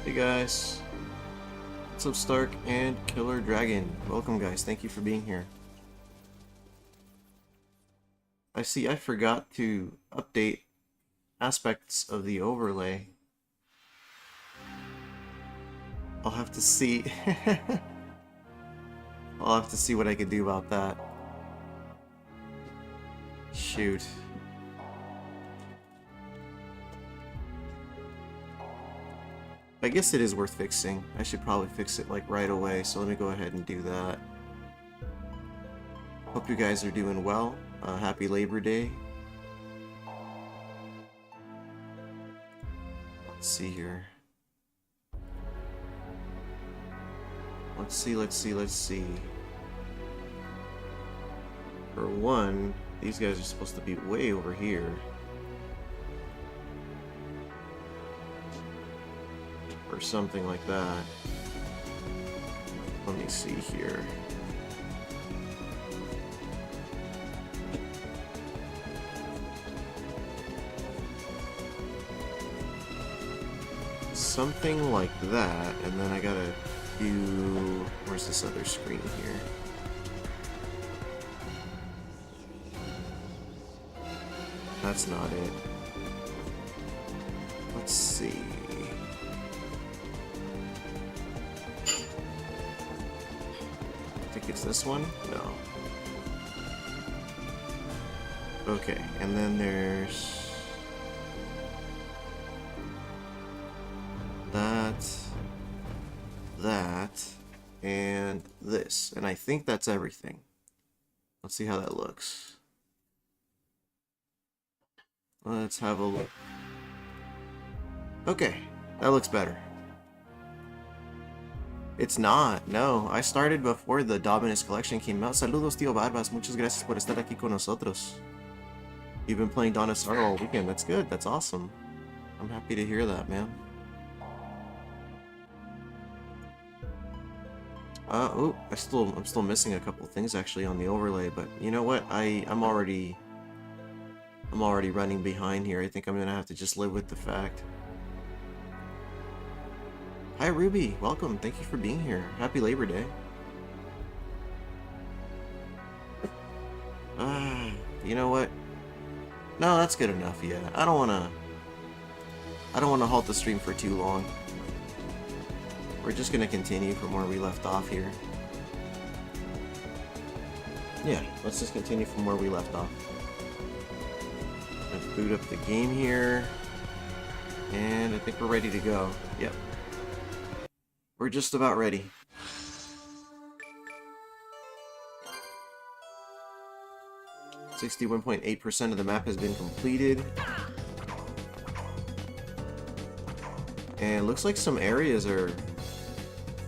Hey guys, what's up Stark and Killer Dragon? Welcome guys, thank you for being here. I see I forgot to update aspects of the overlay. I'll have to see. I'll have to see what I could do about that. Shoot. I guess it is worth fixing. I should probably fix it like right away, so let me go ahead and do that. Hope you guys are doing well. Happy Labor Day. Let's see here. Let's see. For one, these guys are supposed to be way over here. Or something like that. Let me see here. Something like that, and then I gotta do... Where's this other screen here? That's not it. Let's see. It's this one? No. Okay, and then there's that, and this. And I think that's everything. Let's see how that looks. Let's have a look. Okay, that looks better. It's not, no. I started before the Dominus collection came out. Saludos, tío Barbas. Muchas gracias por estar aquí con nosotros. You've been playing Dinosaur all weekend. That's good. That's awesome. I'm happy to hear that, man. Oh, I'm still missing a couple things actually on the overlay, but you know what? I'm already running behind here. I think I'm gonna have to just live with the fact. Hi Ruby, welcome. Thank you for being here. Happy Labor Day. You know what? No, that's good enough. Yeah, I don't wanna halt the stream for too long. We're just gonna continue from where we left off here. Yeah, let's just continue from where we left off. Let's boot up the game here, and I think we're ready to go. Yep. We're just about ready. .8% of the map has been completed. And it looks like some areas are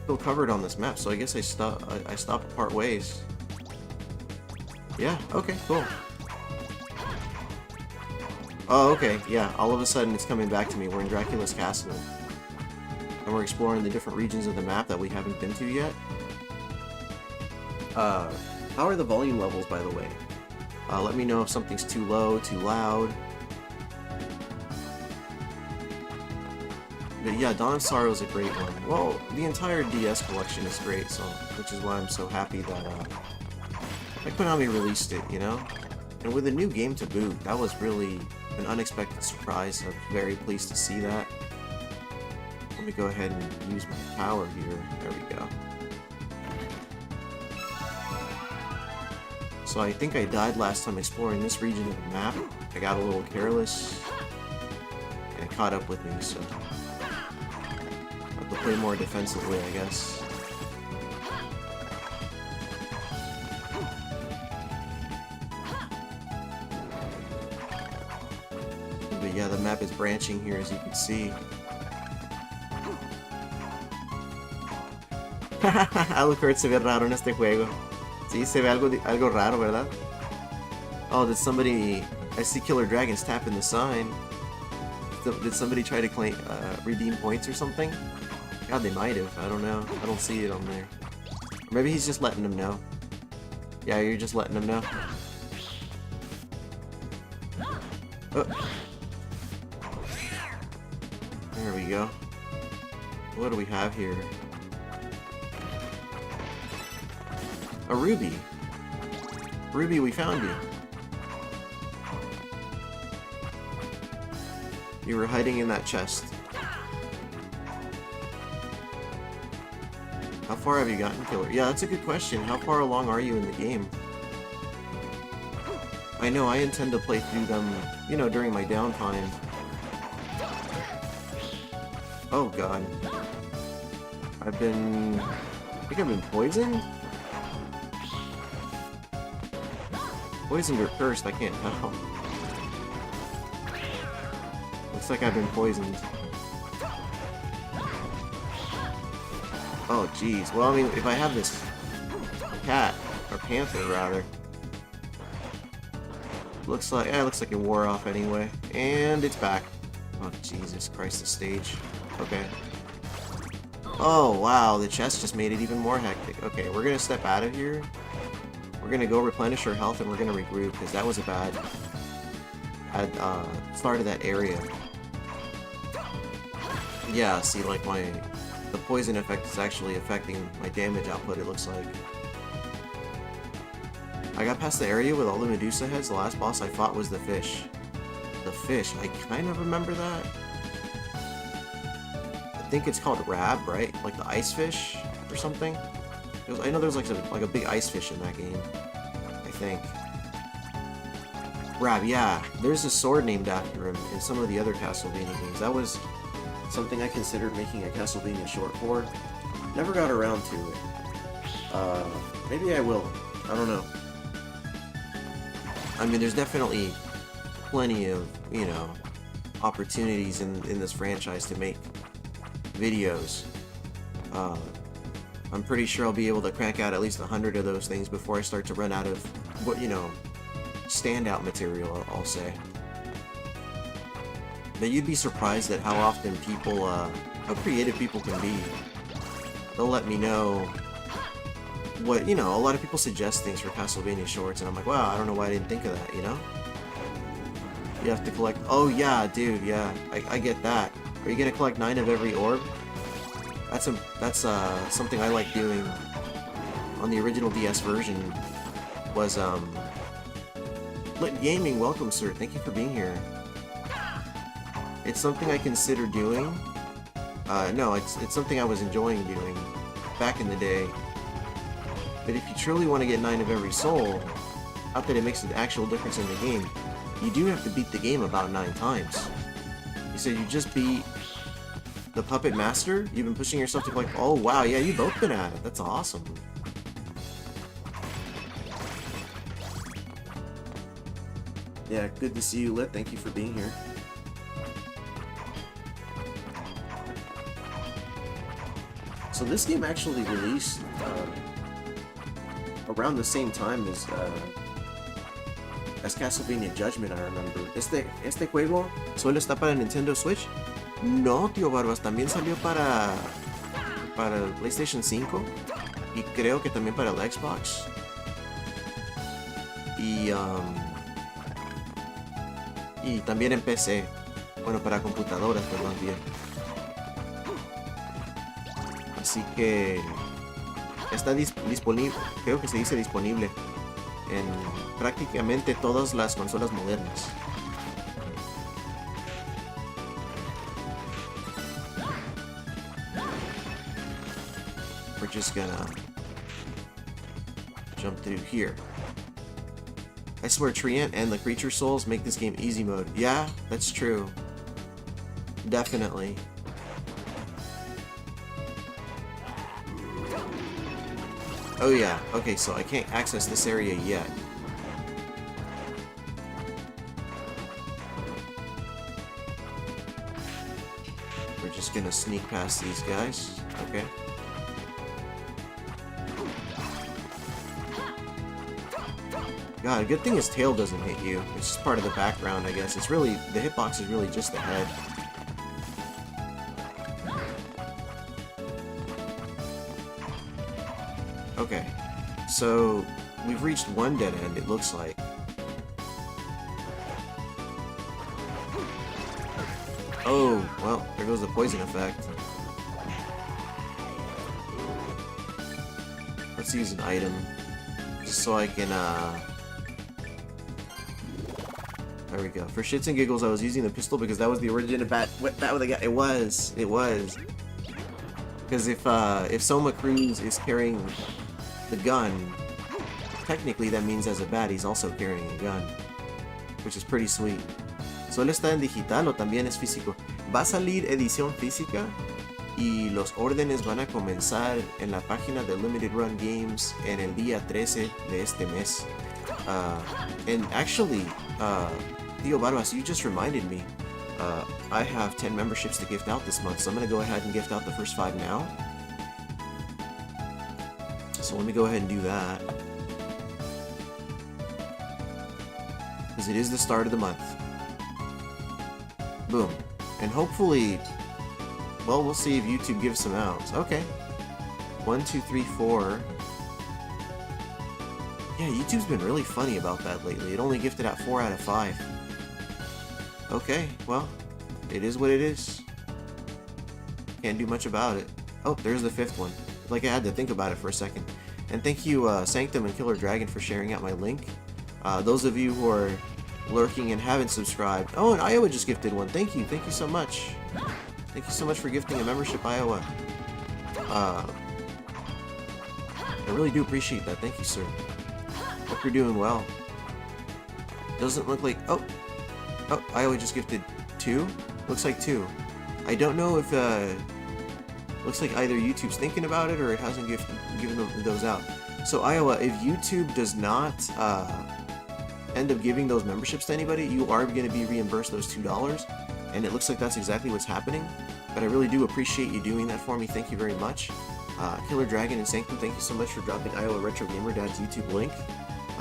still covered on this map, so I guess I stopped part ways. Yeah, okay, cool. Oh, okay, yeah, all of a sudden it's coming back to me. We're in Dracula's castle. And we're exploring the different regions of the map that we haven't been to yet. How are the volume levels, by the way? Let me know if something's too low, too loud. But yeah, Dawn of Sorrow is a great one. Well, the entire DS collection is great, so which is why I'm so happy that Konami released it, you know? And with a new game to boot, that was really an unexpected surprise. I'm very pleased to see that. Let me go ahead and use my power here. There we go. So I think I died last time exploring this region of the map. I got a little careless, and it caught up with me, so I have to play more defensively, I guess. But yeah, the map is branching here, as you can see. Alucard se ve raro en este juego. Sí, se ve algo raro, ¿verdad? Oh, did somebody... I see Killer Dragons tapping the sign. Did somebody try to claim, redeem points or something? God, they might have. I don't know. I don't see it on there. Or maybe he's just letting them know. Yeah, you're just letting them know. Oh. There we go. What do we have here? A ruby. Ruby, we found you. You were hiding in that chest. How far have you gotten, Killer? Yeah, that's a good question. How far along are you in the game? I know, I intend to play through them, you know, during my downtime. Oh god. I think I've been poisoned? Poisoned or cursed, I can't tell. Looks like I've been poisoned. Oh jeez. Well, I mean, if I have this cat, or panther rather, looks like it wore off anyway. And it's back. Oh Jesus Christ, the stage. Okay. Oh wow, the chest just made it even more hectic. Okay, we're gonna step out of here. We're gonna go replenish our health and we're gonna regroup because that was a bad start of that area. Yeah, see, like the poison effect is actually affecting my damage output, it looks like. I got past the area with all the Medusa heads. The last boss I fought was the fish. The fish, I kind of remember that. I think it's called Rab, right? Like the ice fish or something. I know there's like a big ice fish in that game, I think. Rab, yeah. There's a sword named after him in some of the other Castlevania games. That was something I considered making a Castlevania short for. Never got around to it. Maybe I will. I don't know. I mean, there's definitely plenty of, you know, opportunities in this franchise to make videos. I'm pretty sure I'll be able to crank out at least 100 of those things before I start to run out of what, you know, standout material, I'll say. But you'd be surprised at how often people, how creative people can be. They'll let me know what, you know, a lot of people suggest things for Castlevania shorts, and I'm like, wow, I don't know why I didn't think of that, you know? You have to collect, oh yeah, dude, yeah, I get that. Are you gonna collect 9 of every orb? That's something I like doing on the original DS version. Was Lit Gaming, welcome sir, thank you for being here. It's something I consider doing. No, it's something I was enjoying doing back in the day. But if you truly want to get 9 of every soul, not that it makes an actual difference in the game, you do have to beat the game about 9 times. You said you just beat the Puppet Master? You've been pushing yourself to like, oh wow, yeah, you've both been at it. That's awesome. Yeah, good to see you, Lit. Thank you for being here. So this game actually released around the same time as Castlevania Judgment, I remember. Este juego solo está para Nintendo Switch. No, tío Barbas, también salió para el PlayStation 5 y creo que también para el Xbox. Y también en PC. Bueno, para computadoras, pues más bien. Así que está disponible, creo que se dice disponible en prácticamente todas las consolas modernas. We're just gonna jump through here. I swear Treant and the Creature Souls make this game easy mode. Yeah, that's true. Definitely. Oh yeah, okay, so I can't access this area yet. We're just gonna sneak past these guys. Okay. God, good thing his tail doesn't hit you. It's just part of the background, I guess. It's really, the hitbox is really just the head. Okay, so we've reached one dead end, it looks like. Oh, well, there goes the poison effect. Let's use an item, just so I can, there we go. For shits and giggles, I was using the pistol because that was the original bat with the guy. It was. Because if Soma Cruz is carrying the gun, technically that means as a bat he's also carrying a gun, which is pretty sweet. ¿Solo está en digital o también es físico? Va a salir edición física y los órdenes van a comenzar en la página de Limited Run Games en el día 13 de este mes. And actually, Theo Barbas, you just reminded me, I have 10 memberships to gift out this month, so I'm going to go ahead and gift out the first 5 now. So let me go ahead and do that. Because it is the start of the month. Boom. And hopefully, well, we'll see if YouTube gives some out. Okay. 1, 2, 3, 4. Yeah, YouTube's been really funny about that lately. It only gifted out 4 out of 5. Okay, well, it is what it is. Can't do much about it. Oh, there's the 5th one. Like I had to think about it for a second. And thank you, Sanctum and Killer Dragon, for sharing out my link. Those of you who are lurking and haven't subscribed. Oh, and Iowa just gifted one. Thank you so much. Thank you so much for gifting a membership, Iowa. I really do appreciate that. Thank you, sir. Hope you're doing well. Doesn't look like... Oh, Iowa just gifted 2? Looks like 2. I don't know if, looks like either YouTube's thinking about it or it hasn't given those out. So, Iowa, if YouTube does not, end up giving those memberships to anybody, you are going to be reimbursed those $2, and it looks like that's exactly what's happening. But I really do appreciate you doing that for me. Thank you very much. Killer Dragon and Sanctum, thank you so much for dropping Iowa Retro Gamer Dad's YouTube link.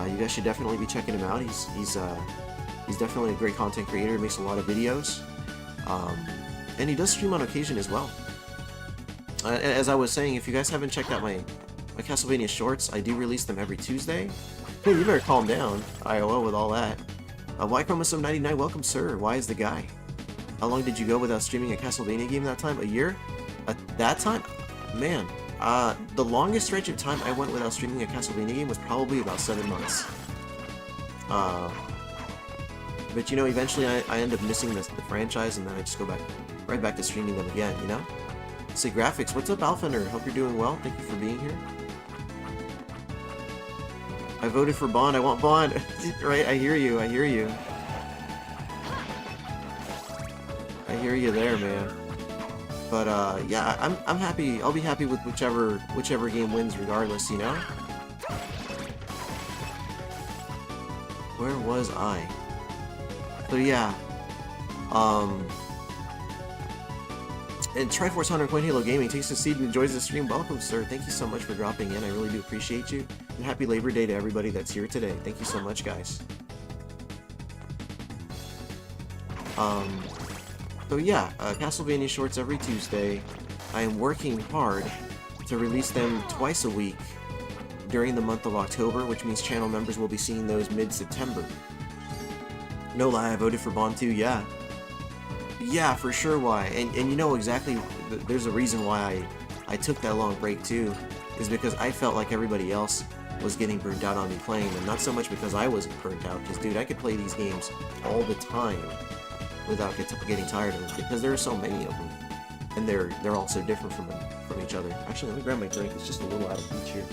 You guys should definitely be checking him out. He's definitely a great content creator. He makes a lot of videos, and he does stream on occasion as well. As I was saying, if you guys haven't checked out my Castlevania shorts, I do release them every Tuesday. Hey, you better calm down, Iowa, with all that. Y Chromosome 99, welcome, sir. Why is the guy? How long did you go without streaming a Castlevania game that time? A year? At that time? Man, the longest stretch of time I went without streaming a Castlevania game was probably about 7 months. But you know, eventually I end up missing the franchise, and then I just go right back to streaming them again, you know? Say Graphics, what's up, Alpha Nerd? Hope you're doing well. Thank you for being here. I voted for Bond. I want Bond. Right? I hear you. I hear you. I hear you there, man. But yeah, I'm happy. I'll be happy with whichever game wins, regardless. You know. Where was I? So yeah. And Triforce Hunter Coin Halo Gaming takes a seat and enjoys the stream. Welcome, sir. Thank you so much for dropping in. I really do appreciate you. And happy Labor Day to everybody that's here today. Thank you so much, guys. So yeah, Castlevania shorts every Tuesday. I am working hard to release them twice a week during the month of October, which means channel members will be seeing those mid-September. No lie, I voted for Bond 2, yeah. Yeah, for sure why. And you know exactly, there's a reason why I took that long break too, is because I felt like everybody else was getting burnt out on me playing them. Not so much because I wasn't burnt out, because dude, I could play these games all the time without getting tired of them, because there are so many of them. And they're all so different from each other. Actually, let me grab my drink, it's just a little out of reach here.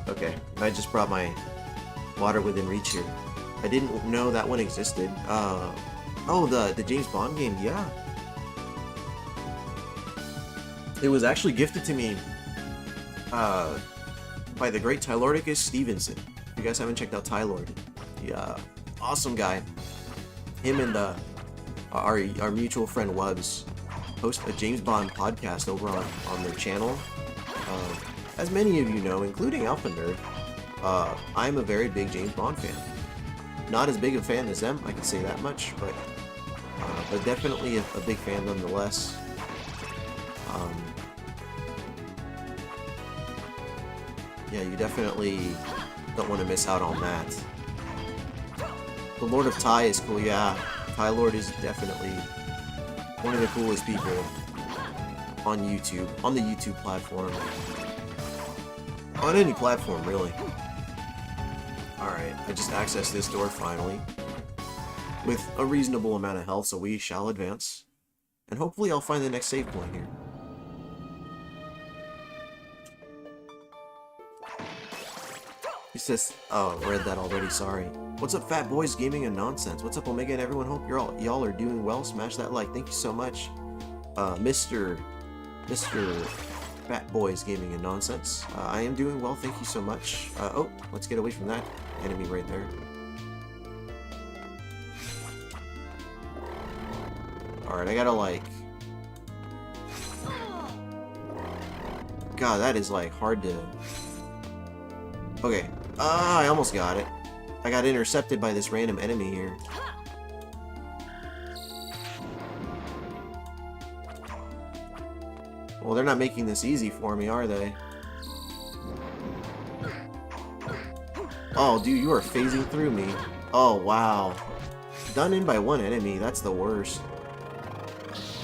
Okay, I just brought my water within reach here. I didn't know that one existed. Oh, the James Bond game, yeah. It was actually gifted to me by the great Tylordicus Stevenson. If you guys haven't checked out Tylord, yeah, awesome guy. Him and our mutual friend Wubbs host a James Bond podcast over on their channel. As many of you know, including Alpha Nerd, I'm a very big James Bond fan. Not as big a fan as them, I can say that much, but definitely a big fan nonetheless. Yeah, you definitely don't want to miss out on that. The Lord of Ty is cool, yeah. Ty Lord is definitely one of the coolest people on YouTube, on the YouTube platform. On any platform, really. Alright, I just accessed this door finally. With a reasonable amount of health, so we shall advance. And hopefully I'll find the next save point here. He says, oh, read that already, sorry. What's up, Fat Boys Gaming and Nonsense? What's up, Omega and everyone? Hope y'all are doing well. Smash that like. Thank you so much, Mr. Fat Boys Gaming and Nonsense. I am doing well, thank you so much. Oh, let's get away from that enemy right there. Alright, I gotta like... God, that is like hard to... Okay, I almost got it. I got intercepted by this random enemy here. Well, they're not making this easy for me, are they? Oh, dude, you are phasing through me. Oh, wow. Done in by one enemy, that's the worst.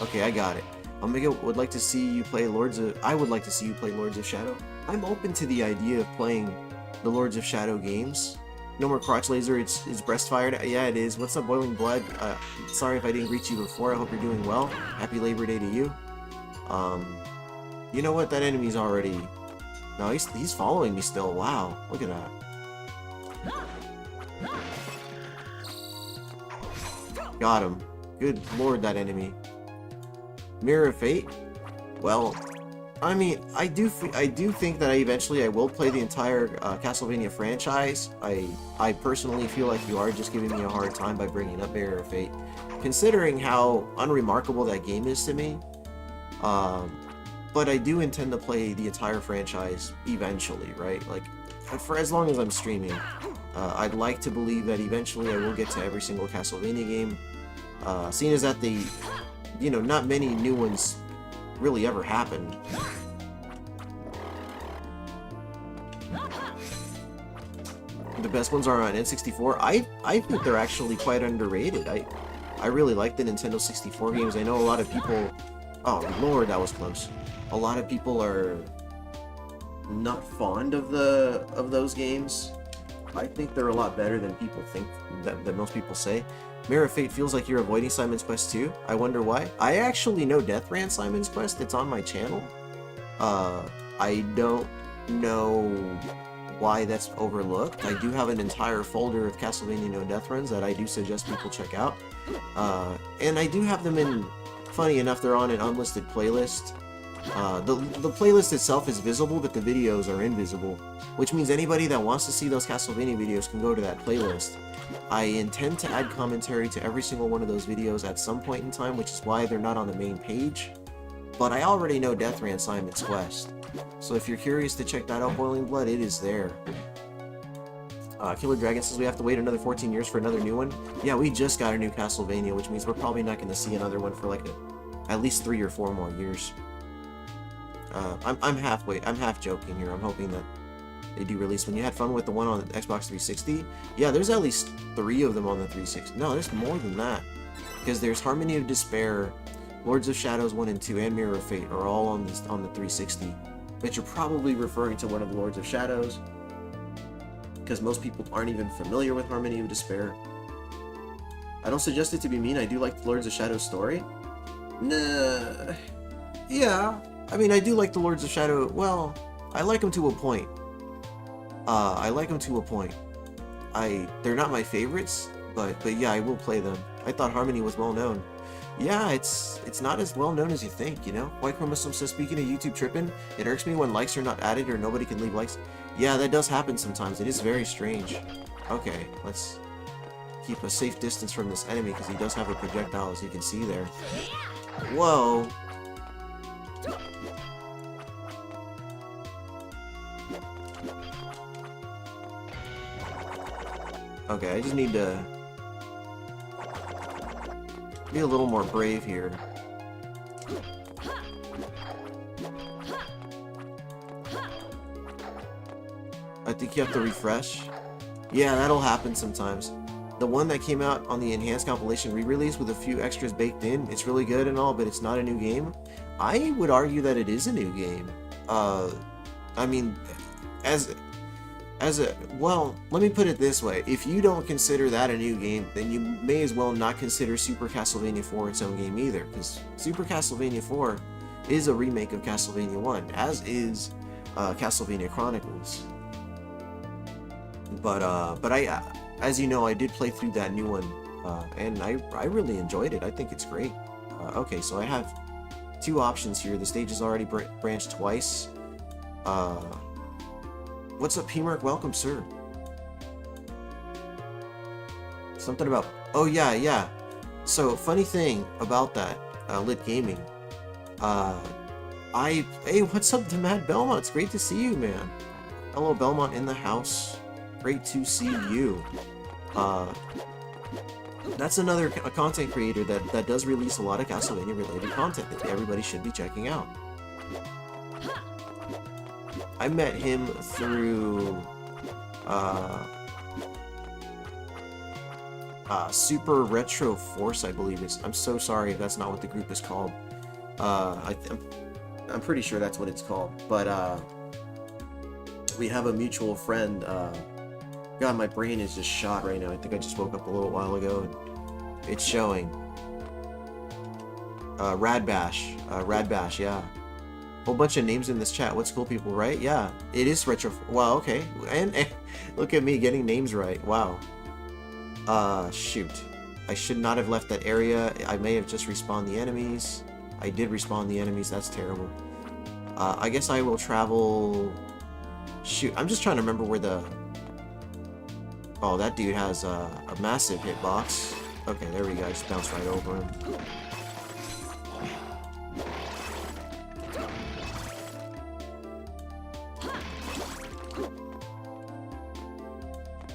Okay, I got it. Omega would like to see you play I would like to see you play Lords of Shadow. I'm open to the idea of playing the Lords of Shadow games. No more crotch laser, it's breast fired. Yeah, it is. What's up, Boiling Blood? Sorry if I didn't greet you before. I hope you're doing well. Happy Labor Day to you. You know what? That enemy's already... No, he's following me still. Wow, look at that. Got him. Good lord, that enemy. Mirror of Fate? Well, I mean, I do think that I will play the entire Castlevania franchise. I personally feel like you are just giving me a hard time by bringing up Mirror of Fate, considering how unremarkable that game is to me. But I do intend to play the entire franchise eventually, right? Like, for as long as I'm streaming. I'd like to believe that eventually I will get to every single Castlevania game. Seeing as that not many new ones really ever happened. The best ones are on N64. I think they're actually quite underrated. I really like the Nintendo 64 games. I know a lot of people... Oh lord, that was close. A lot of people are not fond of those games. I think they're a lot better than people think, that most people say. Mirror of Fate feels like you're avoiding Simon's Quest too. I wonder why. I actually know Death ran Simon's Quest. It's on my channel. I don't know why that's overlooked. I do have an entire folder of Castlevania No Death runs that I do suggest people check out. And I do have them in, funny enough, they're on an unlisted playlist The playlist itself is visible, but the videos are invisible, which means anybody that wants to see those Castlevania videos can go to that playlist. I intend to add commentary to every single one of those videos at some point in time, which is why they're not on the main page. But I already know Death Ran Simon's Quest, so if you're curious to check that out, Boiling Blood, it is there. Killer Dragon says we have to wait another 14 years for another new one. Yeah, we just got a new Castlevania, which means we're probably not going to see another one for like at least 3 or 4 more years. I'm half joking here. I'm hoping that they do release one. You had fun with the one on the Xbox 360? Yeah, there's at least 3 of them on the 360. No, there's more than that. Because there's Harmony of Despair, Lords of Shadows 1 and 2, and Mirror of Fate are all on the 360. But you're probably referring to one of the Lords of Shadows, because most people aren't even familiar with Harmony of Despair. I don't suggest it to be mean. I do like the Lords of Shadow story. Nah. Yeah. I mean, I do like the Lords of Shadow. Well, I like them to a point. They're not my favorites, but yeah, I will play them. I thought Harmony was well known. Yeah, it's not as well known as you think, you know? White Chromosome says, speaking of YouTube tripping, it irks me when likes are not added or nobody can leave likes. Yeah, that does happen sometimes. It is very strange. Okay, let's keep a safe distance from this enemy because he does have a projectile, as you can see there. Whoa! Okay, I just need to be a little more brave here. I think you have to refresh. Yeah, that'll happen sometimes. The one that came out on the enhanced compilation re-release with a few extras baked in, it's really good and all, but it's not a new game. I would argue that it is a new game. I mean, well, let me put it this way. If you don't consider that a new game, then you may as well not consider Super Castlevania 4 its own game either, because Super Castlevania 4 is a remake of Castlevania 1, as is Castlevania Chronicles. But I, as you know, I did play through that new one, and I really enjoyed it. I think it's great. Okay, so I have 2 options here. The stage is already branched twice. What's up, P-Mark? Welcome, sir. Something about... Oh, yeah. So, funny thing about that, Lit Gaming. Hey, what's up to Matt Belmont? It's great to see you, man. Hello, Belmont in the house. Great to see you. That's another content creator that does release a lot of Castlevania-related content that everybody should be checking out. I met him through Super Retro Force, I believe is. I'm so sorry if that's not what the group is called. I'm pretty sure that's what it's called. But we have a mutual friend. God, my brain is just shot right now. I think I just woke up a little while ago and it's showing. Radbash, yeah. Whole bunch of names in this chat. What's cool, people, right? Yeah, it is retro. Wow, okay. And look at me getting names right. Wow. Shoot. I should not have left that area. I may have just respawned the enemies. I did respawn the enemies. That's terrible. I guess I will travel... Shoot, I'm just trying to remember where the... Oh, that dude has a massive hitbox. Okay, there we go. I just bounced right over him.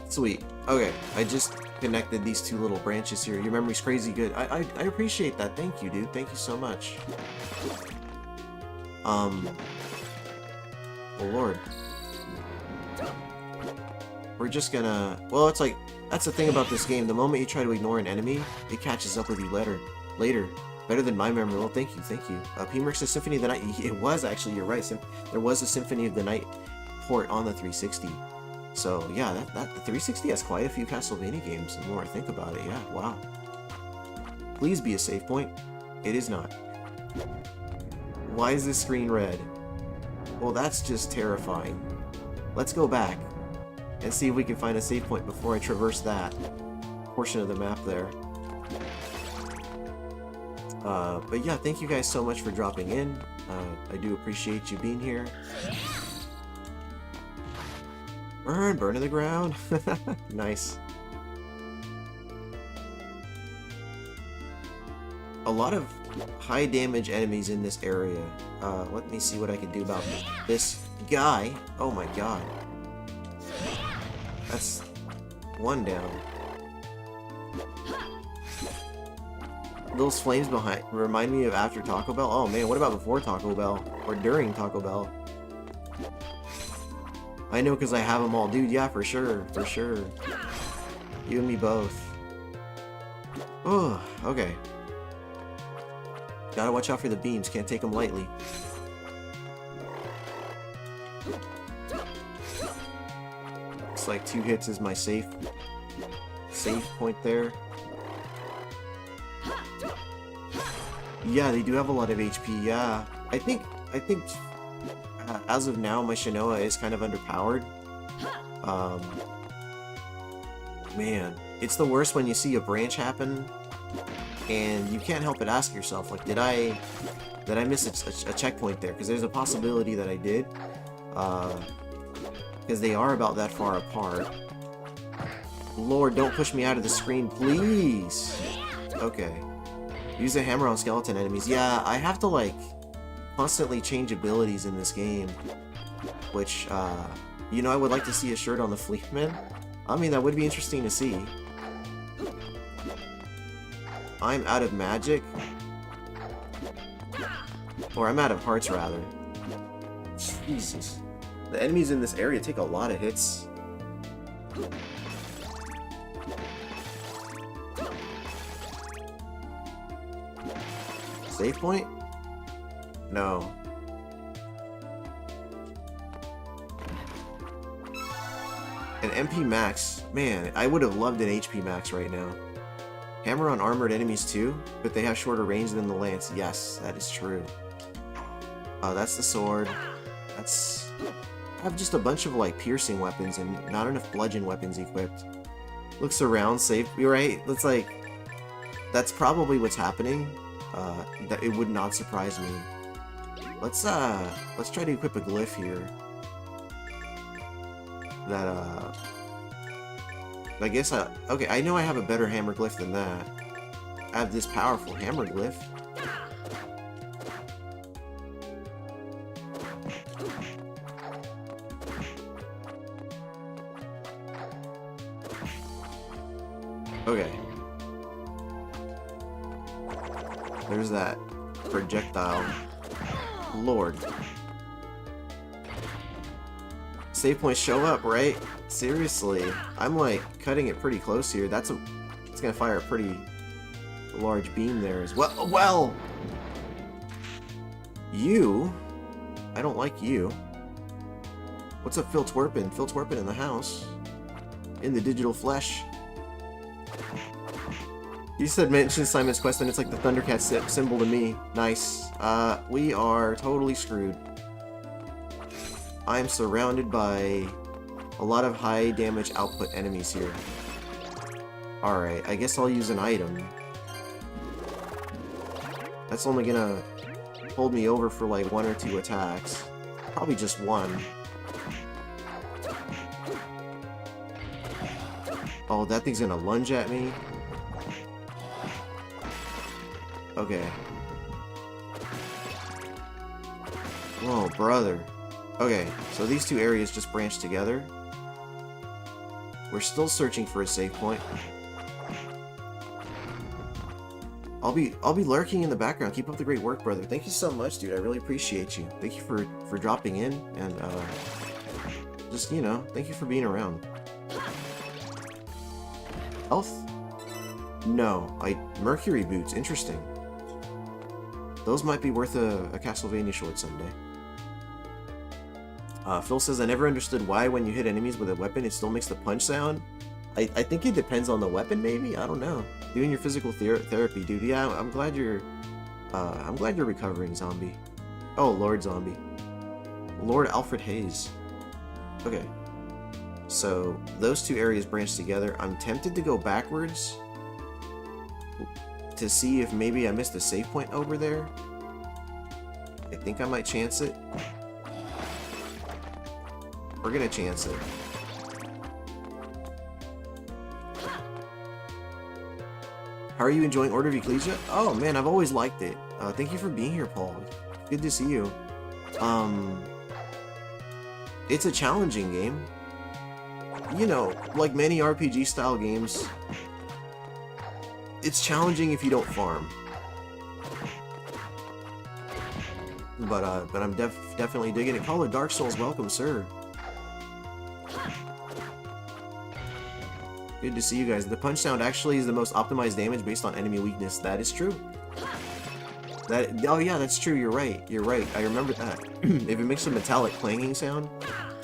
Sweet. Okay, I just connected these 2 little branches here. Your memory's crazy good. I appreciate that. Thank you, dude. Thank you so much. Oh, Lord. We're just gonna... Well, it's like... That's the thing about this game. The moment you try to ignore an enemy, it catches up with you later. Better than my memory. Well, thank you. P-Merc says Symphony of the Night. It was, actually. You're right. There was a Symphony of the Night port on the 360. So, yeah, the 360 has quite a few Castlevania games, the more I think about it. Yeah, wow. Please be a save point. It is not. Why is this screen red? Well, that's just terrifying. Let's go back and see if we can find a save point before I traverse that portion of the map there. But yeah, thank you guys so much for dropping in. I do appreciate you being here. Burn to the ground. Nice. A lot of high damage enemies in this area. Let me see what I can do about this guy. Oh my god. That's one down. Those flames behind remind me of after Taco Bell. Oh man, what about before Taco Bell? Or during Taco Bell? I know because I have them all. Dude, yeah, for sure. For sure. You and me both. Oh, okay. Gotta watch out for the beams. Can't take them lightly. Looks like 2 hits is my safe point there. Yeah, they do have a lot of HP. Yeah, I think as of now, my Shinoa is kind of underpowered. Man, it's the worst when you see a branch happen, and you can't help but ask yourself, like, did I miss a checkpoint there? Because there's a possibility that I did, because they are about that far apart. Lord, don't push me out of the screen, please! Okay. Use a hammer on skeleton enemies. Yeah, I have to, like, constantly change abilities in this game. Which, you know, I would like to see a shirt on the Fleetman. I mean, that would be interesting to see. I'm out of magic. Or I'm out of hearts, rather. Jesus. The enemies in this area take a lot of hits. Save point? No. An MP max. Man, I would have loved an HP max right now. Hammer on armored enemies too, but they have shorter range than the lance. Yes, that is true. That's the sword. That's... I have just a bunch of, like, piercing weapons and not enough bludgeon weapons equipped. Looks around, safe. You're right. That's like... That's probably what's happening. That it would not surprise me. Let's try to equip a glyph here. That, I guess okay, I know I have a better hammer glyph than that. I have this powerful hammer glyph. Okay. There's that projectile. Lord. Save points show up, right? Seriously. I'm like cutting it pretty close here. It's gonna fire a pretty large beam there as well. Well! You? I don't like you. What's up, Phil Twerpin? Phil Twerpin in the house. In the digital flesh. You said mention Simon's Quest and it's like the Thundercat symbol to me. Nice. We are totally screwed. I am surrounded by a lot of high damage output enemies here. Alright, I guess I'll use an item. That's only gonna hold me over for like 1 or 2 attacks. Probably just 1. Oh, that thing's gonna lunge at me. Okay. Whoa, brother. Okay, so these 2 areas just branch together. We're still searching for a save point. I'll be lurking in the background. Keep up the great work, brother. Thank you so much, dude. I really appreciate you. Thank you for dropping in and just, you know, thank you for being around. Health? No, Mercury boots. Interesting. Those might be worth a Castlevania short someday. Phil says, I never understood why when you hit enemies with a weapon, it still makes the punch sound. I think it depends on the weapon, maybe? I don't know. Doing your physical therapy, dude. Yeah, I'm glad you're recovering, zombie. Oh, Lord Zombie. Lord Alfred Hayes. Okay. So, those 2 areas branch together. I'm tempted to go backwards to see if maybe I missed a save point over there. I think I might chance it. We're gonna chance it. How are you enjoying Order of Ecclesia? Oh man, I've always liked it. Thank you for being here, Paul. Good to see you. It's a challenging game. You know, like many RPG style games, it's challenging if you don't farm. But I'm definitely digging it. Call it Dark Souls, welcome, sir. Good to see you guys. The punch sound actually is the most optimized damage based on enemy weakness. That is true. Oh yeah, that's true. You're right. You're right. I remember that. If it makes a metallic clanging sound,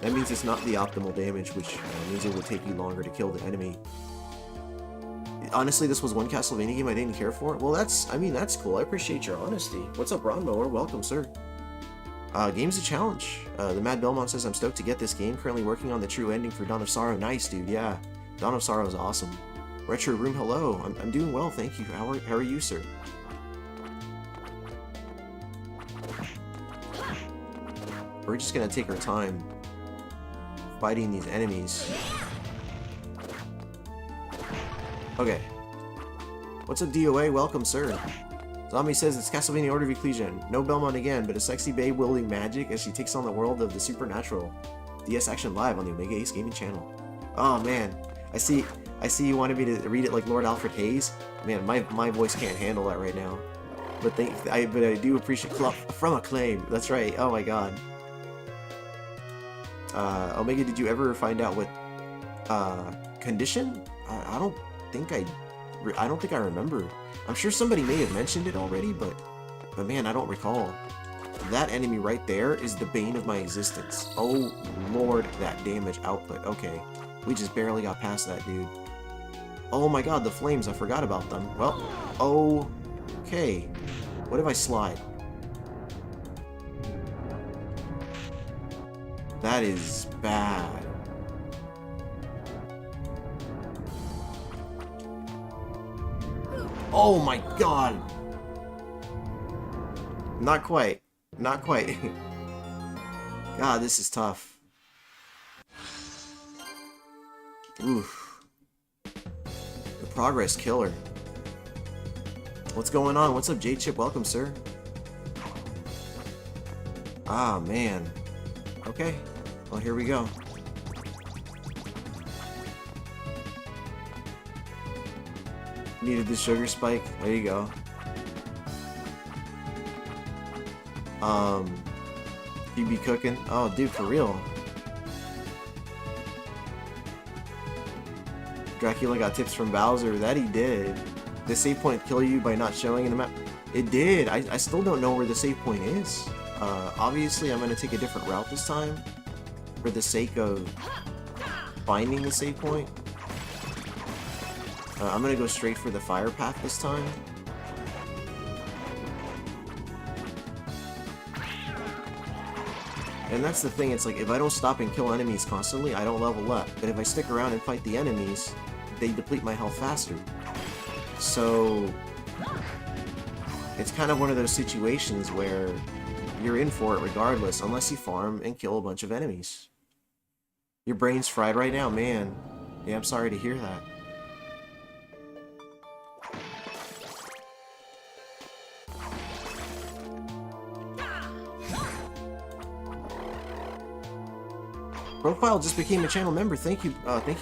that means it's not the optimal damage, which means it would take you longer to kill the enemy. Honestly, this was one Castlevania game I didn't care for. Well, I mean, that's cool. I appreciate your honesty. What's up, Ron Mower? Welcome, sir. Game's a challenge. The Mad Belmont says, I'm stoked to get this game. Currently working on the true ending for Dawn of Sorrow. Nice, dude. Yeah. Dawn of Sorrow is awesome. Retro Room, hello. I'm doing well, thank you. How are you, sir? We're just gonna take our time fighting these enemies. Okay. What's up, DOA? Welcome, sir. Zombie says it's Castlevania Order of Ecclesia. No Belmont again, but a sexy babe wielding magic as she takes on the world of the supernatural. DS Action Live on the Omega Ace Gaming channel. Oh man, I see you wanted me to read it like Lord Alfred Hayes. Man, my voice can't handle that right now. But I do appreciate from Acclaim. That's right. Oh my god. Omega, did you ever find out what condition? I don't think I remember. I'm sure somebody may have mentioned it already, but man, I don't recall. That enemy right there is the bane of my existence. Oh lord, that damage output. Okay, we just barely got past that, dude. Oh my god, the flames, I forgot about them. Well, okay. What if I slide? That is bad. Oh my god! Not quite. Not quite. God, this is tough. Oof. The progress killer. What's going on? What's up, J-Chip? Welcome, sir. Ah, man. Okay. Well, here we go. Needed the sugar spike. There you go. You be cooking? Oh, dude, for real. Dracula got tips from Bowser. That he did. The save point kill you by not showing in the map? It did. I still don't know where the save point is. Obviously, I'm going to take a different route this time for the sake of finding the save point. I'm going to go straight for the fire path this time. And that's the thing, it's like, if I don't stop and kill enemies constantly, I don't level up. But if I stick around and fight the enemies, they deplete my health faster. So it's kind of one of those situations where you're in for it regardless, unless you farm and kill a bunch of enemies. Your brain's fried right now, man. Yeah, I'm sorry to hear that. Profile just became a channel member. Thank you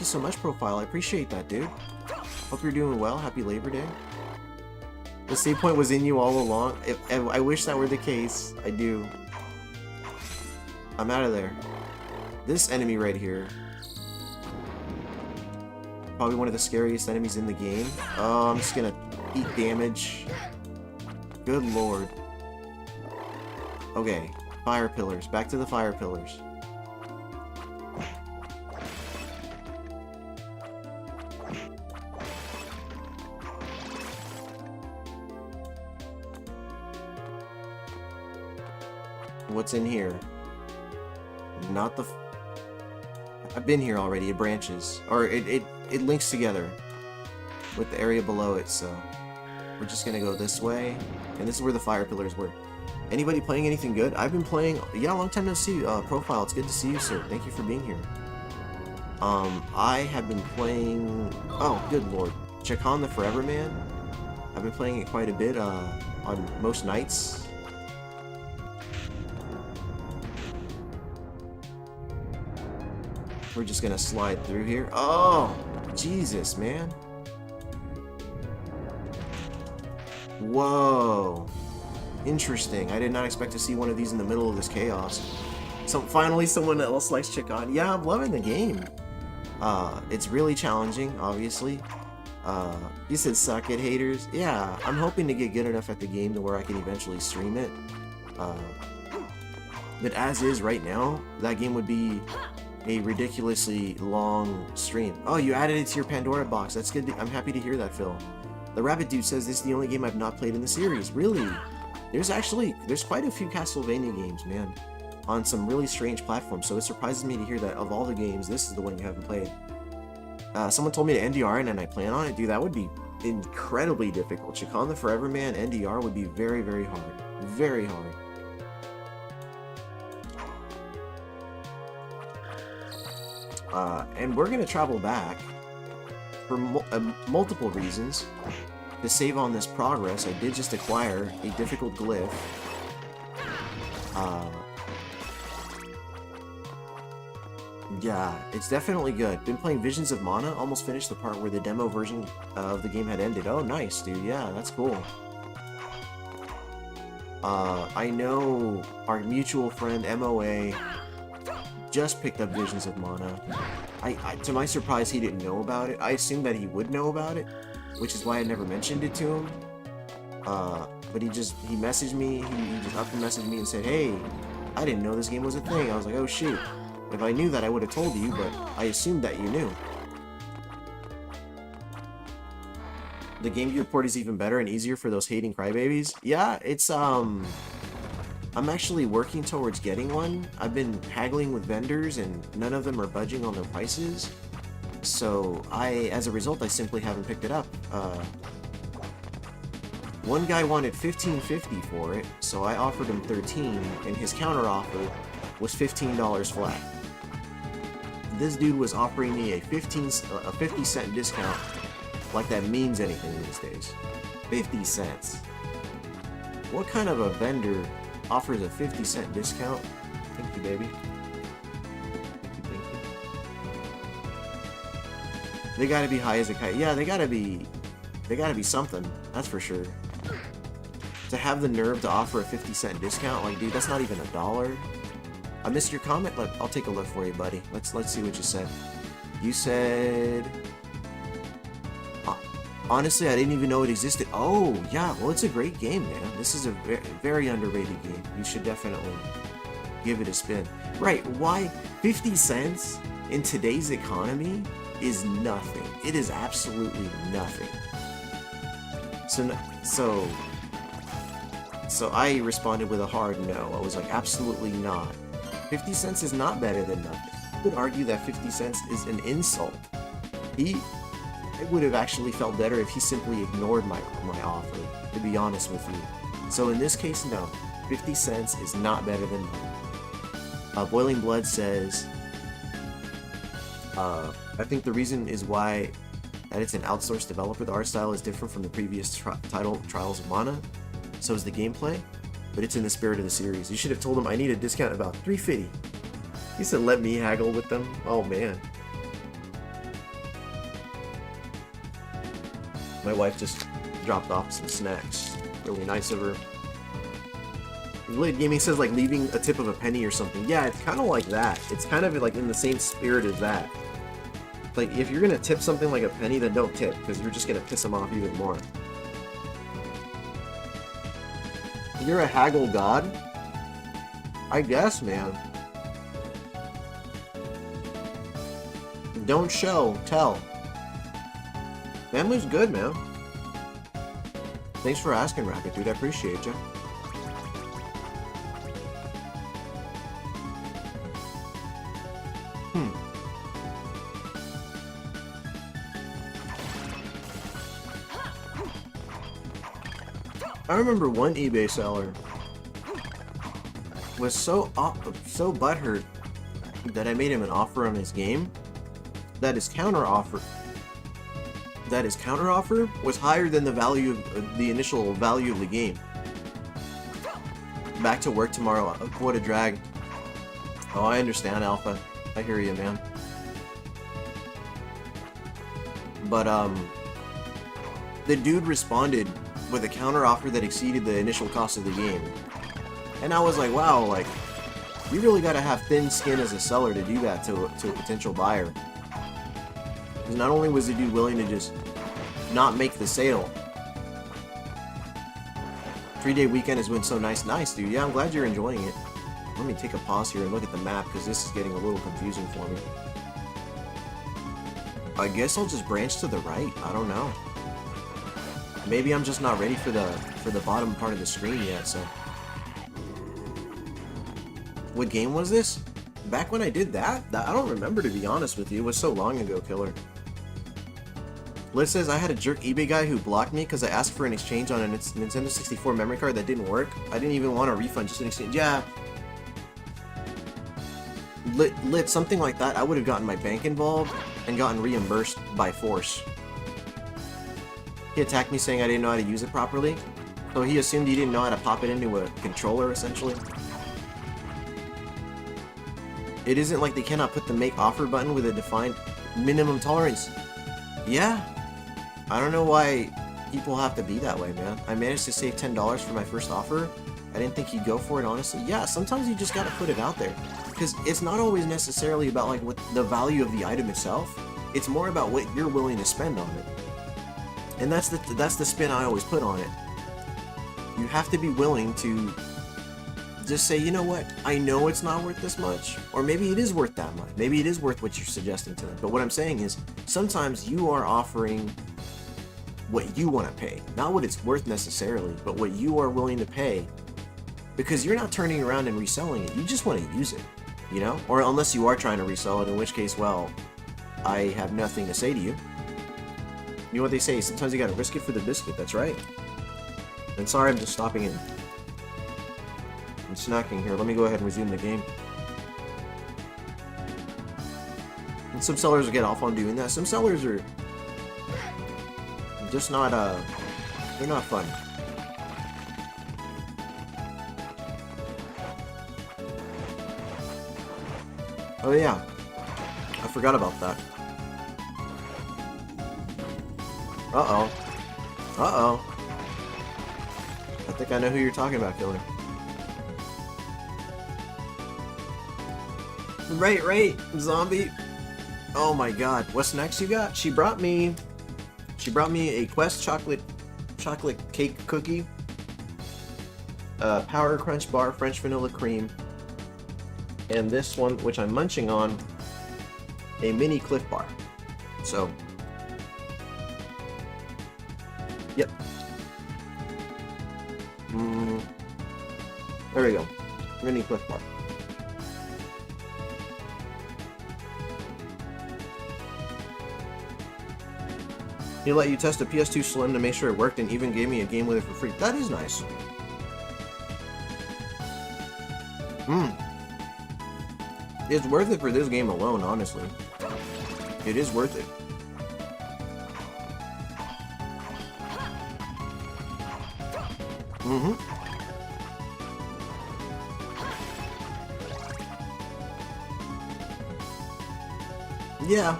so much, Profile. I appreciate that, dude. Hope you're doing well. Happy Labor Day. The save point was in you all along. I wish that were the case. I do. I'm out of there. This enemy right here. Probably one of the scariest enemies in the game. Oh, I'm just gonna eat damage. Good lord. Okay. Fire pillars. Back to the fire pillars. What's in here? Not the... I've been here already. It branches. Or it links together with the area below it, so... we're just gonna go this way, and this is where the fire pillars were. Anybody playing anything good? I've been playing. Yeah, long time no see. Profile, it's good to see you, sir. Thank you for being here. I have been playing. Oh, good lord, Chacon the Forever Man. I've been playing it quite a bit. On most nights. We're just gonna slide through here. Oh, Jesus, man. Whoa. Interesting. I did not expect to see one of these in the middle of this chaos. So finally someone else likes Chacon. Yeah, I'm loving the game. It's really challenging, obviously. You said suck it, haters. Yeah, I'm hoping to get good enough at the game to where I can eventually stream it. But as is right now, that game would be a ridiculously long stream. Oh, you added it to your Pandora box. That's good. I'm happy to hear that, Phil. The Rabbit Dude says this is the only game I've not played in the series. Really? There's quite a few Castlevania games, man, on some really strange platforms. So it surprises me to hear that of all the games, this is the one you haven't played. Someone told me to NDR it, and I plan on it. Dude, that would be incredibly difficult. Chacon the Forever Man NDR would be very, very hard. Very hard. And we're gonna travel back for multiple reasons to save on this progress. I did just acquire a difficult glyph. Yeah, it's definitely good. Been playing Visions of Mana, almost finished the part where the demo version of the game had ended. Oh, nice, dude. Yeah, that's cool. I know our mutual friend MOA just picked up Visions of Mana. To my surprise, he didn't know about it. I assumed that he would know about it, which is why I never mentioned it to him. But he messaged me, he just up and messaged me and said, hey, I didn't know this game was a thing. I was like, oh shoot. If I knew that, I would have told you, but I assumed that you knew. The Game Gear port is even better and easier for those hating crybabies. Yeah, it's, I'm actually working towards getting one. I've been haggling with vendors and none of them are budging on their prices. So as a result, I simply haven't picked it up. One guy wanted $15.50 for it, so I offered him $13, and his counter offer was $15 flat. This dude was offering me a 50-cent discount, like that means anything these days. 50 cents. What kind of a vendor offers a 50-cent discount? Thank you, baby. Thank you. They gotta be high as a kite. Yeah, they gotta be something, that's for sure. To have the nerve to offer a 50-cent discount, like, dude, that's not even $1. I missed your comment, but I'll take a look for you, buddy. Let's see what you said. You said, honestly, I didn't even know it existed. Oh, yeah, well, it's a great game, man. This is a very underrated game. You should definitely give it a spin. Right, why 50 cents in today's economy is nothing. It is absolutely nothing. So I responded with a hard no. I was like, absolutely not. 50 cents is not better than nothing. I would argue that 50 cents is an insult. I would have actually felt better if he simply ignored my offer, to be honest with you. So in this case, no. 50 cents is not better than nothing. Boiling Blood says, I think the reason is why that it's an outsourced developer. The art style is different from the previous title, Trials of Mana. So is the gameplay, but it's in the spirit of the series. You should have told him I need a discount about $3.50. He said let me haggle with them. Oh man. My wife just dropped off some snacks. Really nice of her. Blade Gaming says like leaving a tip of a penny or something. Yeah, it's kind of like that. It's kind of like in the same spirit as that. Like if you're gonna tip something like a penny, then don't tip, because you're just gonna piss them off even more. You're a haggle god? I guess, man. Don't show, tell. Family's good, man. Thanks for asking, Racket, dude. I appreciate you. I remember one eBay seller was so butthurt that I made him an offer on his game that his counter offer was higher than the value of the initial value of the game. Back to work tomorrow. What a drag. Oh, I understand, Alpha. I hear you, man. But the dude responded with a counter offer that exceeded the initial cost of the game. And I was like, wow, like, you really gotta have thin skin as a seller to do that to a potential buyer. Because not only was the dude willing to just not make the sale. 3-day weekend has been so nice. Nice, dude. Yeah, I'm glad you're enjoying it. Let me take a pause here and look at the map, because this is getting a little confusing for me. I guess I'll just branch to the right. I don't know. Maybe I'm just not ready for the bottom part of the screen yet, so. What game was this? Back when I did that? I don't remember, to be honest with you. It was so long ago, Killer. Liz says, I had a jerk eBay guy who blocked me because I asked for an exchange on a Nintendo 64 memory card that didn't work. I didn't even want a refund, just an exchange. Yeah. Lit, something like that, I would have gotten my bank involved and gotten reimbursed by force. He attacked me saying I didn't know how to use it properly. So he assumed he didn't know how to pop it into a controller, essentially. It isn't like they cannot put the make offer button with a defined minimum tolerance. Yeah. I don't know why people have to be that way, man. I managed to save $10 for my first offer. I didn't think he'd go for it, honestly. Yeah, sometimes you just gotta put it out there. Because it's not always necessarily about like what the value of the item itself. It's more about what you're willing to spend on it. And that's the spin I always put on it. You have to be willing to just say, you know what, I know it's not worth this much, or maybe it is worth that much. Maybe it is worth what you're suggesting to them. But what I'm saying is, sometimes you are offering what you want to pay. Not what it's worth necessarily, but what you are willing to pay. Because you're not turning around and reselling it. You just want to use it, you know? Or unless you are trying to resell it, in which case, well, I have nothing to say to you. You know what they say, sometimes you gotta risk it for the biscuit, that's right. And sorry, I'm just stopping in. I'm snacking here, let me go ahead and resume the game. And some sellers will get off on doing that. Some sellers are just not, they're not fun. Oh yeah, I forgot about that. Uh-oh. Uh-oh. I think I know who you're talking about, Killer. Right, zombie. Oh my god, what's next you got? She brought me a Quest chocolate cake cookie, Power Crunch bar, French vanilla cream, and this one, which I'm munching on, a mini Cliff bar. So, yep. There we go. Mini Cliff bar. He let you test a PS2 Slim to make sure it worked and even gave me a game with it for free. That is nice. It's worth it for this game alone, honestly. It is worth it. Yeah,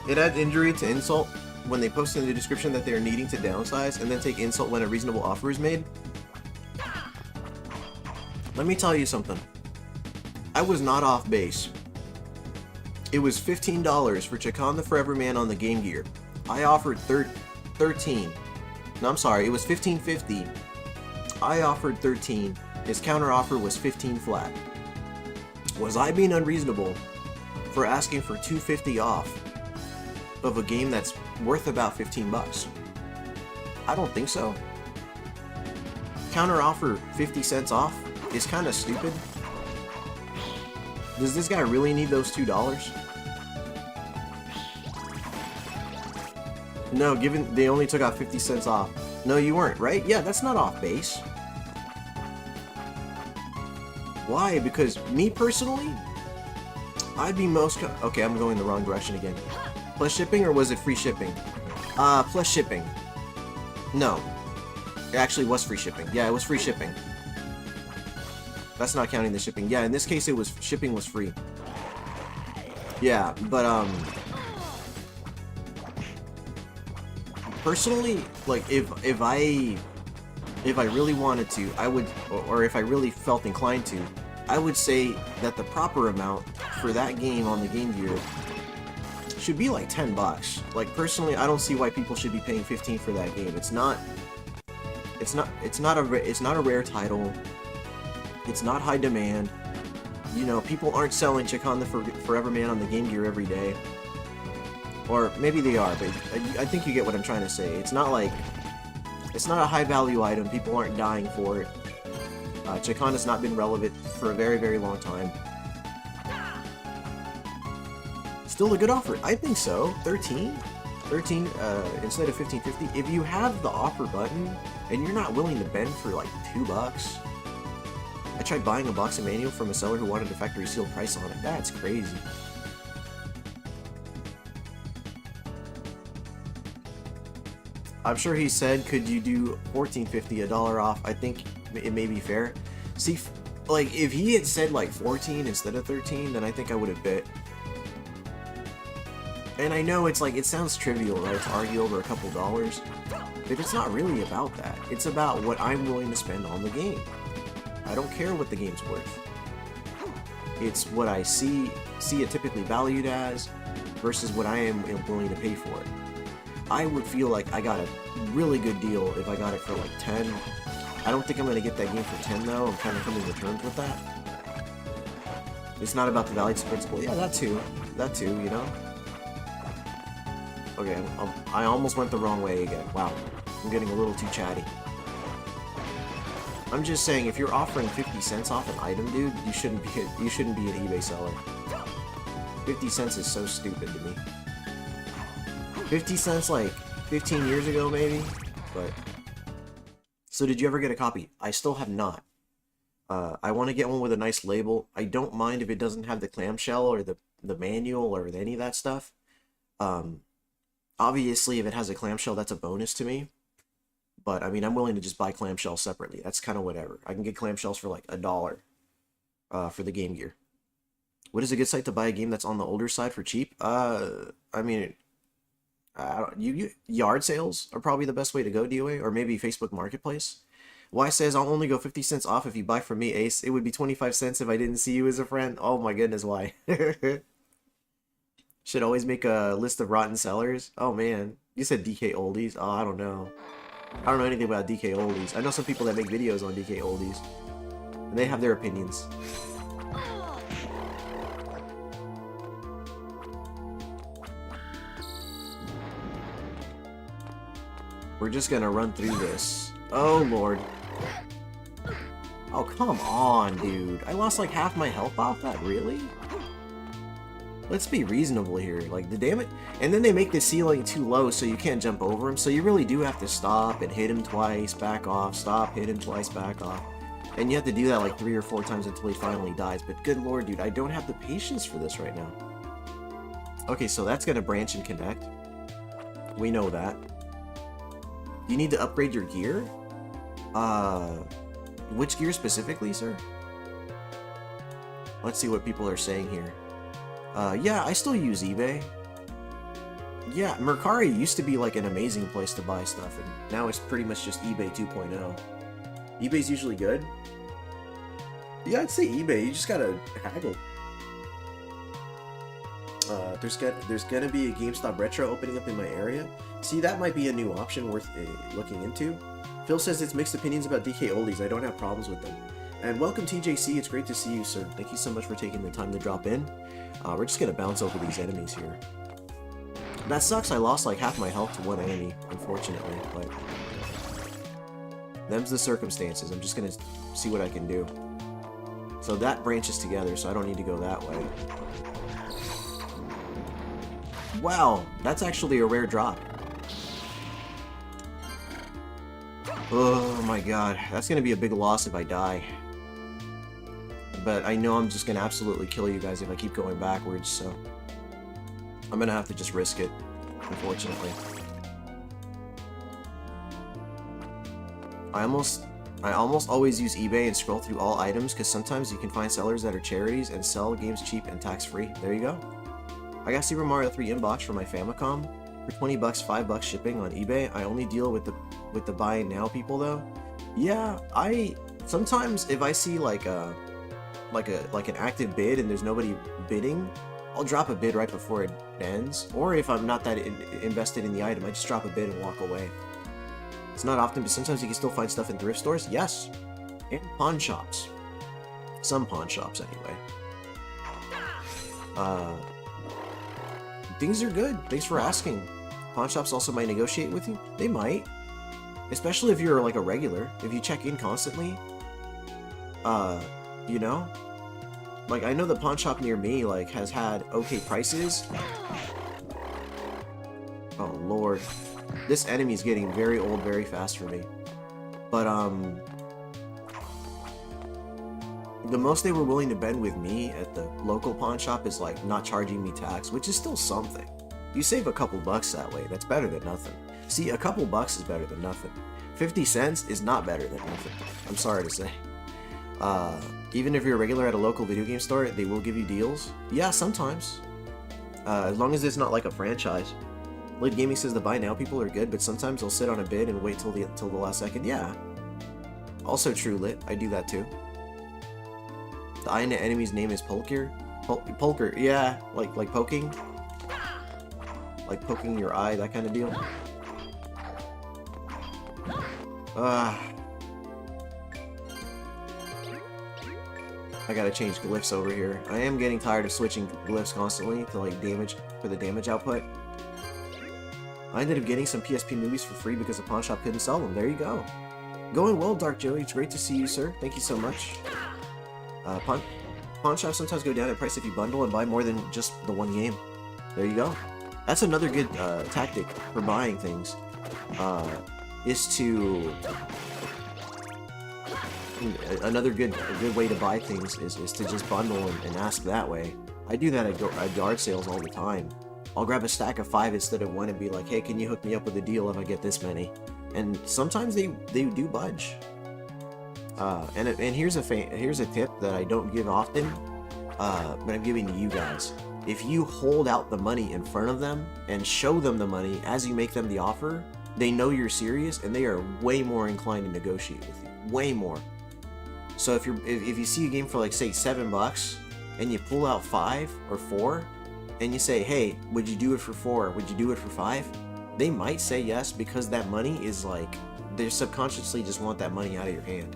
it adds injury to insult when they post in the description that they're needing to downsize, and then take insult when a reasonable offer is made. Let me tell you something. I was not off base. It was $15 for Chakan the Forever Man on the Game Gear. I offered 13. No, I'm sorry, it was $15.50. I offered 13. His counter offer was 15 flat. Was I being unreasonable for asking for $2.50 off of a game that's worth about 15 bucks? I don't think so. Counter offer 50 cents off is kind of stupid. Does this guy really need those $2? No, given they only took out 50 cents off. No, you weren't, right? Yeah, that's not off base. Why? Because me personally, I'd be most... Okay, I'm going the wrong direction again. Plus shipping, or was it free shipping? Plus shipping. No. It actually was free shipping. Yeah, it was free shipping. That's not counting the shipping. Yeah, in this case, it was... Shipping was free. Yeah, but, personally, like, if I really wanted to, I would, or if I really felt inclined to, I would say that the proper amount for that game on the Game Gear should be like $10. Like, personally, I don't see why people should be paying 15 for that game. It's not a rare title. It's not high demand. You know, people aren't selling Chacon the Forever Man on the Game Gear every day. Or maybe they are, but I think you get what I'm trying to say. It's not like... It's not a high-value item. People aren't dying for it. Chacon has not been relevant for a very, very long time. Still a good offer. I think so. 13? 13 instead of 15.50. If you have the offer button, and you're not willing to bend for like $2... I tried buying a box of manual from a seller who wanted a factory sealed price on it. That's crazy. I'm sure he said, could you do $14.50, $1 off? I think it may be fair. See, like, if he had said, like, 14 instead of 13, then I think I would have bit. And I know it's like, it sounds trivial, right, to argue over a couple dollars, but it's not really about that. It's about what I'm willing to spend on the game. I don't care what the game's worth. It's what I see it typically valued as versus what I am willing to pay for it. I would feel like I got a really good deal if I got it for like 10. I don't think I'm going to get that game for 10 though. I'm kind of coming to terms with that. It's not about the value principle. Yeah, that too, you know? Okay, I almost went the wrong way again. Wow, I'm getting a little too chatty. I'm just saying, if you're offering 50 cents off an item, dude, you shouldn't be an eBay seller. 50 cents is so stupid to me. 50 cents like 15 years ago, maybe? But... So did you ever get a copy? I still have not. I want to get one with a nice label. I don't mind if it doesn't have the clamshell or the manual or any of that stuff. Obviously, if it has a clamshell, that's a bonus to me. But, I mean, I'm willing to just buy clamshells separately. That's kind of whatever. I can get clamshells for like $1 for the Game Gear. What is a good site to buy a game that's on the older side for cheap? I mean... yard sales are probably the best way to go, DOA, or maybe Facebook Marketplace. Y says, I'll only go 50 cents off if you buy from me, Ace. It would be 25 cents if I didn't see you as a friend. Oh my goodness, why? Should always make a list of rotten sellers. Oh man, you said DK Oldies. Oh, I don't know. I don't know anything about DK Oldies. I know some people that make videos on DK Oldies, and they have their opinions. We're just gonna run through this. Oh, Lord. Oh, come on, dude. I lost like half my health off that? Really? Let's be reasonable here. Like, the damage... And then they make the ceiling too low so you can't jump over him, so you really do have to stop and hit him twice, back off, stop, hit him twice, back off. And you have to do that like 3 or 4 times until he finally dies. But good lord, dude, I don't have the patience for this right now. Okay, so that's gonna branch and connect. We know that. You need to upgrade your gear? Which gear specifically, sir? Let's see what people are saying here. Yeah, I still use eBay. Yeah, Mercari used to be like an amazing place to buy stuff, and now it's pretty much just eBay 2.0. eBay's usually good. Yeah, I'd say eBay. You just gotta haggle. There's gonna be a GameStop Retro opening up in my area. See, that might be a new option worth looking into. Phil says it's mixed opinions about DK Oldies. I don't have problems with them. And welcome TJC. It's great to see you, sir. Thank you so much for taking the time to drop in. We're just gonna bounce over these enemies here. That sucks. I lost like half my health to one enemy, unfortunately. But them's the circumstances. I'm just gonna see what I can do. So that branches together, so I don't need to go that way. Wow, that's actually a rare drop. Oh my god, that's gonna be a big loss if I die. But I know I'm just gonna absolutely kill you guys if I keep going backwards, so I'm gonna have to just risk it, unfortunately. I almost always use eBay and scroll through all items because sometimes you can find sellers that are charities and sell games cheap and tax-free. There you go. I got Super Mario 3 inbox for my Famicom for 20 bucks, 5 bucks shipping on eBay. I only deal with the buy now people though. Yeah, I sometimes if I see like an active bid and there's nobody bidding, I'll drop a bid right before it ends. Or if I'm not that invested in the item, I just drop a bid and walk away. It's not often, but sometimes you can still find stuff in thrift stores. Yes, and pawn shops. Some pawn shops, anyway. Things are good. Thanks for asking. Pawn shops also might negotiate with you. They might, especially if you're like a regular. If you check in constantly, you know. Like I know the pawn shop near me like has had okay prices. Oh lord. This enemy is getting very old very fast for me. But, the most they were willing to bend with me at the local pawn shop is, like, not charging me tax, which is still something. You save a couple bucks that way. That's better than nothing. See, a couple bucks is better than nothing. 50 cents is not better than nothing. I'm sorry to say. Even if you're a regular at a local video game store, they will give you deals. Yeah, sometimes. As long as it's not like a franchise. Lit Gaming says the buy now people are good, but sometimes they'll sit on a bid and wait till the last second. Yeah. Also true, Lit. I do that too. The eye in the enemy's name is Polker. Polker, yeah, like poking. Like poking your eye, that kind of deal. I gotta change glyphs over here. I am getting tired of switching glyphs constantly to like damage for the damage output. I ended up getting some PSP movies for free because the pawn shop couldn't sell them. There you go. Going well, Dark Joey. It's great to see you, sir. Thank you so much. Pawn shops sometimes go down in price if you bundle and buy more than just the one game. There you go. That's another good tactic for buying things. Is to another good way to buy things is to just bundle and ask that way. I do that at yard sales all the time. I'll grab a stack of 5 instead of 1 and be like, hey, can you hook me up with a deal if I get this many? And sometimes they do budge. And here's a tip that I don't give often, but I'm giving to you guys. If you hold out the money in front of them and show them the money as you make them the offer, they know you're serious and they are way more inclined to negotiate with you. Way more. So if you see a game for like say $7 and you pull out 5 or 4 and you say, hey, would you do it for 4? Would you do it for 5? They might say yes because that money is like, they subconsciously just want that money out of your hand.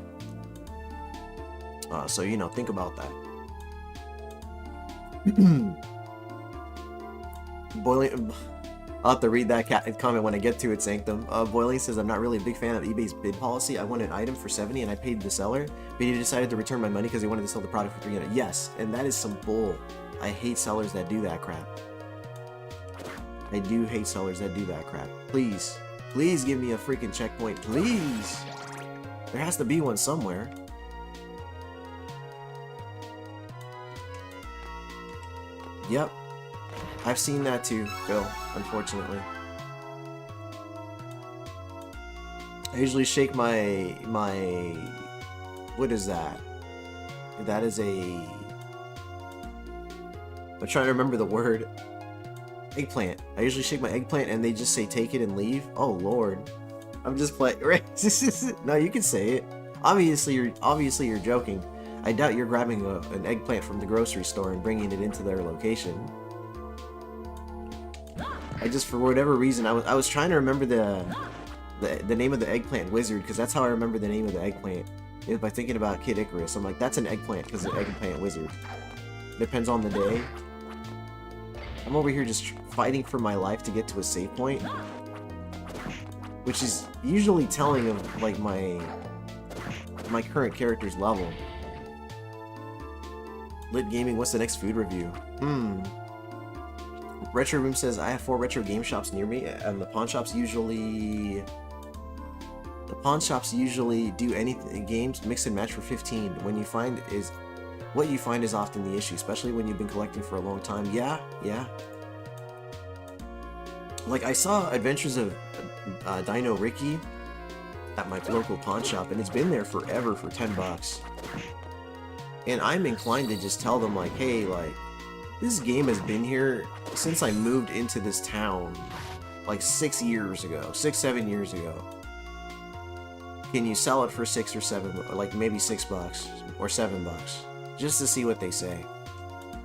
So, you know, think about that. Boiling, I'll have to read that comment when I get to it, Sanctum. Boiling says, I'm not really a big fan of eBay's bid policy. I wanted an item for 70 and I paid the seller, but he decided to return my money because he wanted to sell the product for 300. Yes, and that is some bull. I hate sellers that do that crap. I do hate sellers that do that crap. Please, please give me a freaking checkpoint, please. There has to be one somewhere. Yep, I've seen that too, Phil, unfortunately. I usually shake my what is that? That is a, I'm trying to remember the word. Eggplant. I usually shake my eggplant and they just say take it and leave. Oh lord. I'm just playing. No, you can say it. Obviously you're joking. I doubt you're grabbing an eggplant from the grocery store and bringing it into their location. I just, for whatever reason, I was trying to remember the name of the eggplant wizard, because that's how I remember the name of the eggplant, is by thinking about Kid Icarus. I'm like, that's an eggplant because the eggplant wizard. Depends on the day. I'm over here just fighting for my life to get to a save point, which is usually telling of like my current character's level. Lit Gaming, what's the next food review? Retro Room says, I have 4 retro game shops near me, and the pawn shops usually The pawn shops usually do anything games mix and match for 15. What you find is often the issue, especially when you've been collecting for a long time. Yeah. Like I saw Adventures of Dino Ricky at my local pawn shop, and it's been there forever for 10 bucks. And I'm inclined to just tell them like, hey, like, this game has been here since I moved into this town, like 7 years ago. Can you sell it for 6 or 7, like maybe 6 bucks or 7 bucks, just to see what they say?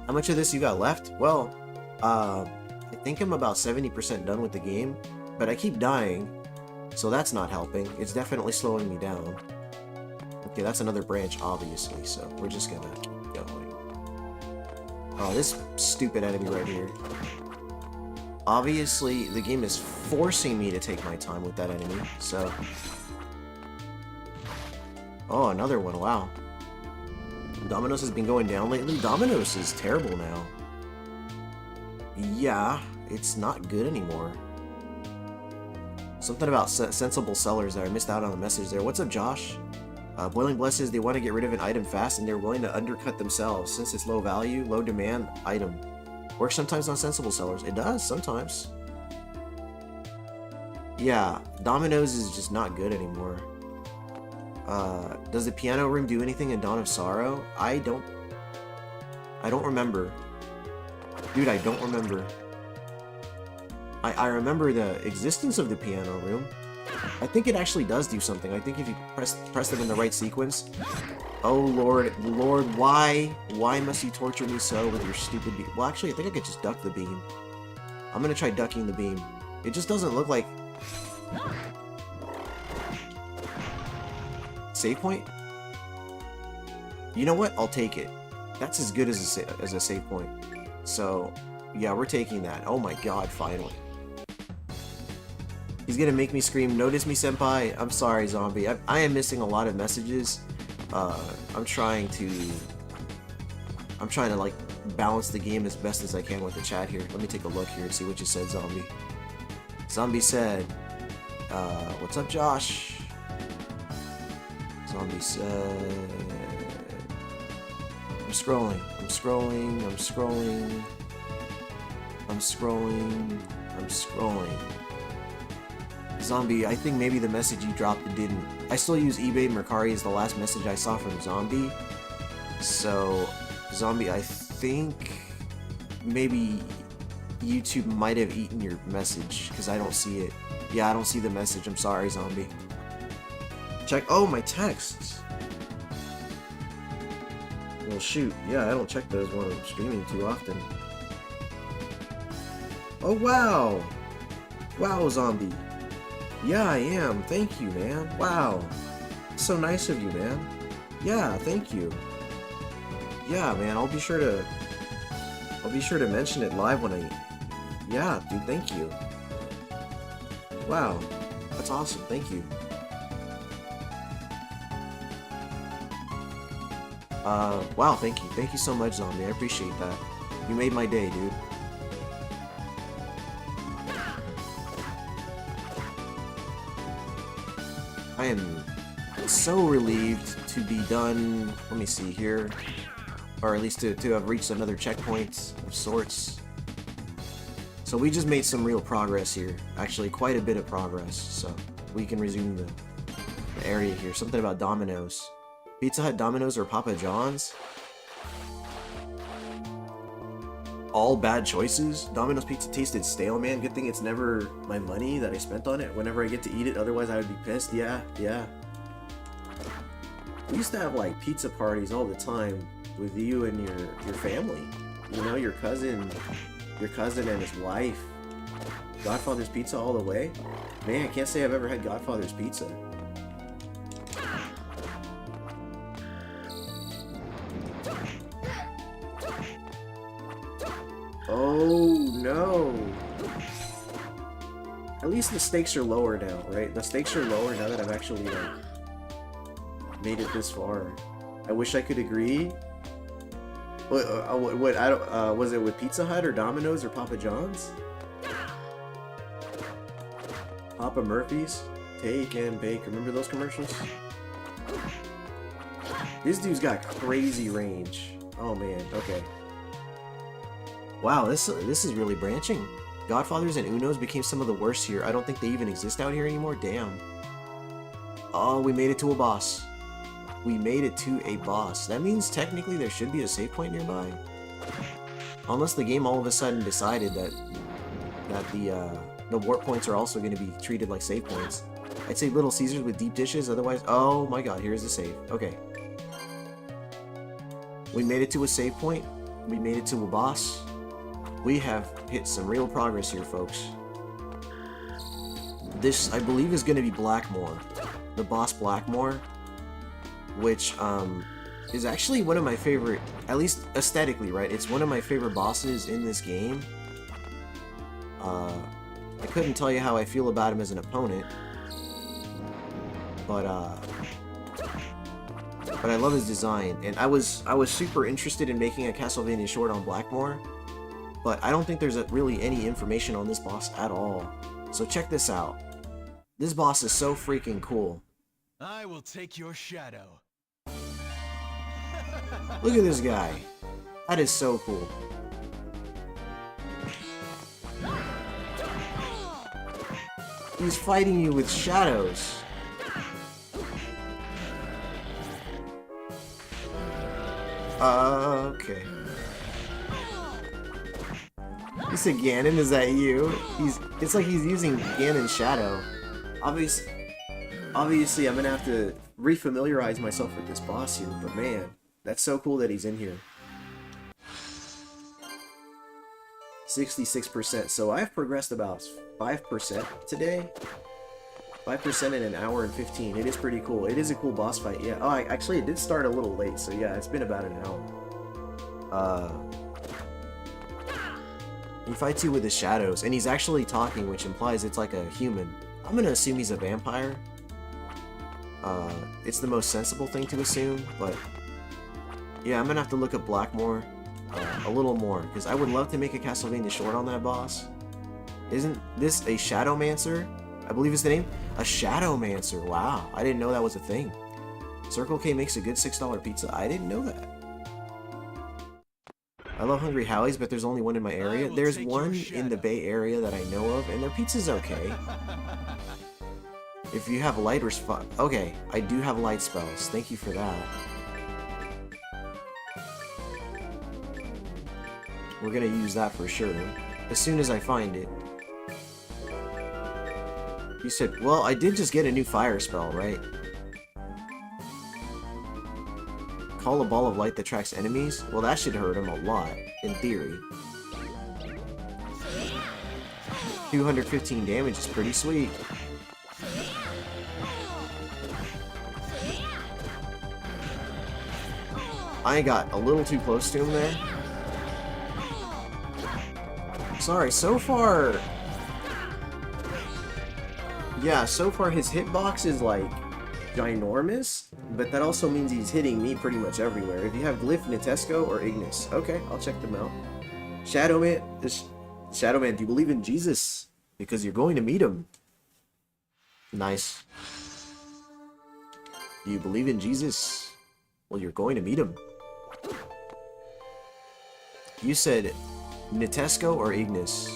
How much of this you got left? Well, I think I'm about 70% done with the game, but I keep dying, so that's not helping. It's definitely slowing me down. Okay, that's another branch, obviously, so we're just gonna keep going. Oh, this stupid enemy right here. Obviously, the game is forcing me to take my time with that enemy, so... Oh, another one, wow. Domino's has been going down lately. Domino's is terrible now. Yeah, it's not good anymore. Something about sensible sellers there. I missed out on the message there. What's up, Josh? Boiling Bless says they want to get rid of an item fast and they're willing to undercut themselves since it's low value, low demand item. Works sometimes on sensible sellers. It does, sometimes. Yeah, Domino's is just not good anymore. Does the piano room do anything in Dawn of Sorrow? I don't remember. Dude, I don't remember. I remember the existence of the piano room. I think it actually does do something. I think if you press them in the right sequence. Oh Lord, why must you torture me so with your stupid beam? Well, actually, I think I could just duck the beam. I'm gonna try ducking the beam. It just doesn't look like... Save point? You know what? I'll take it. That's as good as a save point. So, yeah, we're taking that. Oh my god, finally. He's gonna make me scream, "Notice me, senpai." I'm sorry, zombie. I am missing a lot of messages. I'm trying to like balance the game as best as I can with the chat here. Let me take a look here and see what you said, zombie. Zombie said, "What's up, Josh?" Zombie said, I'm scrolling. Zombie, I think maybe the message you dropped didn't. I still use eBay Mercari as the last message I saw from Zombie. So, Zombie, I think maybe YouTube might have eaten your message because I don't see it. Yeah, I don't see the message. I'm sorry, Zombie. Check. Oh, my texts. Well, shoot. Yeah, I don't check those when I'm streaming too often. Oh, wow. Wow, Zombie. Yeah, I am. Thank you, man. Wow. So nice of you, man. Yeah, thank you. Yeah, man, I'll be sure to mention it live when I... Yeah, dude, thank you. Wow. That's awesome. Thank you. Wow, thank you. Thank you so much, Zombie. I appreciate that. You made my day, dude. I am so relieved to be done. Let me see here. Or at least to have reached another checkpoint of sorts. So we just made some real progress here. Actually, quite a bit of progress. So we can resume the area here. Something about Domino's. Pizza Hut, Domino's, or Papa John's? All bad choices? Domino's pizza tasted stale, man. Good thing it's never my money that I spent on it whenever I get to eat it. Otherwise, I would be pissed. Yeah. We used to have, like, pizza parties all the time with you and your family. You know, your cousin and his wife. Godfather's Pizza all the way? Man, I can't say I've ever had Godfather's Pizza. Oh, no. At least the stakes are lower now, right? The stakes are lower now that I've actually, made it this far. I wish I could agree. Was it with Pizza Hut or Domino's or Papa John's? Papa Murphy's? Take and bake. Remember those commercials? This dude's got crazy range. Oh man, okay. Wow, this is really branching. Godfathers and Unos became some of the worst here. I don't think they even exist out here anymore. Damn. Oh, we made it to a boss. We made it to a boss. That means technically there should be a save point nearby. Unless the game all of a sudden decided that the warp points are also going to be treated like save points. I'd say Little Caesars with deep dishes, otherwise... Oh my god, here's the save. Okay. We made it to a save point. We made it to a boss. We have hit some real progress here, folks. This, I believe, is going to be Blackmore. The boss Blackmore. Which, is actually one of my favorite... At least aesthetically, right? It's one of my favorite bosses in this game. I couldn't tell you how I feel about him as an opponent. But I love his design, and I was super interested in making a Castlevania short on Blackmore, but I don't think there's really any information on this boss at all. So check this out. This boss is so freaking cool. I will take your shadow. Look at this guy. That is so cool. He's fighting you with shadows. Okay. You said Ganon, is that you? It's like he's using Ganon's shadow. Obviously I'm gonna have to refamiliarize myself with this boss here, but man, that's so cool that he's in here. 66%, so I've progressed about 5% today. 5% in an hour and 15. It is pretty cool. It is a cool boss fight. Yeah. Oh, actually, it did start a little late, so yeah, it's been about an hour. He fights you with his shadows, and he's actually talking, which implies it's like a human. I'm gonna assume he's a vampire. It's the most sensible thing to assume, but yeah, I'm gonna have to look up Blackmore a little more, because I would love to make a Castlevania short on that boss. Isn't this a Shadowmancer? I believe is the name? A Shadowmancer. Wow, I didn't know that was a thing. Circle K makes a good $6 pizza. I didn't know that. I love Hungry Howie's, but there's only one in my area. There's one in the Bay Area that I know of, and their pizza's okay. If you have light response... Okay, I do have light spells. Thank you for that. We're gonna use that for sure, as soon as I find it. You said, well, I did just get a new fire spell, right? Call a ball of light that tracks enemies? Well, that should hurt him a lot, in theory. 215 damage is pretty sweet. I got a little too close to him there. Sorry, so far... Yeah, so far his hitbox is like ginormous, but that also means he's hitting me pretty much everywhere. If you have Glyph, Nitesco, or Ignis, okay, I'll check them out. Shadowman, Shadowman, do you believe in Jesus? Because you're going to meet him. Nice. Do you believe in Jesus? Well, you're going to meet him. You said Nitesco or Ignis?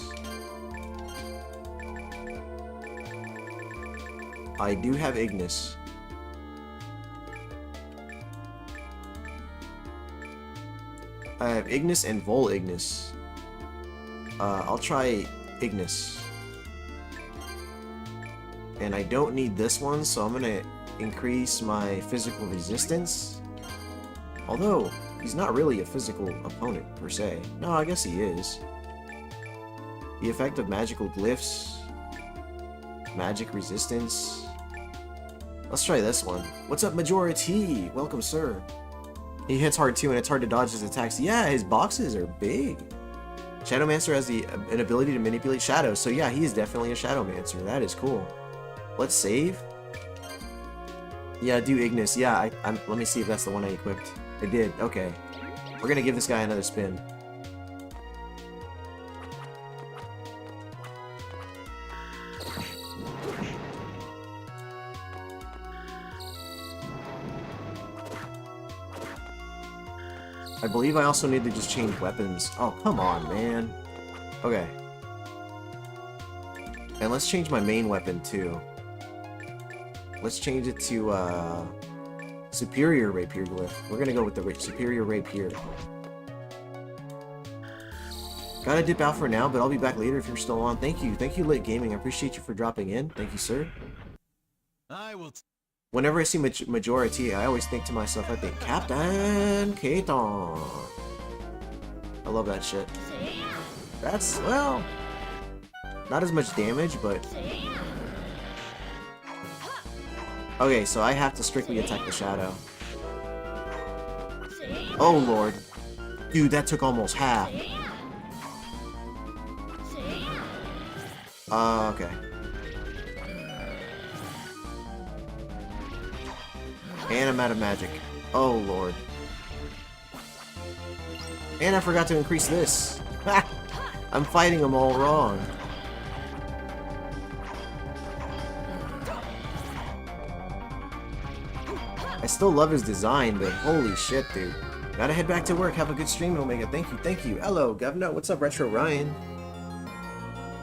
I do have Ignis. I have Ignis and Vol Ignis. I'll try Ignis. And I don't need this one, so I'm gonna increase my physical resistance. Although, he's not really a physical opponent, per se. No, I guess he is. The effect of magical glyphs. Magic resistance. Let's try this one. What's up, Majority? Welcome, sir. He hits hard too, and it's hard to dodge his attacks. Yeah, his boxes are big. Shadowmancer has an ability to manipulate shadows, so yeah, he is definitely a Shadowmancer. That is cool. Let's save. Yeah, do Ignis. Yeah, let me see if that's the one I equipped. I did. Okay. We're gonna give this guy another spin. I believe I also need to just change weapons. Oh, come on, man. Okay. And let's change my main weapon, too. Let's change it to, Superior Rapier Glyph. We're gonna go with the Superior Rapier. Gotta dip out for now, but I'll be back later if you're still on. Thank you. Thank you, Lit Gaming. I appreciate you for dropping in. Thank you, sir. I will. Whenever I see Majority, I always think to myself, I think, Captain Keaton. I love that shit. That's, well, not as much damage, but... Okay, so I have to strictly attack the shadow. Oh, Lord. Dude, that took almost half. Okay. And I'm out of magic. Oh, Lord. And I forgot to increase this. I'm fighting them all wrong. I still love his design, but holy shit, dude. Gotta head back to work. Have a good stream, Omega. Thank you, thank you. Hello, Governor. What's up, Retro Ryan?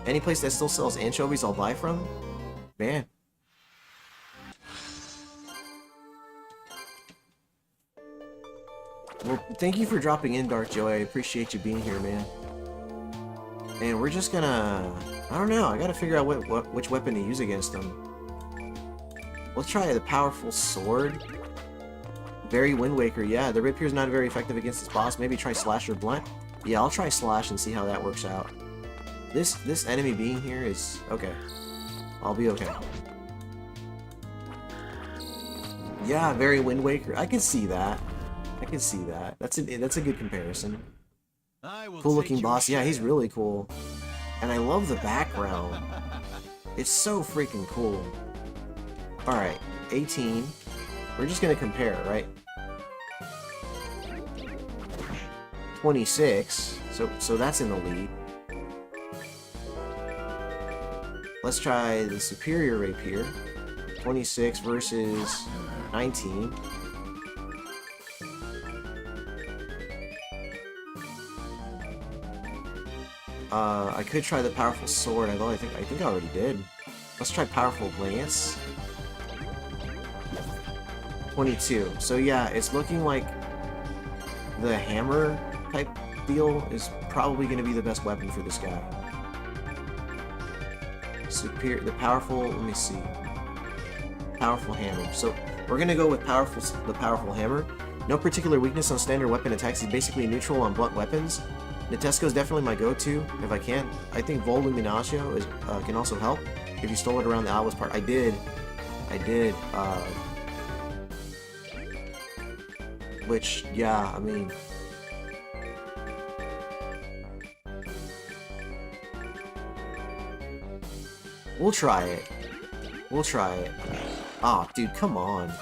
Any place that still sells anchovies I'll buy from? Man. Well, thank you for dropping in, Dark Joy. I appreciate you being here, man. And we're just gonna... I don't know. I gotta figure out which weapon to use against him. Let's try the powerful sword. Very Wind Waker. Yeah, the Rapier's not very effective against this boss. Maybe try Slash or Blunt. Yeah, I'll try Slash and see how that works out. This enemy being here is... okay. I'll be okay. Yeah, very Wind Waker. I can see that. I can see that. That's a good comparison. Cool looking boss. Yeah, he's really cool. And I love the background. It's so freaking cool. Alright, 18. We're just gonna compare, right? 26. So that's in the lead. Let's try the Superior Rapier. 26 versus 19. I could try the Powerful Sword, although I think I already did. Let's try Powerful Lance. 22. So yeah, it's looking like the hammer type deal is probably going to be the best weapon for this guy. The powerful, let me see. Powerful hammer. So we're going to go with the powerful hammer. No particular weakness on standard weapon attacks. He's basically neutral on blunt weapons. Natesco is definitely my go-to if I can. I think Vol Luminatio is, can also help. If you stole it around the Owl's part. I did. Which, yeah, I mean... We'll try it. We'll try it. Ah, oh, dude, come on.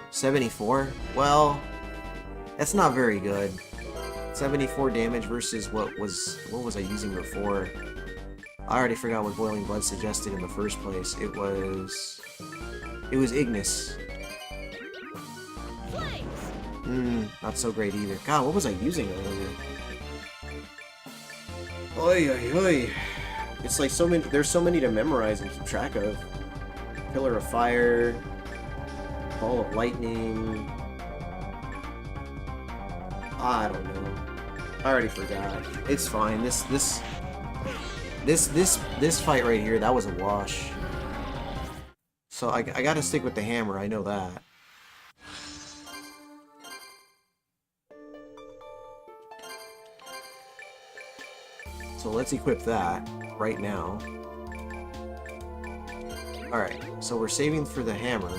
74? Well, that's not very good. 74 damage versus what was I using before? I already forgot what Boiling Blood suggested in the first place. It was Ignis. Not so great either. God, what was I using earlier? Oi, oi, oi. It's like so many. There's so many to memorize and keep track of. Pillar of Fire, Ball of Lightning. I don't know. I already forgot. It's fine. This fight right here, that was a wash. So I gotta stick with the hammer. I know that. So let's equip that right now. Alright, so we're saving for the hammer.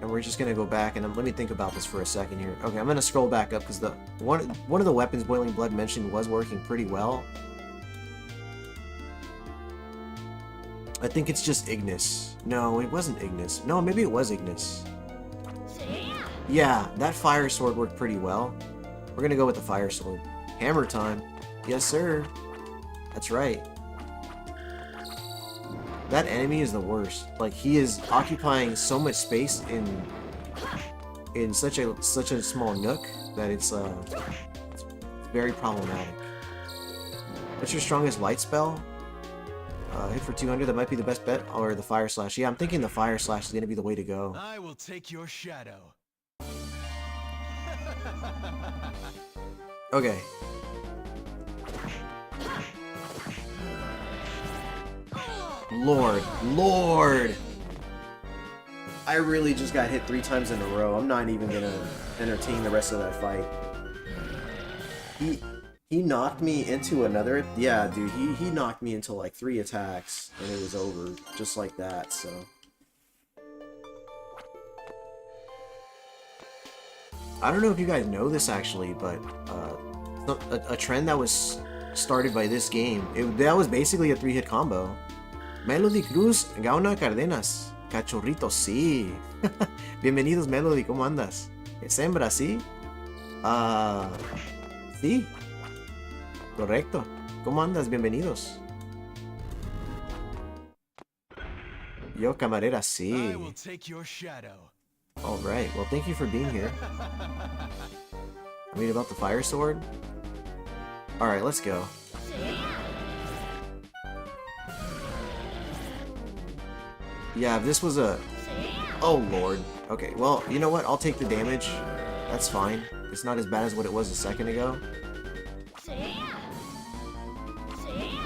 And we're just gonna go back and let me think about this for a second here. Okay, I'm gonna scroll back up because one of the weapons Boiling Blood mentioned was working pretty well. I think it's just Ignis. No, it wasn't Ignis. No, maybe it was Ignis. Yeah, that fire sword worked pretty well. We're gonna go with the fire sword. Hammer time. Yes, sir. That's right. That enemy is the worst. Like, he is occupying so much space in such a small nook that it's very problematic. What's your strongest light spell? Hit for 200, that might be the best bet, or the fire slash. Yeah, I'm thinking the fire slash is gonna be the way to go. I will take your shadow. Okay. Lord! I really just got hit 3 times in a row. I'm not even gonna entertain the rest of that fight. He knocked me into another... Yeah, dude, he knocked me into like 3 attacks, and it was over. Just like that, so... I don't know if you guys know this, actually, but a trend that was started by this game, that was basically a 3-hit combo. Melody Cruz, Gauna Cardenas, Cachorrito, sí. Bienvenidos, Melody, ¿cómo andas? ¿Es hembra, sí? Sí. Correcto. ¿Cómo andas? Bienvenidos. Yo, camarera, sí. I will take your shadow. Alright, well, thank you for being here. I mean, about the fire sword? Alright, let's go. Yeah, if this was a... Oh, Lord. Okay, well, you know what? I'll take the damage. That's fine. It's not as bad as what it was a second ago.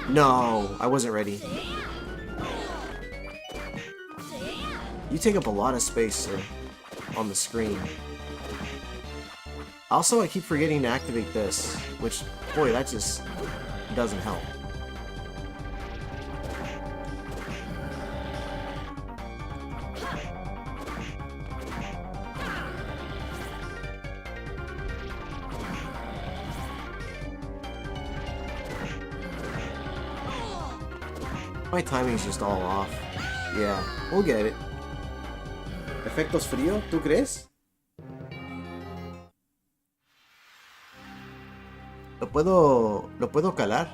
No, I wasn't ready. You take up a lot of space, sir, on the screen. Also, I keep forgetting to activate this, which, boy, that just doesn't help. My timing's just all off. Yeah, we'll get it. ¿Efectos frío? ¿Tú crees? Lo puedo calar.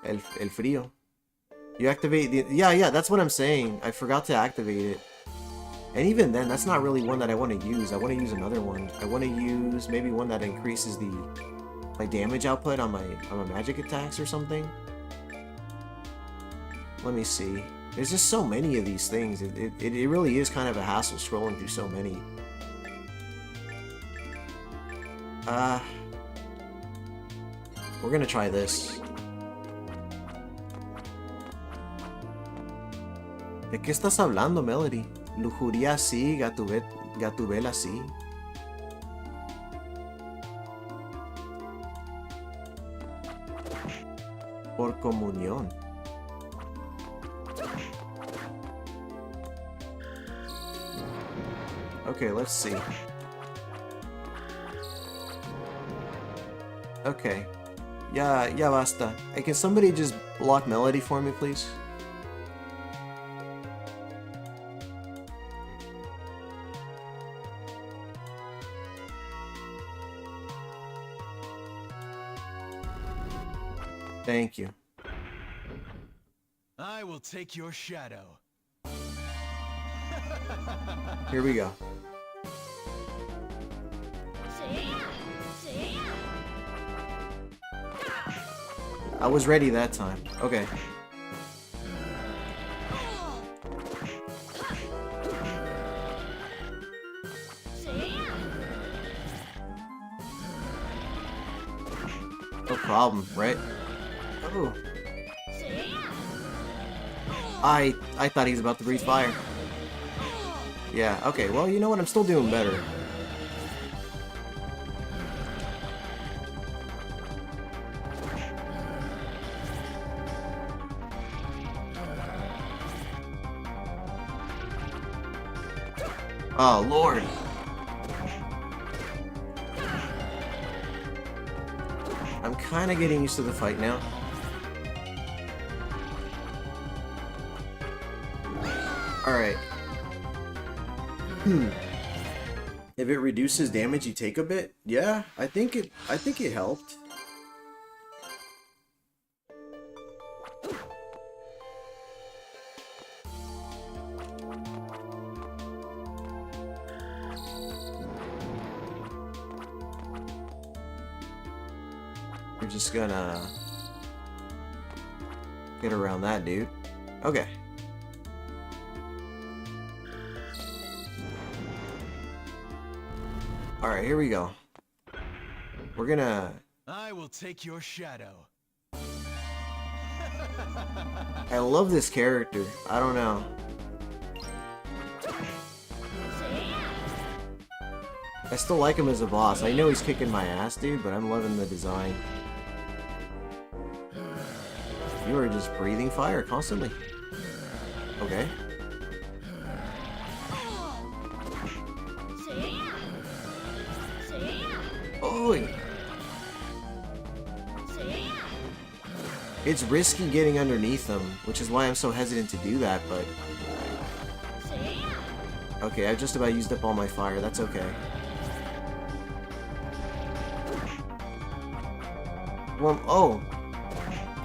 El frío. You activate the... Yeah, that's what I'm saying. I forgot to activate it. And even then, that's not really one that I want to use. I want to use another one. I want to use maybe one that increases my damage output on my magic attacks or something. Let me see. There's just so many of these things. It really is kind of a hassle scrolling through so many. We're gonna try this. ¿De qué estás hablando, Melody? Lujuria sí, gatubela sí. Por comunión. Okay, let's see. Okay. Ya basta. Hey, can somebody just block Melody for me, please? Thank you. I will take your shadow. Here we go. I was ready that time. Okay. No problem, right? Oh. I thought he was about to breathe fire. Yeah, okay, well, you know what? I'm still doing better. Oh, Lord. I'm kind of getting used to the fight now. Alright. If it reduces damage you take a bit, yeah, I think it helped. We're just gonna get around that dude. Okay. Alright, here we go. We're gonna... I will take your shadow. I love this character. I don't know. I still like him as a boss. I know he's kicking my ass, dude, but I'm loving the design. You are just breathing fire constantly. Okay. Oh! It's risky getting underneath them, which is why I'm so hesitant to do that, but... Okay, I've just about used up all my fire. That's okay. Well, oh!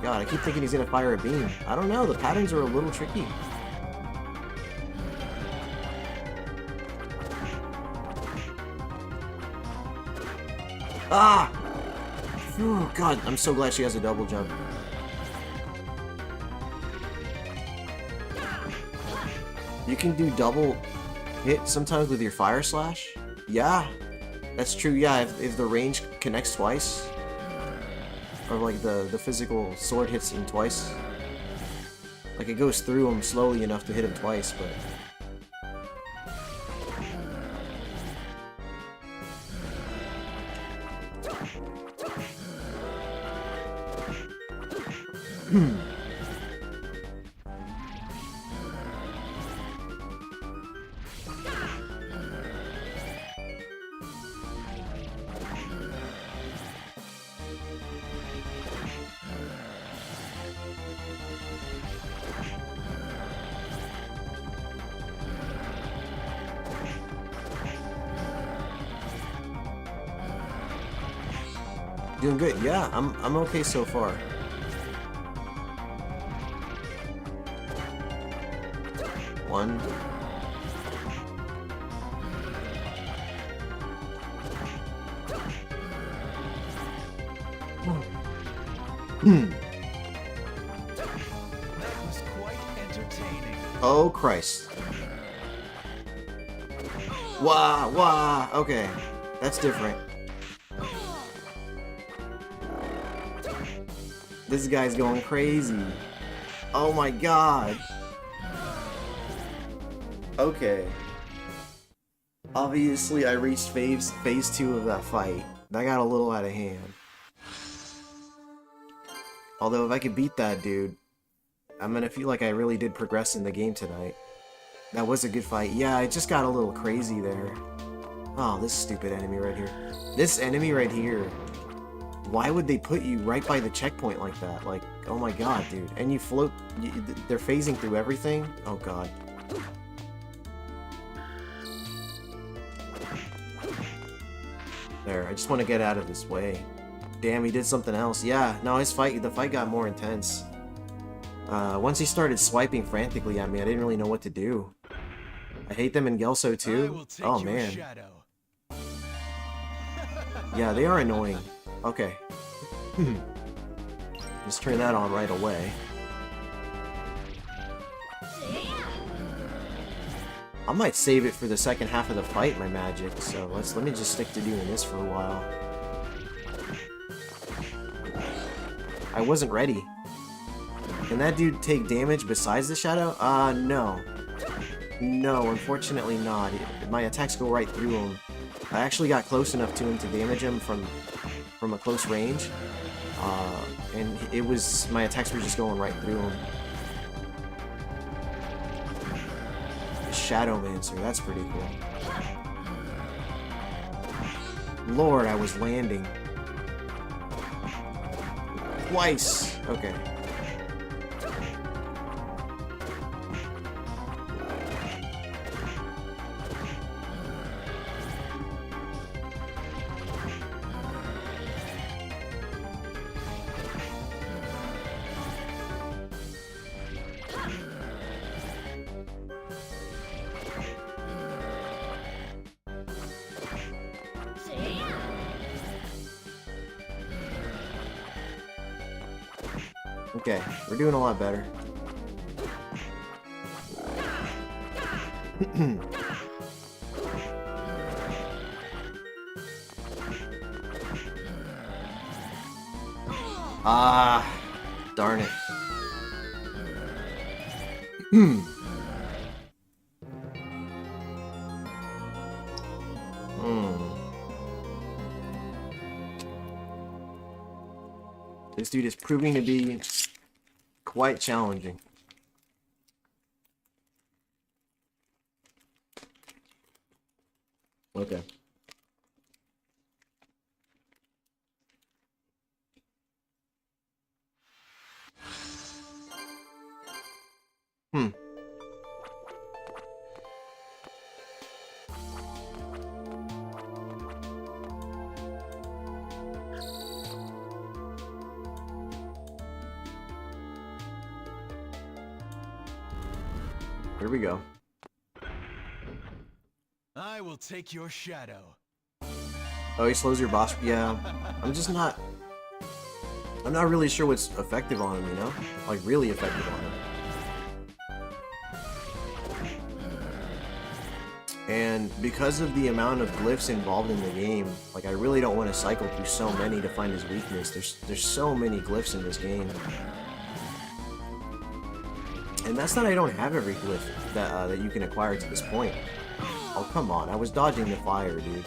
God, I keep thinking he's gonna fire a beam. I don't know, the patterns are a little tricky. Ah! Oh, God, I'm so glad she has a double jump. You can do double hit sometimes with your fire slash? Yeah, that's true, yeah, if the range connects twice. Or like the physical sword hits him twice. Like it goes through him slowly enough to hit him twice, but... Doing good, yeah, I'm okay so far. One. That was quite entertaining. Oh Christ. Wah, wah, okay. That's different. This guy's going crazy. Oh my God. Okay. Obviously, I reached phase 2 of that fight. That got a little out of hand. Although, if I could beat that dude, I'm gonna feel like I really did progress in the game tonight. That was a good fight. Yeah, I just got a little crazy there. Oh, this stupid enemy right here. This enemy right here. Why would they put you right by the checkpoint like that? Like, oh my God, dude. And you float... they're phasing through everything? Oh God. There, I just want to get out of this way. Damn, he did something else. Yeah, no, the fight got more intense. Once he started swiping frantically at me, I didn't really know what to do. I hate them in Gelso too. Oh man. Yeah, they are annoying. Okay. Let's turn that on right away. I might save it for the second half of the fight, my magic, so let me just stick to doing this for a while. I wasn't ready. Can that dude take damage besides the shadow? No. No, unfortunately not. My attacks go right through him. I actually got close enough to him to damage him from a close range. And my attacks were just going right through him. Shadowmancer, that's pretty cool. Lord, I was landing. Twice! Okay. Okay, we're doing a lot better. Ah, darn it. This dude is proving to be quite challenging. Okay. Here we go. I will take your shadow. Oh, he slows your boss. Yeah, I'm not really sure what's effective on him, you know? Like, really effective on him. And because of the amount of glyphs involved in the game, like, I really don't want to cycle through so many to find his weakness. There's so many glyphs in this game. And that's not I don't have every glyph that you can acquire to this point. Oh, come on. I was dodging the fire, dude.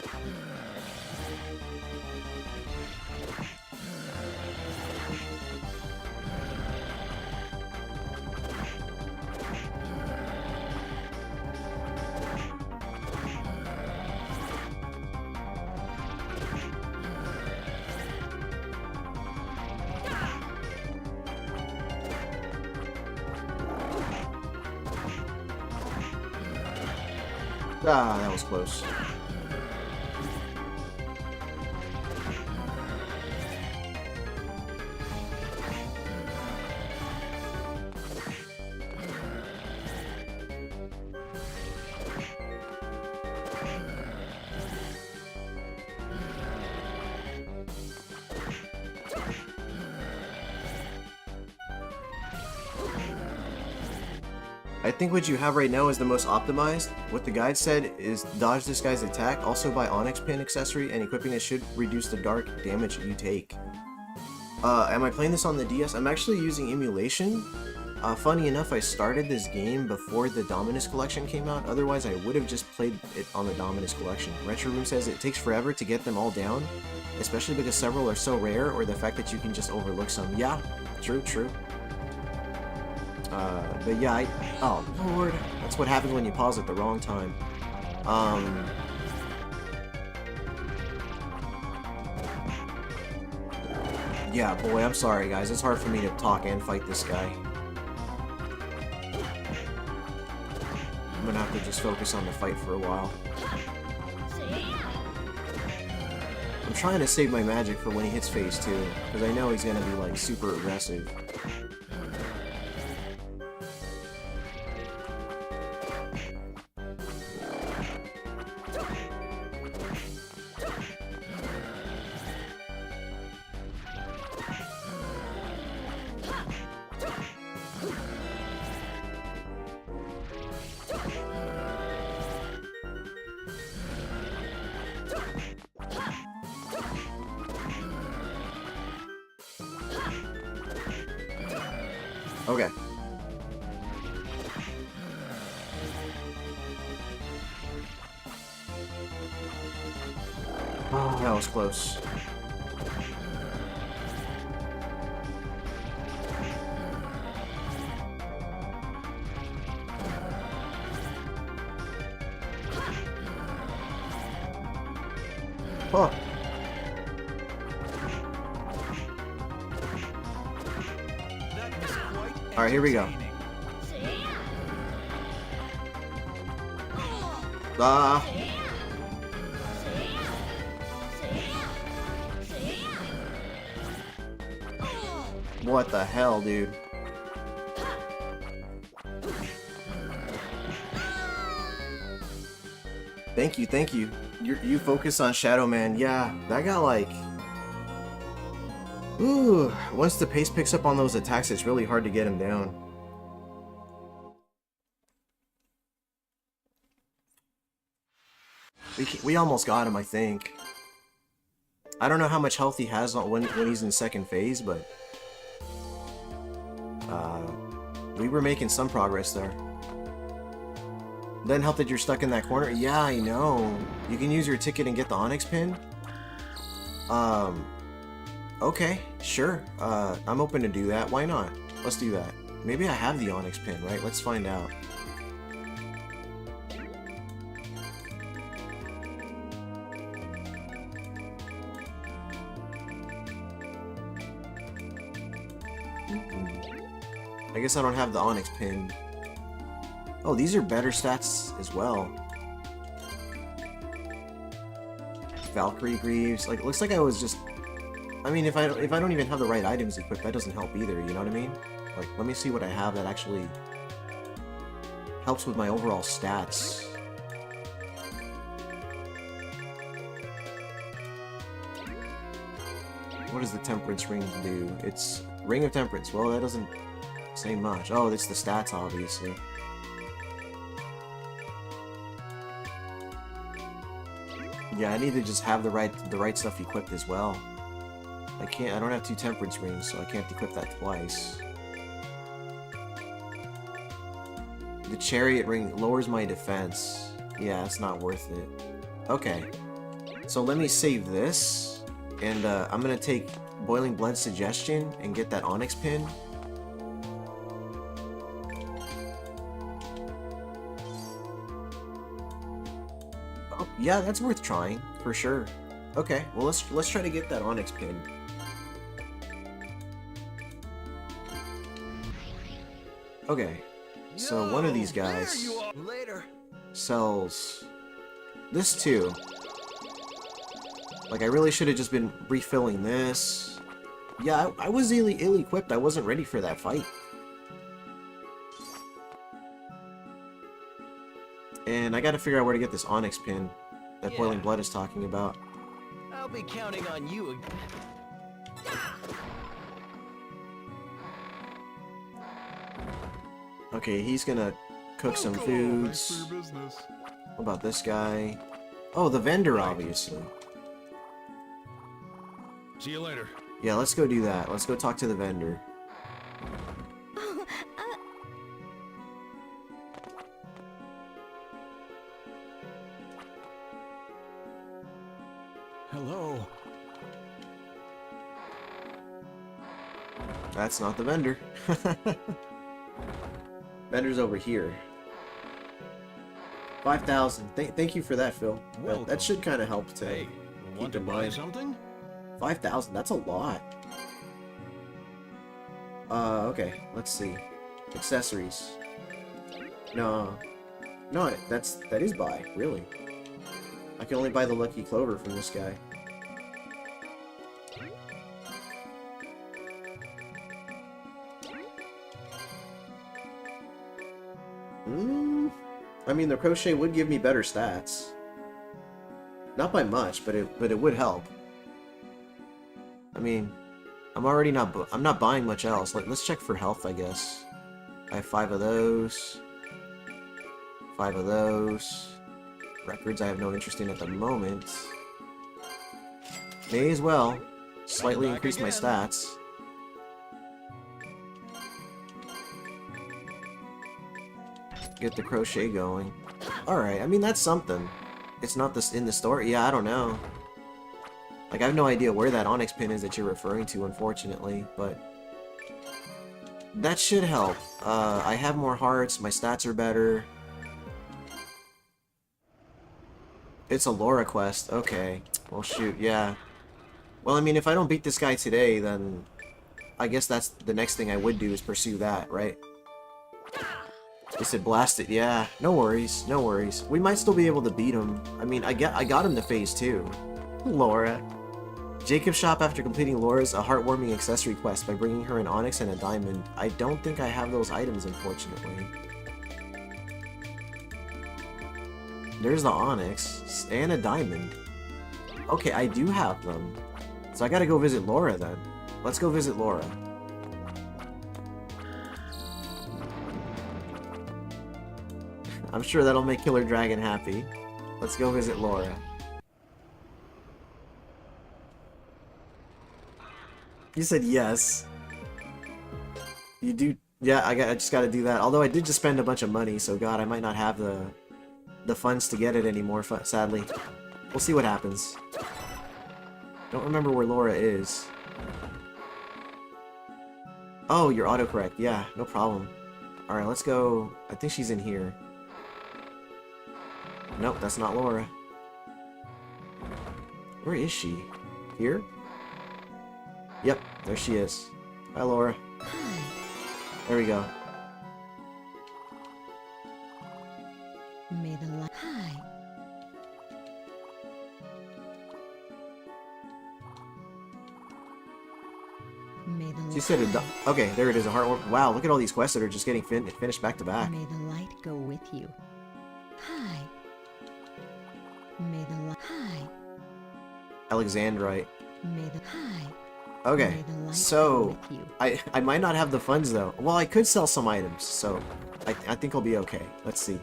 Ah, that was close. I think what you have right now is the most optimized. What the guide said is dodge this guy's attack, also buy onyx pin accessory, and equipping it should reduce the dark damage you take. Am I playing this on the DS? I'm actually using emulation. Funny enough, I started this game before the Dominus Collection came out, otherwise I would have just played it on the Dominus Collection. Retro Room says it takes forever to get them all down, especially because several are so rare, or the fact that you can just overlook some. Yeah, true. But yeah, oh lord, that's what happens when you pause at the wrong time. Yeah, boy, I'm sorry guys, it's hard for me to talk and fight this guy. I'm gonna have to just focus on the fight for a while. I'm trying to save my magic for when he hits phase 2, because I know he's gonna be like super aggressive. Okay. Oh, that was close. Huh. Alright, here we go. What the hell, dude? Thank you. You focus on Shadow Man. Yeah, that got like... Ooh, once the pace picks up on those attacks, it's really hard to get him down. We almost got him, I think. I don't know how much health he has when he's in second phase, but we were making some progress there. Doesn't help that you're stuck in that corner. Yeah, I know. You can use your ticket and get the Onyx pin. Okay, sure. I'm open to do that. Why not? Let's do that. Maybe I have the Onyx pin, right? Let's find out. I guess I don't have the Onyx pin. Oh, these are better stats as well. Valkyrie Greaves. Like, it looks like I was just... I mean, if I don't even have the right items equipped, that doesn't help either, you know what I mean? Like, let me see what I have that actually helps with my overall stats. What does the Temperance Ring do? It's Ring of Temperance. Well, that doesn't say much. Oh, it's the stats, obviously. Yeah, I need to just have the right stuff equipped as well. I don't have 2 Temperance Rings, so I can't equip that twice. The Chariot Ring lowers my defense. Yeah, it's not worth it. Okay. So let me save this, and I'm gonna take Boiling Blood Suggestion and get that Onyx pin. Oh, yeah, that's worth trying, for sure. Okay, well let's try to get that Onyx pin. Okay, so one of these guys sells this too. Like, I really should have just been refilling this. Yeah, I was ill-equipped. I wasn't ready for that fight. And I gotta figure out where to get this Onyx pin that Boiling Blood is talking about. I'll be counting on you again. Okay, he's gonna cook some foods. What about this guy? Oh, the vendor, obviously. See you later. Yeah, let's go do that. Let's go talk to the vendor. Hello. That's not the vendor. Vendor's over here. 5,000. Thank you for that, Phil. That should kind of help to Hey, keep want to in buy mind. something? 5,000. That's a lot. Okay. Let's see. Accessories. No, that is buy. Really. I can only buy the Lucky Clover from this guy. I mean, the crochet would give me better stats. Not by much, but it would help. I mean, I'm not buying much else. Let's check for health, I guess. I have 5 of those. 5 of those. Records I have no interest in at the moment. May as well slightly increase my stats. Get the crochet going. Alright, I mean, that's something. It's not this in the store? Yeah, I don't know. Like, I have no idea where that Onyx pin is that you're referring to, unfortunately, but that should help. I have more hearts, my stats are better. It's a Laura quest, okay. Well, shoot, yeah. Well, I mean, if I don't beat this guy today, then I guess that's the next thing I would do is pursue that, right? They said blast it, yeah. No worries, no worries. We might still be able to beat him. I mean, I got him to phase 2. Laura. Jacob's shop after completing Laura's a heartwarming accessory quest by bringing her an onyx and a diamond. I don't think I have those items, unfortunately. There's the onyx and a diamond. Okay, I do have them. So I gotta go visit Laura then. let's go visit Laura. I'm sure that'll make Killer Dragon happy. Let's go visit Laura. You said yes. You do. Yeah, I just gotta do that. Although I did just spend a bunch of money, so God, I might not have the funds to get it anymore, sadly. We'll see what happens. Don't remember where Laura is. Oh, you're autocorrect. Yeah, no problem. Alright, let's go. I think she's in here. Nope, that's not Laura. Where is she? Here? Yep, there she is. Hi, Laura. There we go. May the light. Hi. May the She said it. Okay, there it is. A heart. Wow, look at all these quests that are just getting finished back to back. May the light go with you. Hi. May the light. Hi. Alexandrite. May the hi. Okay, May the light go so with you. I might not have the funds though. Well, I could sell some items, so I think I'll be okay. Let's see.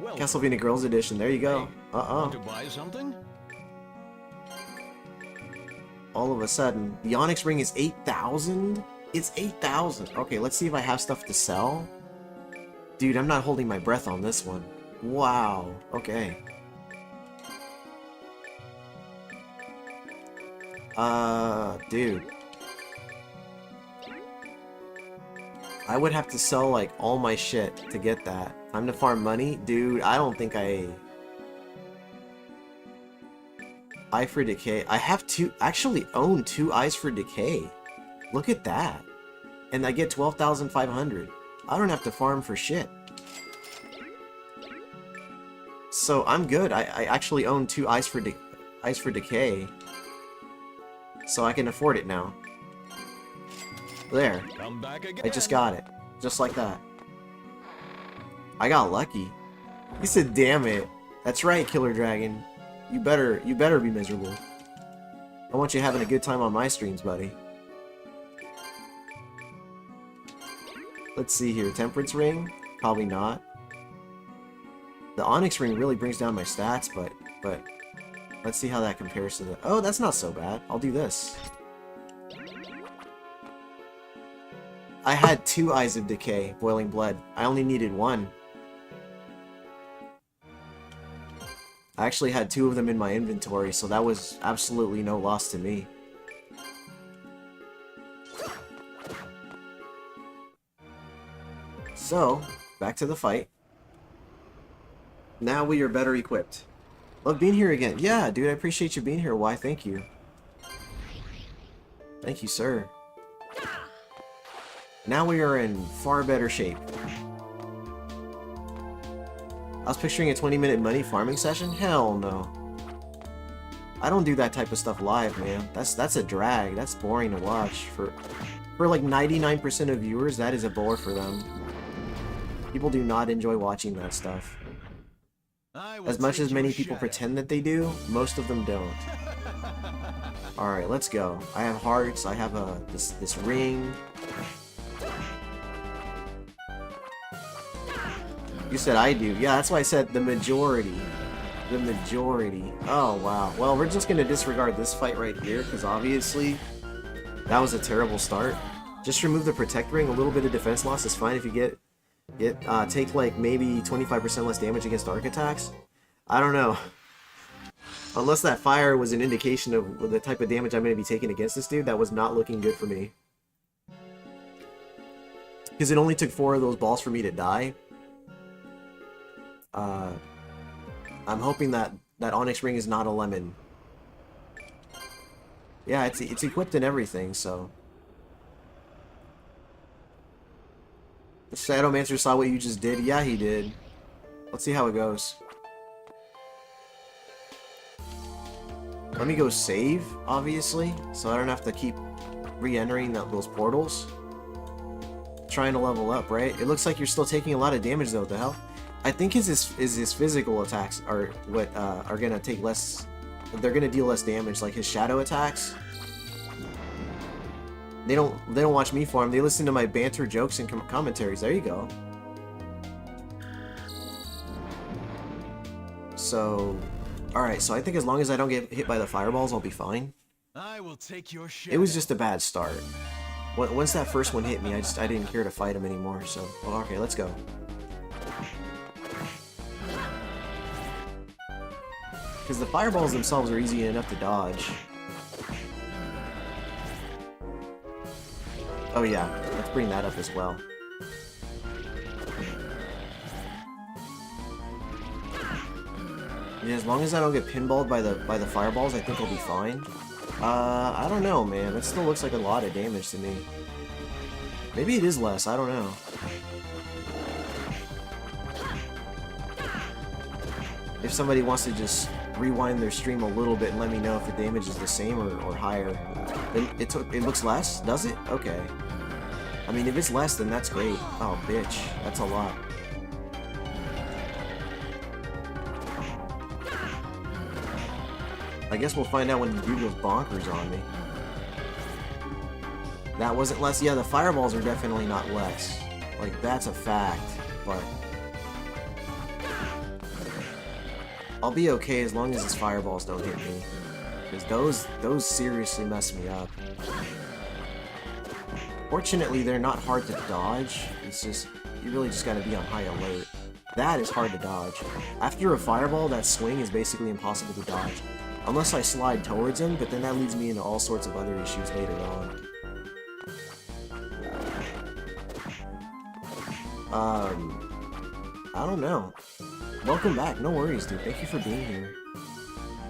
Well, Castlevania Girls Edition. There you go. want to buy something? All of a sudden, the Onyx Ring is 8,000? It's 8,000. Okay, let's see if I have stuff to sell. Dude, I'm not holding my breath on this one. Wow. Okay. Dude. I would have to sell, like, all my shit to get that. Time to farm money? Dude, I don't think I... Eye for Decay. I have actually own 2 Eyes for Decay. Look at that. And I get 12,500. I don't have to farm for shit. So I'm good. I actually own 2 Eyes for Decay. So I can afford it now. There. Come back again. I just got it. Just like that. I got lucky. He said, damn it. That's right, Killer Dragon. You better be miserable. I want you having a good time on my streams, buddy. Let's see here. Temperance Ring? Probably not. The Onyx Ring really brings down my stats, but let's see how that compares to the... Oh, that's not so bad. I'll do this. I had 2 Eyes of Decay, Boiling Blood. I only needed 1. I actually had 2 of them in my inventory, so that was absolutely no loss to me. So, back to the fight. Now we are better equipped. Love being here again. Yeah, dude, I appreciate you being here. Why, thank you. Thank you, sir. Now we are in far better shape. I was picturing a 20-minute money farming session? Hell no. I don't do that type of stuff live, man. That's a drag. That's boring to watch. For like 99% of viewers, that is a bore for them. People do not enjoy watching that stuff. As much as many people pretend that they do, most of them don't. Alright, let's go. I have hearts, I have this ring. You said I do. Yeah, that's why I said the majority. The majority. Oh, wow. Well, we're just gonna disregard this fight right here, because obviously that was a terrible start. Just remove the Protect Ring. A little bit of defense loss is fine if you take like maybe 25% less damage against arc attacks. I don't know. Unless that fire was an indication of the type of damage I'm going to be taking against this dude, that was not looking good for me. Because it only took 4 of those balls for me to die. I'm hoping that Onyx Ring is not a lemon. Yeah, it's equipped and everything, so... The Shadowmancer saw what you just did? Yeah, he did. Let's see how it goes. Let me go save, obviously, so I don't have to keep re-entering those portals. Trying to level up, right? It looks like you're still taking a lot of damage, though. What the hell? I think his physical attacks are what are gonna take less they're gonna deal less damage. Like his shadow attacks, they don't watch me farm. They listen to my banter, jokes, and commentaries. There you go. So, all right. So I think as long as I don't get hit by the fireballs, I'll be fine. I will take your shit. It was just a bad start. Once that first one hit me, I didn't care to fight him anymore. So, well, okay, let's go. Because the fireballs themselves are easy enough to dodge. Oh yeah, let's bring that up as well. Yeah, as long as I don't get pinballed by the fireballs, I think I'll be fine. I don't know, man. That still looks like a lot of damage to me. Maybe it is less, I don't know. If somebody wants to just rewind their stream a little bit and let me know if the damage is the same or higher. It looks less? Does it? Okay. I mean, if it's less, then that's great. Oh, bitch. That's a lot. I guess we'll find out when the dude goes bonkers on me. That wasn't less. Yeah, the fireballs are definitely not less. Like, that's a fact. But I'll be okay as long as his fireballs don't hit me. Because those seriously mess me up. Fortunately, they're not hard to dodge. It's just, you really just gotta be on high alert. That is hard to dodge. After a fireball, that swing is basically impossible to dodge. Unless I slide towards him, but then that leads me into all sorts of other issues later on. I don't know. Welcome back. No worries, dude. Thank you for being here.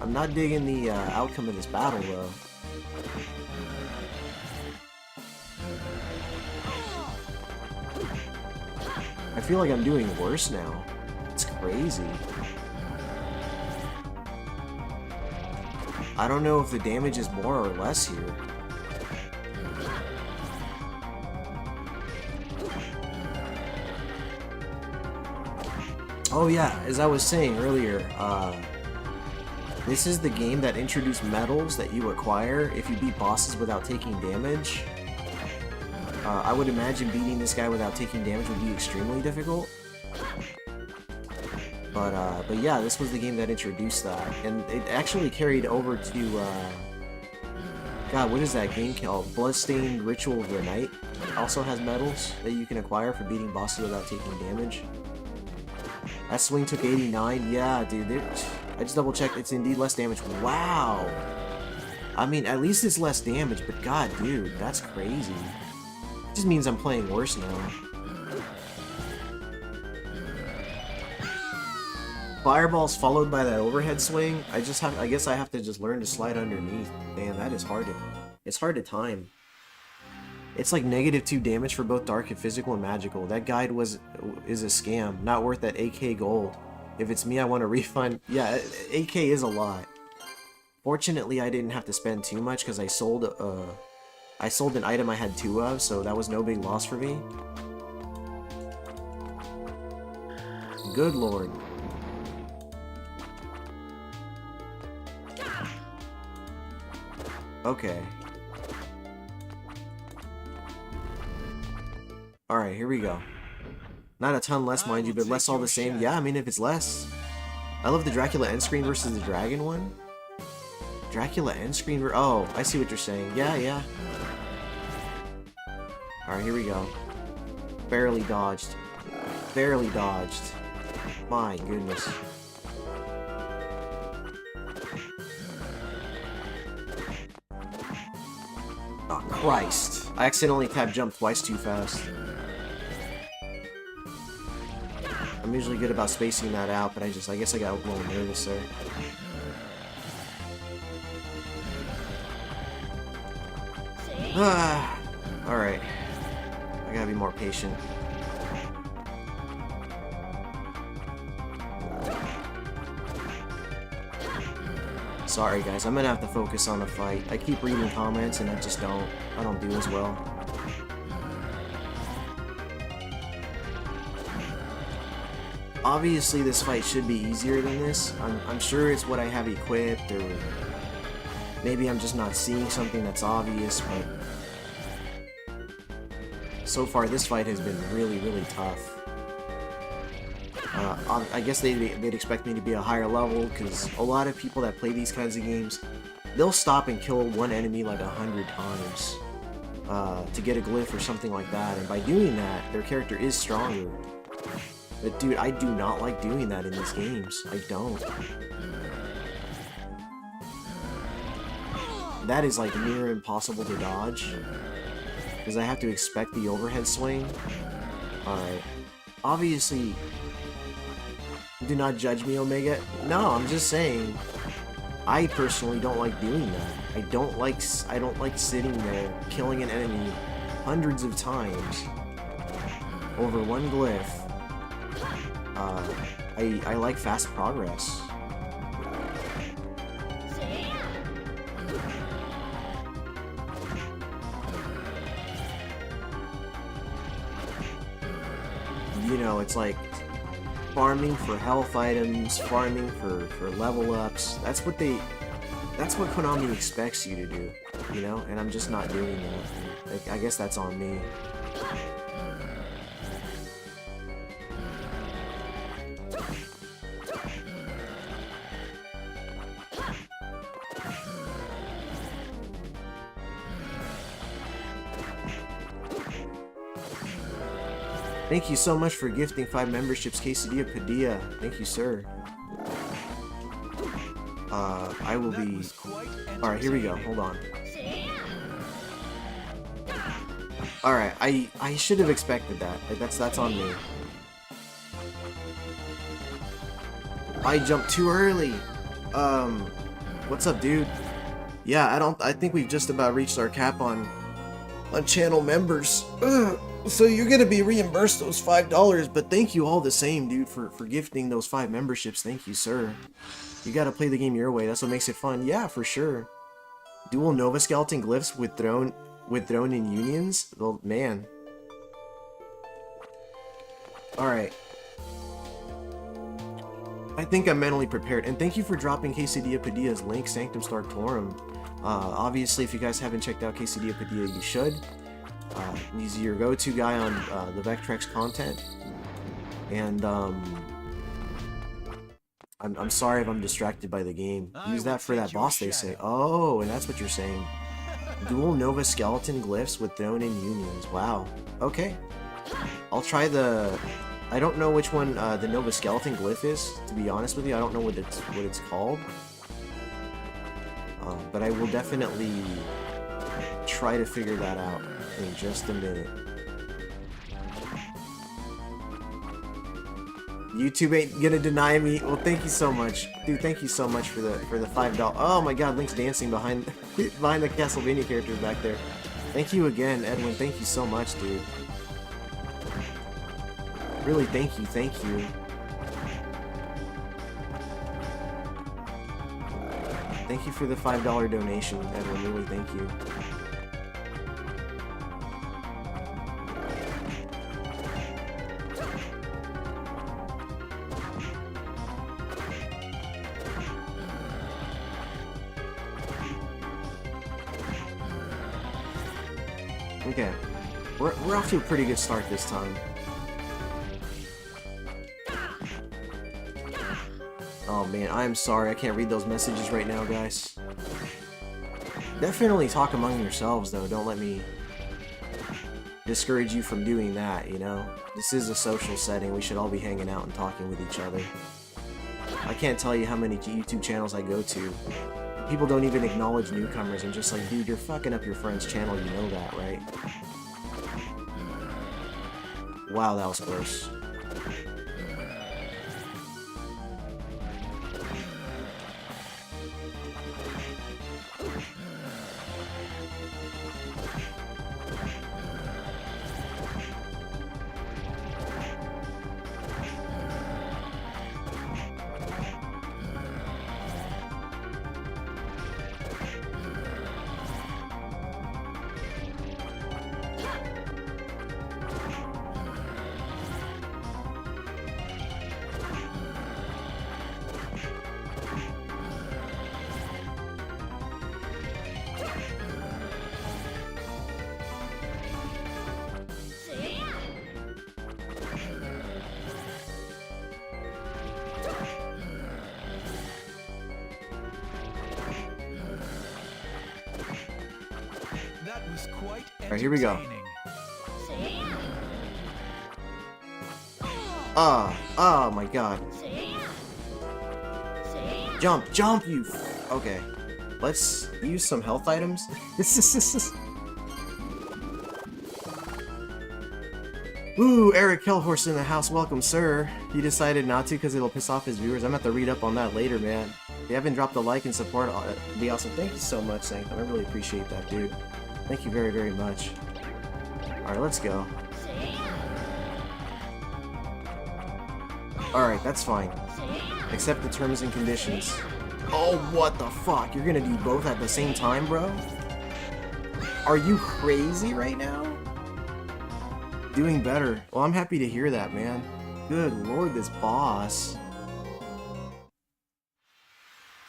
I'm not digging the outcome of this battle, though. I feel like I'm doing worse now. It's crazy. I don't know if the damage is more or less here. Oh yeah, as I was saying earlier, this is the game that introduced medals that you acquire if you beat bosses without taking damage. I would imagine beating this guy without taking damage would be extremely difficult. But yeah, this was the game that introduced that, and it actually carried over to, God, what is that game called? Bloodstained Ritual of the Night also has medals that you can acquire for beating bosses without taking damage. That swing took 89, yeah, dude, I just double checked, it's indeed less damage. Wow! I mean, at least it's less damage, but god, dude, that's crazy. It just means I'm playing worse now. Fireballs followed by that overhead swing. I guess I have to just learn to slide underneath. Damn, that is hard to... It's hard to time. It's like -2 damage for both dark and physical and magical. That guide is a scam. Not worth that 8k gold. If it's me, I want a refund. Yeah, 8k is a lot. Fortunately, I didn't have to spend too much because I sold an item I had 2 of, so that was no big loss for me. Good lord. Okay. Alright, here we go. Not a ton less, mind you, but less all the same. Yeah, I mean, if it's less. I love the Dracula end screen versus the dragon one. Dracula end screen oh, I see what you're saying. Yeah, yeah. Alright, here we go. Barely dodged. Barely dodged. My goodness. Oh, Christ. I accidentally tapped jump twice too fast. I'm usually good about spacing that out, but I guess I got a little nervous there. Alright. I gotta be more patient. Sorry guys, I'm gonna have to focus on the fight. I keep reading comments and I don't do as well. Obviously, this fight should be easier than this. I'm sure it's what I have equipped, or maybe I'm just not seeing something that's obvious, but so far this fight has been really, really tough. I guess they'd expect me to be a higher level, because a lot of people that play these kinds of games, they'll stop and kill one enemy like 100 times to get a glyph or something like that, and by doing that, their character is stronger. But dude, I do not like doing that in these games. I don't. That is like near impossible to dodge, because I have to expect the overhead swing. Alright. Obviously, do not judge me, Omega. No, I'm just saying, I personally don't like doing that. I don't like sitting there killing an enemy hundreds of times over one glyph. I like fast progress. You know, it's like farming for health items, farming for level ups. That's what Konami expects you to do, you know? And I'm just not doing that. Like, I guess that's on me. Thank you so much for gifting 5 memberships, Quesadilla Padilla. Thank you, sir. I will be... Alright, here we go. Hold on. Alright, I should have expected that. Like, that's on me. I jumped too early. What's up, dude? Yeah, I think we've just about reached our cap on channel members. Ugh. So you're gonna be reimbursed those $5, but thank you all the same, dude, for gifting those 5 memberships. Thank you, sir. You gotta play the game your way. That's what makes it fun. Yeah, for sure. Dual Nova Skeleton glyphs with throne in unions. Well, man. All right. I think I'm mentally prepared, and thank you for dropping Quesadilla Padilla's link, Sanctum Starktorum. Obviously, if you guys haven't checked out Quesadilla Padilla, you should. He's your go-to guy on the Vectrex content, and I'm sorry if I'm distracted by the game. Use that for that boss, they say. Oh, and that's what you're saying. Dual Nova Skeleton glyphs with throne in unions. Wow. Okay. I'll try the... I don't know which one the Nova Skeleton glyph is, to be honest with you. I don't know what it's called. But I will definitely try to figure that out in just a minute. YouTube ain't gonna deny me. Well, thank you so much, dude. Thank you so much for the $5. Oh my God, Link's dancing behind the Castlevania characters back there. Thank you again, Edwin. Thank you so much, dude. Really, thank you, thank you. Thank you for the $5 donation, Edwin. Really, thank you. Okay, we're off to a pretty good start this time. Oh man, I'm sorry, I can't read those messages right now, guys. Definitely talk among yourselves, though. Don't let me discourage you from doing that, you know? This is a social setting. We should all be hanging out and talking with each other. I can't tell you how many YouTube channels I go to. People don't even acknowledge newcomers. I'm just like, dude, you're fucking up your friend's channel, you know that, right? Wow, that was close. Alright, here we go. entertaining. Oh my god. Jump, jump, you okay. Let's use some health items. Ooh, Eric Hellhorse in the house. Welcome, sir. He decided not to because it'll piss off his viewers. I'm gonna have to read up on that later, man. If you haven't dropped a like and support, it'd be awesome. Thank you so much, Sanctum. I really appreciate that, dude. Thank you very, very much. Alright, let's go. Alright, that's fine. Accept the terms and conditions. Oh, what the fuck? You're gonna do both at the same time, bro? Are you crazy right now? Doing better. Well, I'm happy to hear that, man. Good lord, this boss.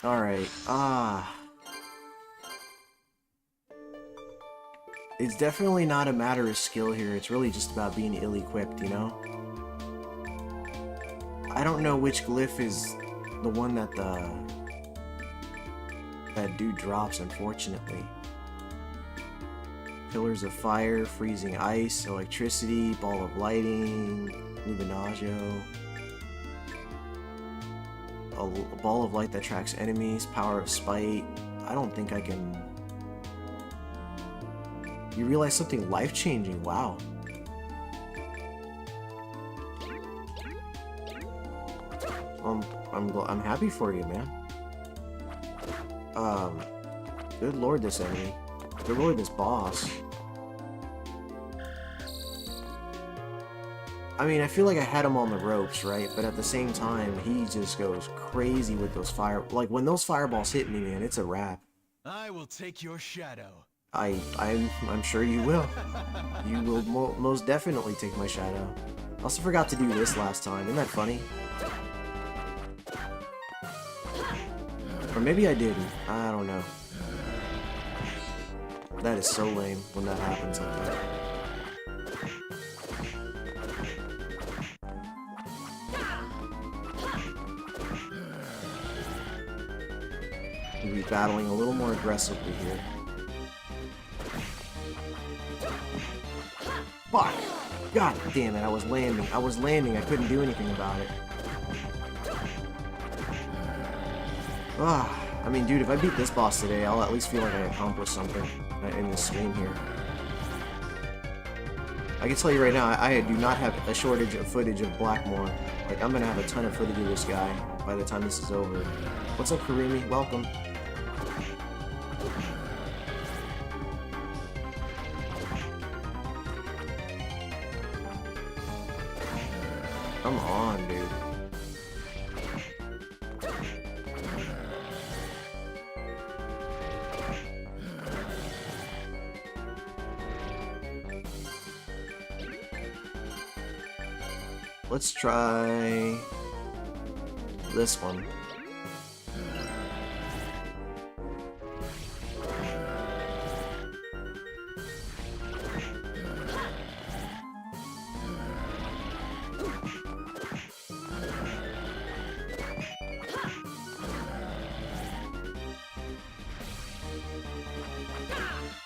Alright, It's definitely not a matter of skill here, it's really just about being ill-equipped, you know? I don't know which glyph is the one that that dude drops, unfortunately. Pillars of fire, freezing ice, electricity, ball of lighting, luminaggio. A ball of light that tracks enemies, power of spite. I don't think I can... You realize something life-changing, wow. I'm happy for you, man. Good lord, this enemy. Good lord, this boss. I mean, I feel like I had him on the ropes, right? But at the same time, he just goes crazy with those fire... Like, when those fireballs hit me, man, it's a wrap. I will take your shadow. I'm sure you will. You will most definitely take my shadow. I also forgot to do this last time. Isn't that funny? Or maybe I didn't. I don't know. That is so lame when that happens like that. We'll be battling a little more aggressively here. Fuck! God damn it, I was landing. I couldn't do anything about it. I mean, dude, if I beat this boss today, I'll at least feel like I accomplished something in this stream here. I can tell you right now, I do not have a shortage of footage of Blackmore. Like, I'm gonna have a ton of footage of this guy by the time this is over. What's up, Karumi? Welcome. Come on, dude. Let's try this one.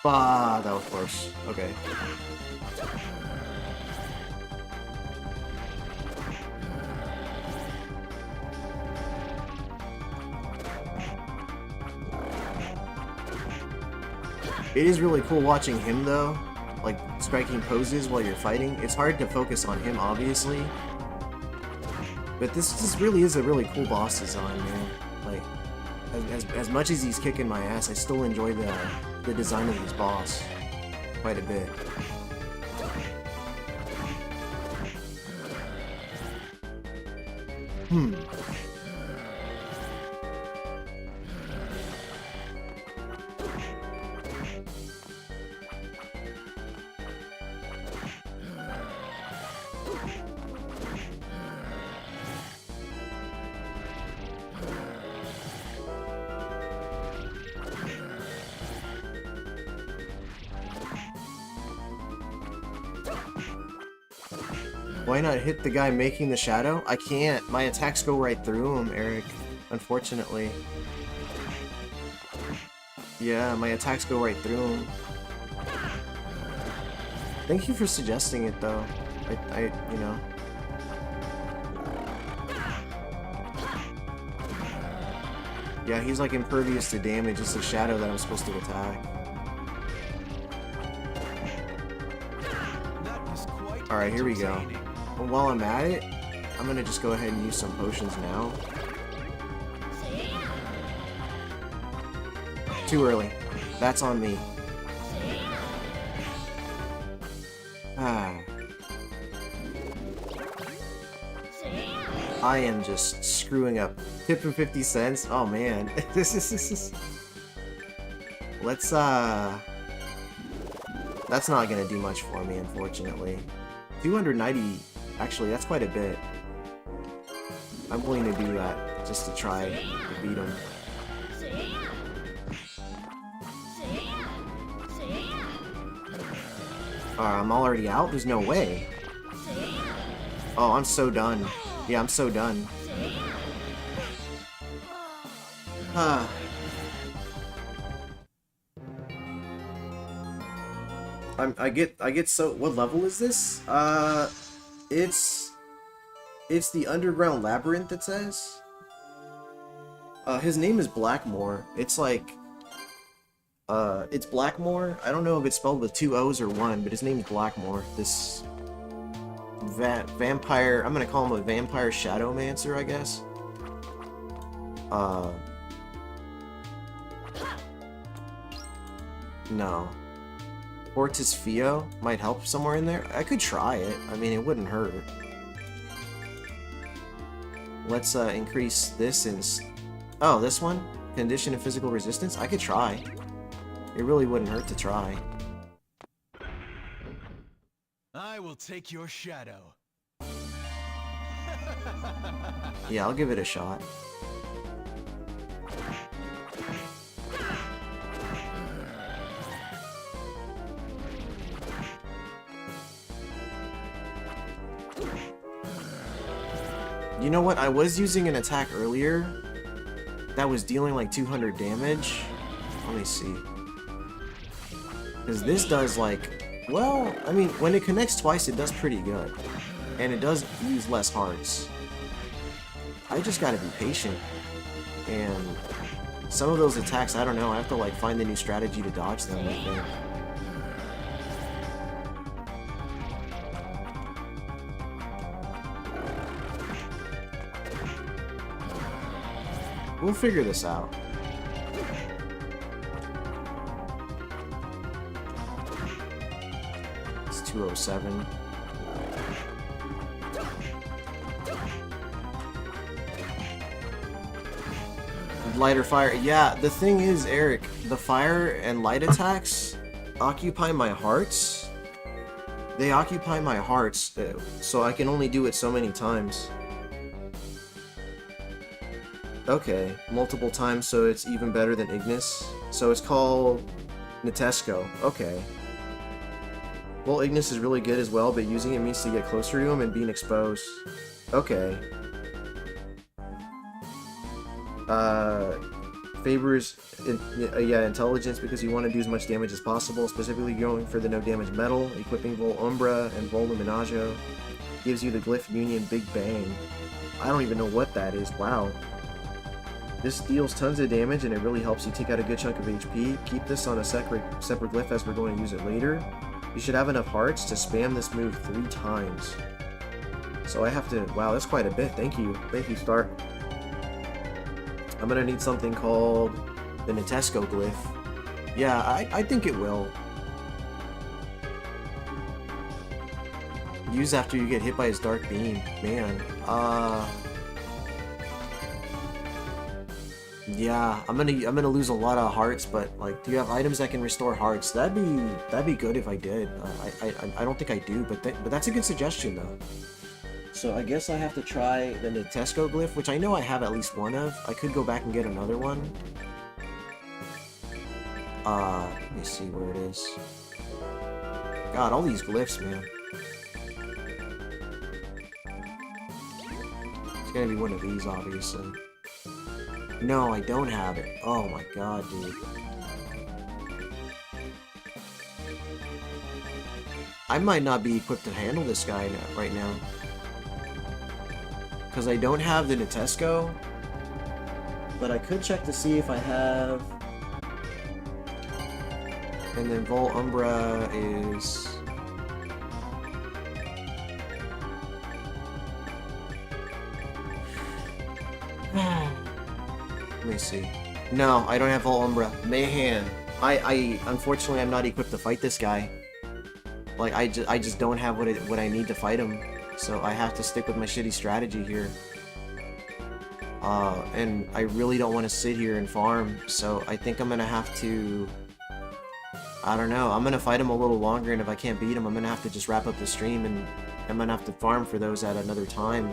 Ah, that was close. Okay. It is really cool watching him though, like striking poses while you're fighting. It's hard to focus on him, obviously, but this really is a really cool boss design, man. Like, as much as he's kicking my ass, I still enjoy the design of this boss quite a bit. Why not hit the guy making the shadow? I can't. My attacks go right through him, Eric. Unfortunately. Yeah, my attacks go right through him. Thank you for suggesting it, though. You know. Yeah, he's like impervious to damage. It's a shadow that I'm supposed to attack. Alright, here we go. And while I'm at it, I'm gonna just go ahead and use some potions now. Too early. That's on me. I am just screwing up. Tip for 50 cents? Oh man. Let's that's not gonna do much for me, unfortunately. 290, actually, that's quite a bit. I'm willing to do that just to try to beat him. I'm already out? There's no way. Oh, I'm so done. Yeah, I'm so done. I get so... What level is this? It's the Underground Labyrinth, it says. His name is Blackmore. It's like... it's Blackmore. I don't know if it's spelled with 2 O's or 1, but his name's Blackmore. This... vampire... I'm gonna call him a vampire shadowmancer, I guess. No. Fortis Fio might help somewhere in there. I could try it. I mean, it wouldn't hurt. Let's increase this in... Oh, this one? Condition of physical resistance? I could try. It really wouldn't hurt to try. I will take your shadow. Yeah, I'll give it a shot. You know what? I was using an attack earlier that was dealing like 200 damage. Let me see. Because this does like... Well, I mean, when it connects twice, it does pretty good. And it does use less hearts. I just gotta be patient. And some of those attacks, I don't know, I have to like find the new strategy to dodge them, I think. We'll figure this out. It's 207. Lighter fire. Yeah, the thing is, Eric, the fire and light attacks occupy my hearts. They occupy my hearts, so I can only do it so many times. Okay, multiple times, so it's even better than Ignis. So it's called Nitesco. Okay. Well, Ignis is really good as well, but using it means to get closer to him and being exposed. Okay. Favors intelligence because you want to do as much damage as possible, specifically going for the no damage metal, equipping Vol Umbra and Vol Luminaggio. Gives you the Glyph Union Big Bang. I don't even know what that is. Wow. This deals tons of damage and it really helps you take out a good chunk of HP. Keep this on a separate glyph as we're going to use it later. You should have enough hearts to spam this move 3 times. So I have to... Wow, that's quite a bit. Thank you. Thank you, Stark. I'm gonna need something called the Nitesco glyph. Yeah, I think it will. Use after you get hit by his dark beam. Man, yeah, I'm gonna lose a lot of hearts, but like, do you have items that can restore hearts? That'd be good if I did. I don't think I do, but that's a good suggestion though. So I guess I have to try the Nitesco glyph, which I know I have at least one of. I could go back and get another one. Let me see where it is. God, all these glyphs, man. It's gonna be one of these, obviously. No, I don't have it. Oh my god, dude. I might not be equipped to handle this guy right now. Because I don't have the Notesco. But I could check to see if I have... And then Vol Umbra is... Let me see. No, I don't have Vol Umbra. Mayhem. Unfortunately, I'm not equipped to fight this guy. Like, I just don't have what I need to fight him. So I have to stick with my shitty strategy here. And I really don't want to sit here and farm, so I think I'm gonna have to... I don't know, I'm gonna fight him a little longer, and if I can't beat him, I'm gonna have to just wrap up the stream, and I'm gonna have to farm for those at another time.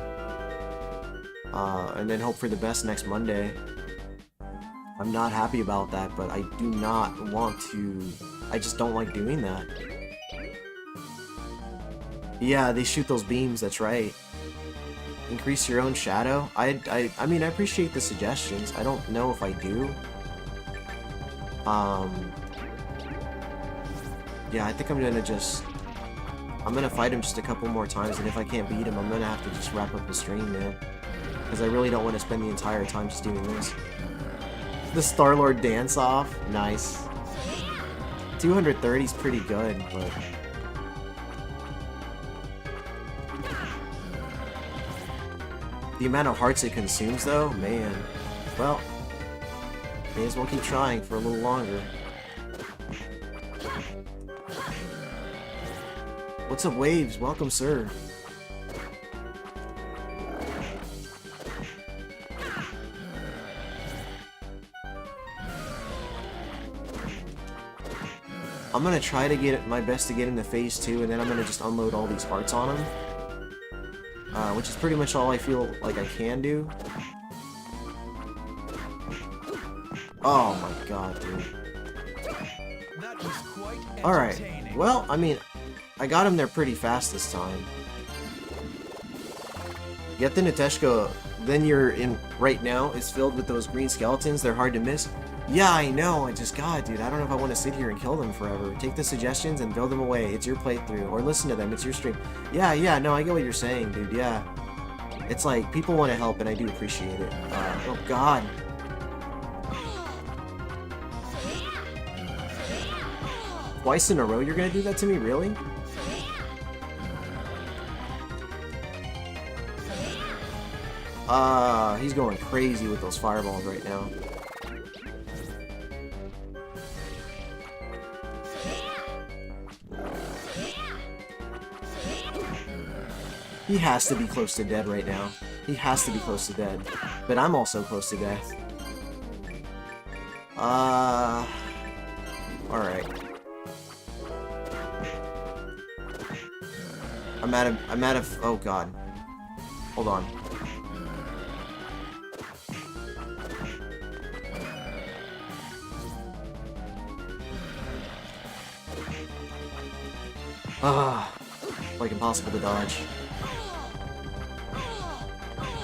And then hope for the best next Monday. I'm not happy about that, but I do not want to... I just don't like doing that. Yeah, they shoot those beams, that's right. Increase your own shadow? I mean, I appreciate the suggestions. I don't know if I do. Yeah, I think I'm gonna just... I'm gonna fight him just a couple more times, and if I can't beat him, I'm gonna have to just wrap up the stream, man. Because I really don't want to spend the entire time just doing this. The Star-Lord dance-off? Nice. 230 is pretty good, but... The amount of hearts it consumes, though? Man. Well, may as well keep trying for a little longer. What's up, Waves? Welcome, sir. I'm gonna try to get my best to get into phase 2, and then I'm gonna just unload all these hearts on him. Which is pretty much all I feel like I can do. Oh my god, dude. Alright, well, I mean, I got him there pretty fast this time. Get the Noteshko, then you're in right now is filled with those green skeletons. They're hard to miss. Yeah, I know. I just, God, dude, I don't know if I want to sit here and kill them forever. Take the suggestions and throw them away. It's your playthrough. Or listen to them. It's your stream. Yeah, no, I get what you're saying, dude. Yeah. It's like, people want to help, and I do appreciate it. Oh, God. Twice in a row you're gonna do that to me? Really? He's going crazy with those fireballs right now. He has to be close to dead right now. He has to be close to dead. But I'm also close to death. Alright. I'm out of, oh god. Hold on. Like impossible to dodge.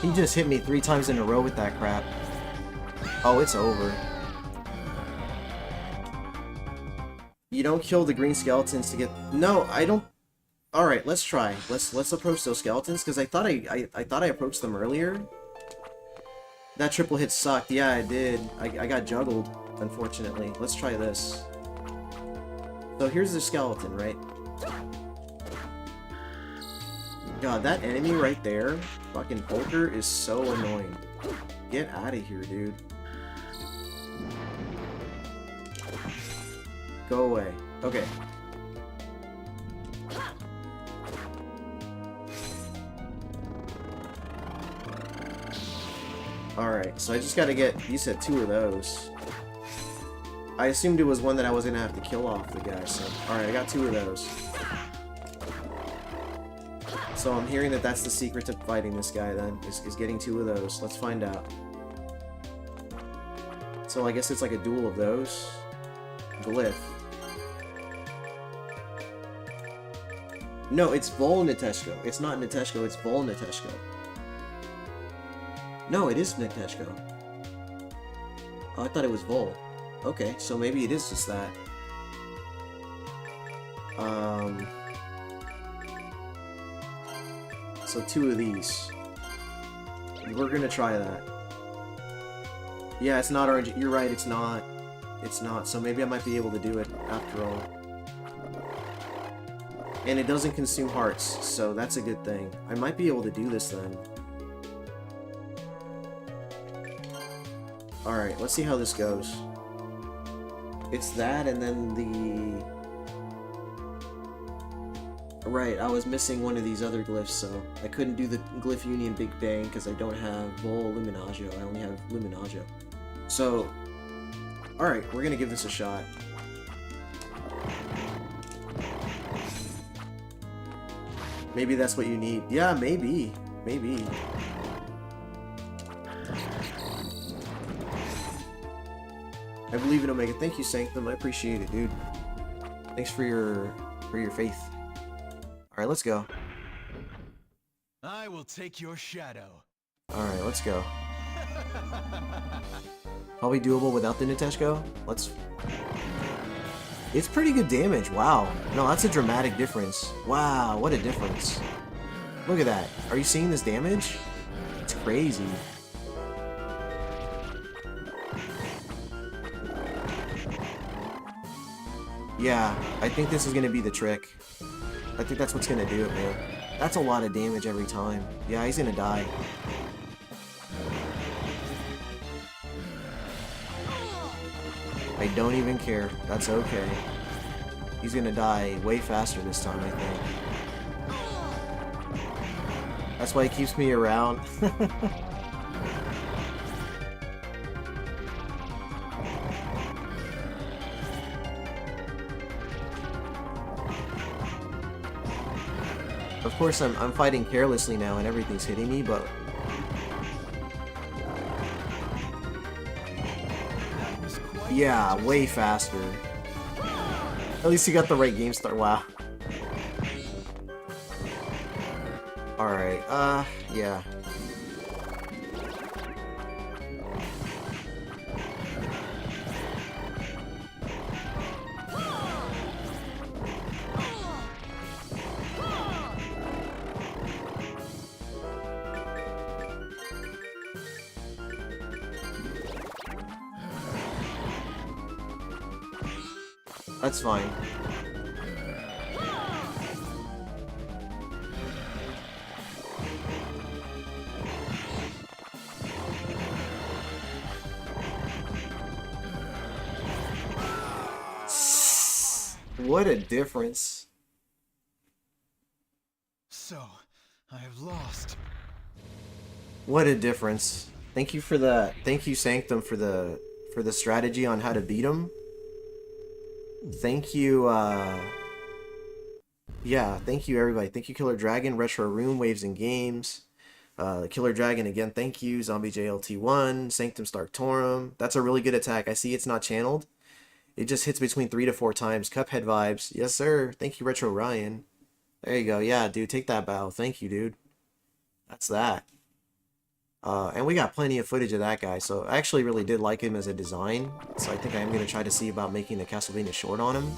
He just hit me 3 times in a row with that crap. Oh, it's over. You don't kill the green skeletons to get... No, I don't... Alright, let's try. Let's approach those skeletons, because I thought I approached them earlier. That triple hit sucked. Yeah, I did. I got juggled, unfortunately. Let's try this. So here's the skeleton, right? God, that enemy right there, fucking Poker, is so annoying. Get out of here, dude. Go away. Okay. Alright, so I just gotta get, you said 2 of those. I assumed it was one that I was gonna have to kill off the guy, so... Alright, I got 2 of those. So I'm hearing that that's the secret to fighting this guy then, is getting 2 of those. Let's find out. So I guess it's like a duel of those. Glyph. No, it's Vol Noteshko. It's not Noteshko, it's Vol Noteshko. No, it is Noteshko. Oh, I thought it was Vol. Okay, so maybe it is just that. So 2 of these. We're gonna try that. Yeah, it's not orange. You're right, it's not. It's not. So maybe I might be able to do it after all. And it doesn't consume hearts, so that's a good thing. I might be able to do this then. Alright, let's see how this goes. It's that and then the... Right, I was missing one of these other glyphs, so I couldn't do the Glyph Union Big Bang because I don't have Vol Luminaggio. I only have Luminaggio. So, alright, we're gonna give this a shot. Maybe that's what you need. Yeah, maybe. Maybe. I believe in Omega. Thank you, Sanctum. I appreciate it, dude. Thanks for your faith. Alright, let's go. I will take your shadow. Alright, let's go. Probably doable without the Niteshko. Let's... It's pretty good damage. Wow. No, that's a dramatic difference. Wow, what a difference. Look at that. Are you seeing this damage? It's crazy. Yeah, I think this is going to be the trick. I think that's what's going to do it, man. That's a lot of damage every time. Yeah, he's going to die. I don't even care. That's okay. He's gonna die way faster this time, I think. That's why he keeps me around. Of course, I'm fighting carelessly now and everything's hitting me, but... Yeah, way faster. At least you got the right game start. Wow. Alright, yeah. That's fine. What a difference. So, I have lost. What a difference. Thank you for the... Thank you, Sanctum, for the strategy on how to beat him. Thank you, yeah, thank you, everybody. Thank you, Killer Dragon, Retro Room, Waves and Games. Killer Dragon, again, thank you. Zombie JLT1, Sanctum Starktorum. That's a really good attack. I see it's not channeled. It just hits between 3 to 4 times. Cuphead vibes. Yes, sir. Thank you, Retro Ryan. There you go. Yeah, dude, take that bow. Thank you, dude. That's that. And we got plenty of footage of that guy, so I actually really did like him as a design, so I think I am going to try to see about making a Castlevania short on him.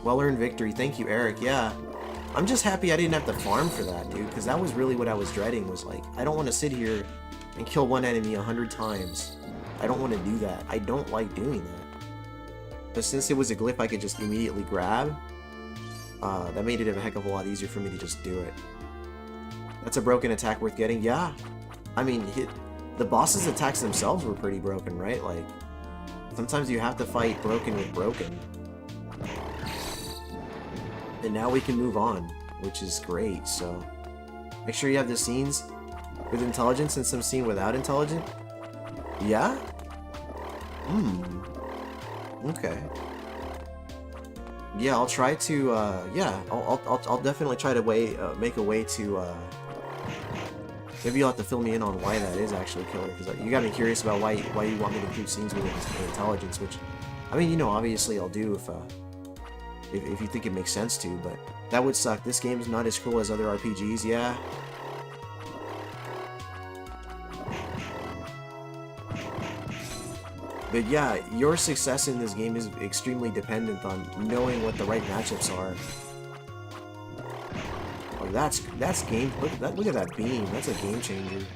Well-earned victory. Thank you, Eric. Yeah. I'm just happy I didn't have to farm for that, dude, because that was really what I was dreading, was like, I don't want to sit here and kill one enemy 100 times. I don't want to do that. I don't like doing that. But since it was a glyph I could just immediately grab, that made it a heck of a lot easier for me to just do it. That's a broken attack worth getting? Yeah. I mean, the boss's attacks themselves were pretty broken, right? Like, sometimes you have to fight broken with broken. And now we can move on, which is great, so... Make sure you have the scenes with intelligence and some scene without intelligence. Yeah? Okay. Yeah, I'll try to, yeah, I'll definitely try to make a way to, maybe you'll have to fill me in on why that is actually killer, because you got me curious about why you want me to include scenes with intelligence, which, I mean, you know, obviously I'll do if you think it makes sense to, but that would suck. This game is not as cool as other RPGs, yeah. But yeah, your success in this game is extremely dependent on knowing what the right matchups are. Oh that's game. Look at that beam. That's a game changer.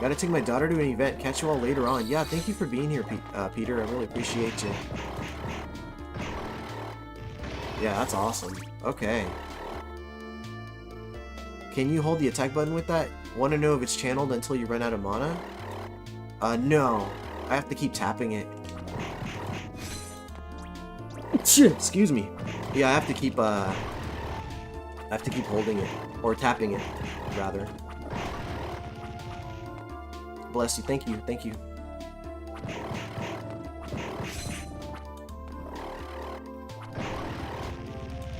Gotta take my daughter to an event. Catch you all later on. Yeah, thank you for being here, Peter. I really appreciate you. Yeah, that's awesome. Okay. Can you hold the attack button with that? Want to know if it's channeled until you run out of mana? No. I have to keep tapping it. Excuse me. Yeah, I have to keep holding it. Or tapping it, rather. Bless you. Thank you. Thank you.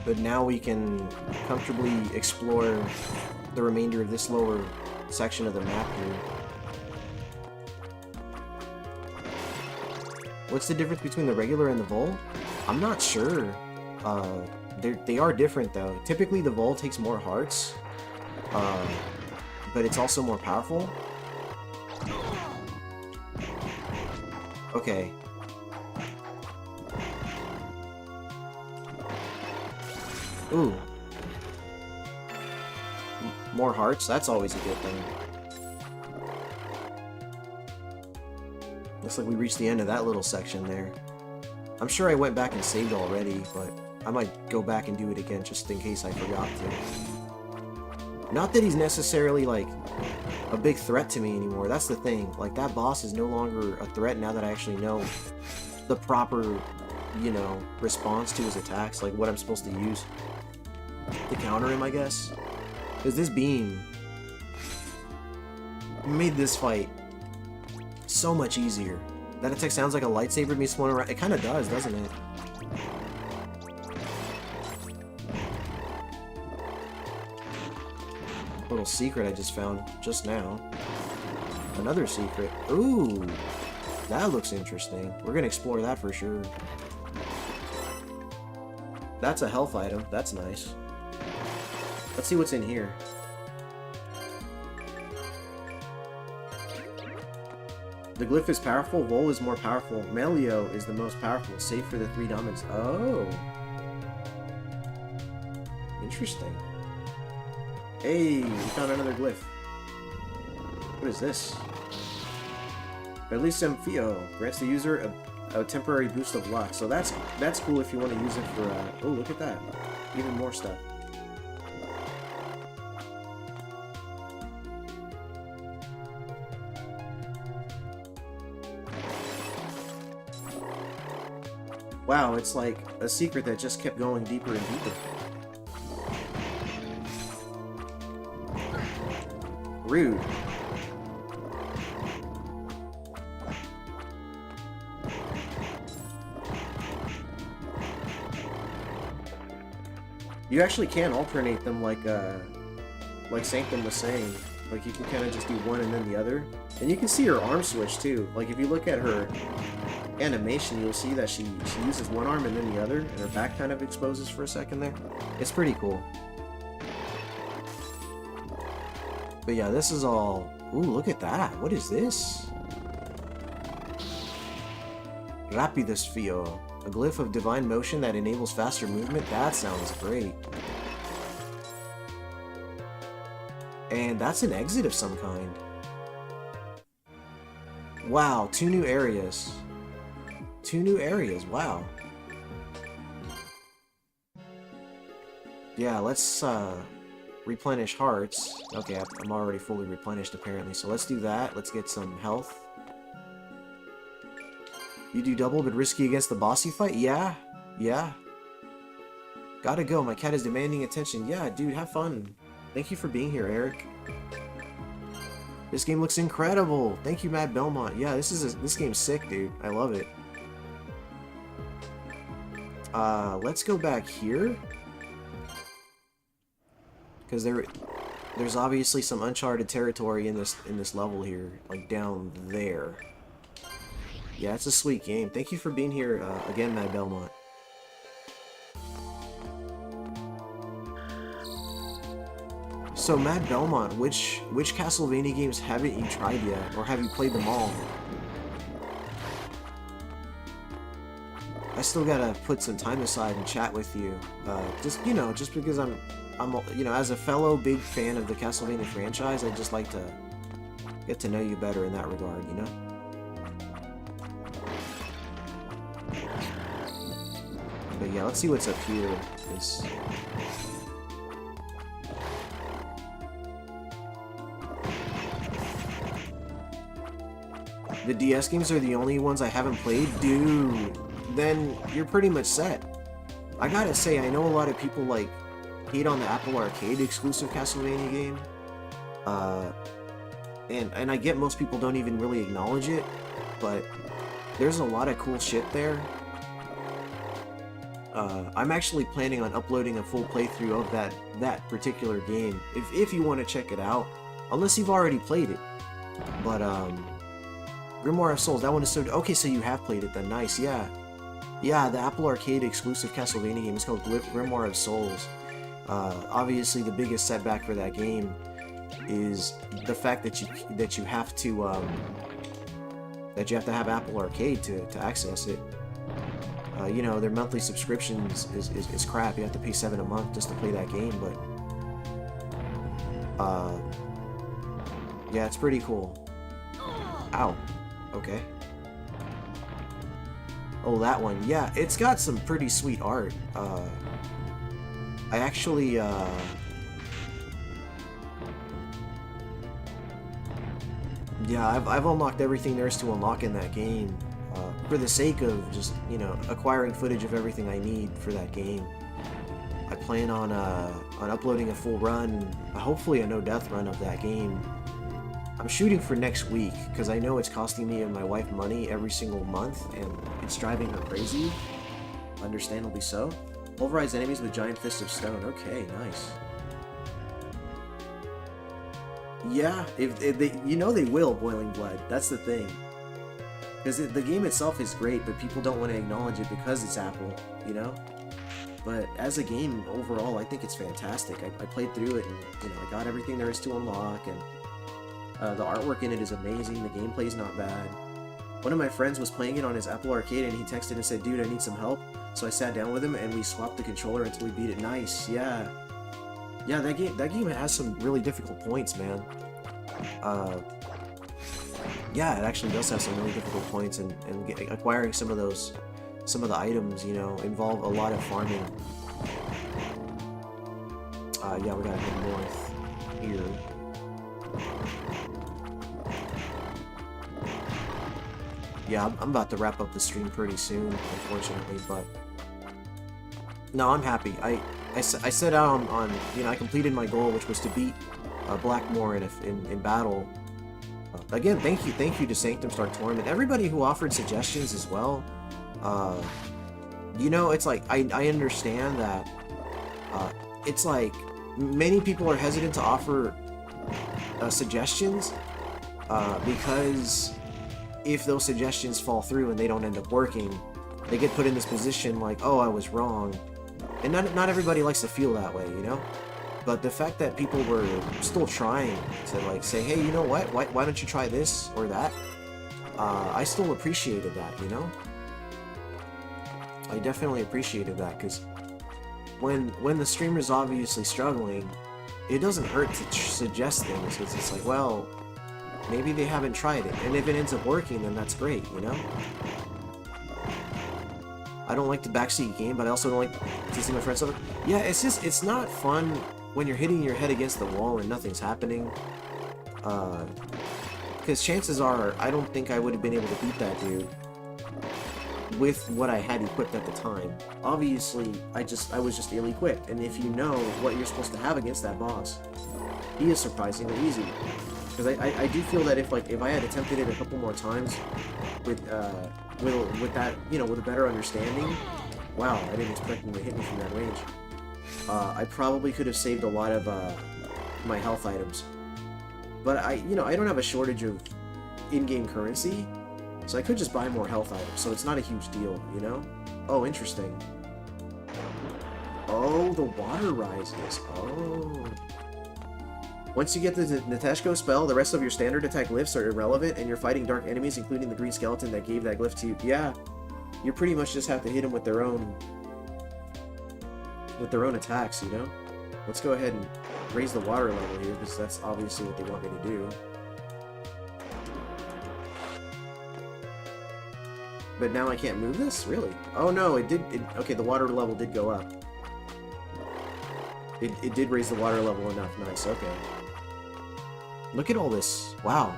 But now we can comfortably explore the remainder of this lower section of the map here. What's the difference between the regular and the Vol? I'm not sure. They are different though. Typically the Vol takes more hearts, but it's also more powerful. Okay. Ooh. More hearts? That's always a good thing. Looks like we reached the end of that little section there. I'm sure I went back and saved already, but I might go back and do it again just in case I forgot to. Not that he's necessarily, like, a big threat to me anymore. That's the thing. Like, that boss is no longer a threat now that I actually know the proper, you know, response to his attacks. Like, what I'm supposed to use to counter him, I guess. Because this beam made this fight so much easier. That attack sounds like a lightsaber being spun around. It kind of does, doesn't it? Little secret I just found just now. Another secret. Ooh, that looks interesting. We're gonna explore that for sure. That's a health item. That's nice. Let's see what's in here. The glyph is powerful. Vol is more powerful. Melio is the most powerful, save for the 3 dominants. Oh, interesting. Hey, we found another glyph. What is this? Fio grants the user a temporary boost of luck. So that's cool if you want to use it for. Oh, look at that! Even more stuff. Wow, it's like a secret that just kept going deeper and deeper. Rude. You actually can alternate them like Sanctum was saying. Like you can kind of just do one and then the other. And you can see her arm switch too. Like if you look at her animation, you'll see that she uses one arm and then the other, and her back kind of exposes for a second there. It's pretty cool. But yeah, this is all... Ooh, look at that. What is this? Fio, a glyph of divine motion that enables faster movement. That sounds great. And that's an exit of some kind. Wow, 2 new areas. 2 new areas, wow. Yeah, let's replenish hearts. Okay, I'm already fully replenished apparently, so let's do that. Let's get some health. You do double but risky against the bossy fight? Yeah, yeah. Gotta go, my cat is demanding attention. Yeah, dude, have fun. Thank you for being here, Eric. This game looks incredible. Thank you, Matt Belmont. Yeah, this game's sick, dude. I love it. Let's go back here. Because there's obviously some uncharted territory in this level here, like down there. Yeah, it's a sweet game. Thank you for being here again, Matt Belmont. So Matt Belmont, which Castlevania games haven't you tried yet, or have you played them all? I still gotta put some time aside and chat with you. Just just because I'm as a fellow big fan of the Castlevania franchise, I'd just like to get to know you better in that regard, you know? But yeah, let's see what's up here. The DS games are the only ones I haven't played? Dude, then you're pretty much set. I gotta say, I know a lot of people like hate on the Apple Arcade exclusive Castlevania game. And I get most people don't even really acknowledge it, but there's a lot of cool shit there. I'm actually planning on uploading a full playthrough of that particular game, if you want to check it out, unless you've already played it. But Grimoire of Souls, that one is so... Okay, so you have played it then, nice, yeah. Yeah, the Apple Arcade exclusive Castlevania game is called Grimoire of Souls. Obviously, the biggest setback for that game is the fact that you have to have Apple Arcade to access it. Their monthly subscriptions is crap. You have to pay $7 a month just to play that game, but yeah, it's pretty cool. Ow. Okay. Oh, that one. Yeah, it's got some pretty sweet art. I actually yeah, I've unlocked everything there is to unlock in that game. For the sake of just, acquiring footage of everything I need for that game. I plan on uploading a full run, hopefully a no-death run of that game. I'm shooting for next week, because I know it's costing me and my wife money every single month, and it's driving her crazy. Understandably so. Pulverize enemies with giant fists of stone. Okay, nice. Yeah, if they, they will, Boiling Blood. That's the thing. Because the game itself is great, but people don't want to acknowledge it because it's Apple, But as a game, overall, I think it's fantastic. I played through it, and, I got everything there is to unlock, and the artwork in it is amazing, the gameplay's not bad. One of my friends was playing it on his Apple Arcade, and he texted and said, dude, I need some help. So I sat down with him, and we swapped the controller until we beat it. Nice, yeah. Yeah, that game has some really difficult points, man. Yeah, it actually does have some really difficult points, and acquiring some of the items, involve a lot of farming. Yeah, we gotta head north here. Yeah, I'm about to wrap up the stream pretty soon, unfortunately, but no, I'm happy. I set out on I completed my goal, which was to beat Blackmore in battle. Again, thank you to Sanctum Starktorum and everybody who offered suggestions as well. It's like I understand that it's like many people are hesitant to offer suggestions because if those suggestions fall through and they don't end up working, they get put in this position like, oh, I was wrong. And not everybody likes to feel that way, But the fact that people were still trying to say, hey, you know what? Why don't you try this or that? I still appreciated that, I definitely appreciated that, because when the streamer's obviously struggling, it doesn't hurt to suggest things, because it's like, well, maybe they haven't tried it, and if it ends up working, then that's great, I don't like the backseat game, but I also don't like to see my friends suffer. Yeah, it's not fun when you're hitting your head against the wall and nothing's happening. Because chances are, I don't think I would have been able to beat that dude with what I had equipped at the time. Obviously, I was just ill-equipped, and if you know what you're supposed to have against that boss, he is surprisingly easy. Because I do feel that if I had attempted it a couple more times with that, with a better understanding, wow, I didn't expect him to hit me from that range. I probably could have saved a lot of my health items. But I don't have a shortage of in-game currency, so I could just buy more health items, so it's not a huge deal, Oh, interesting. Oh, the water rises. Oh. Once you get the Nateshko spell, the rest of your standard attack glyphs are irrelevant, and you're fighting dark enemies, including the green skeleton that gave that glyph to you. Yeah, you pretty much just have to hit them with their own attacks, you know? Let's go ahead and raise the water level here, because that's obviously what they want me to do. But now I can't move this? Really? Oh no, okay, the water level did go up. It did raise the water level enough. Nice, okay. Look at all this. Wow.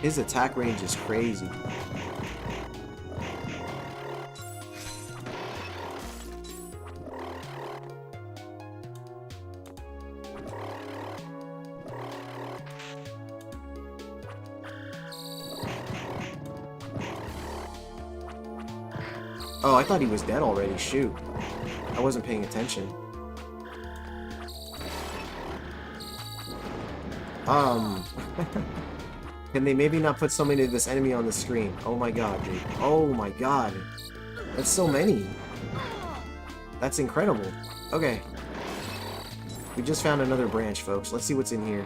His attack range is crazy. Oh, I thought he was dead already. Shoot. I wasn't paying attention. Can they maybe not put so many of this enemy on the screen? Oh my god, dude. Oh my god. That's so many. That's incredible. Okay. We just found another branch, folks. Let's see what's in here.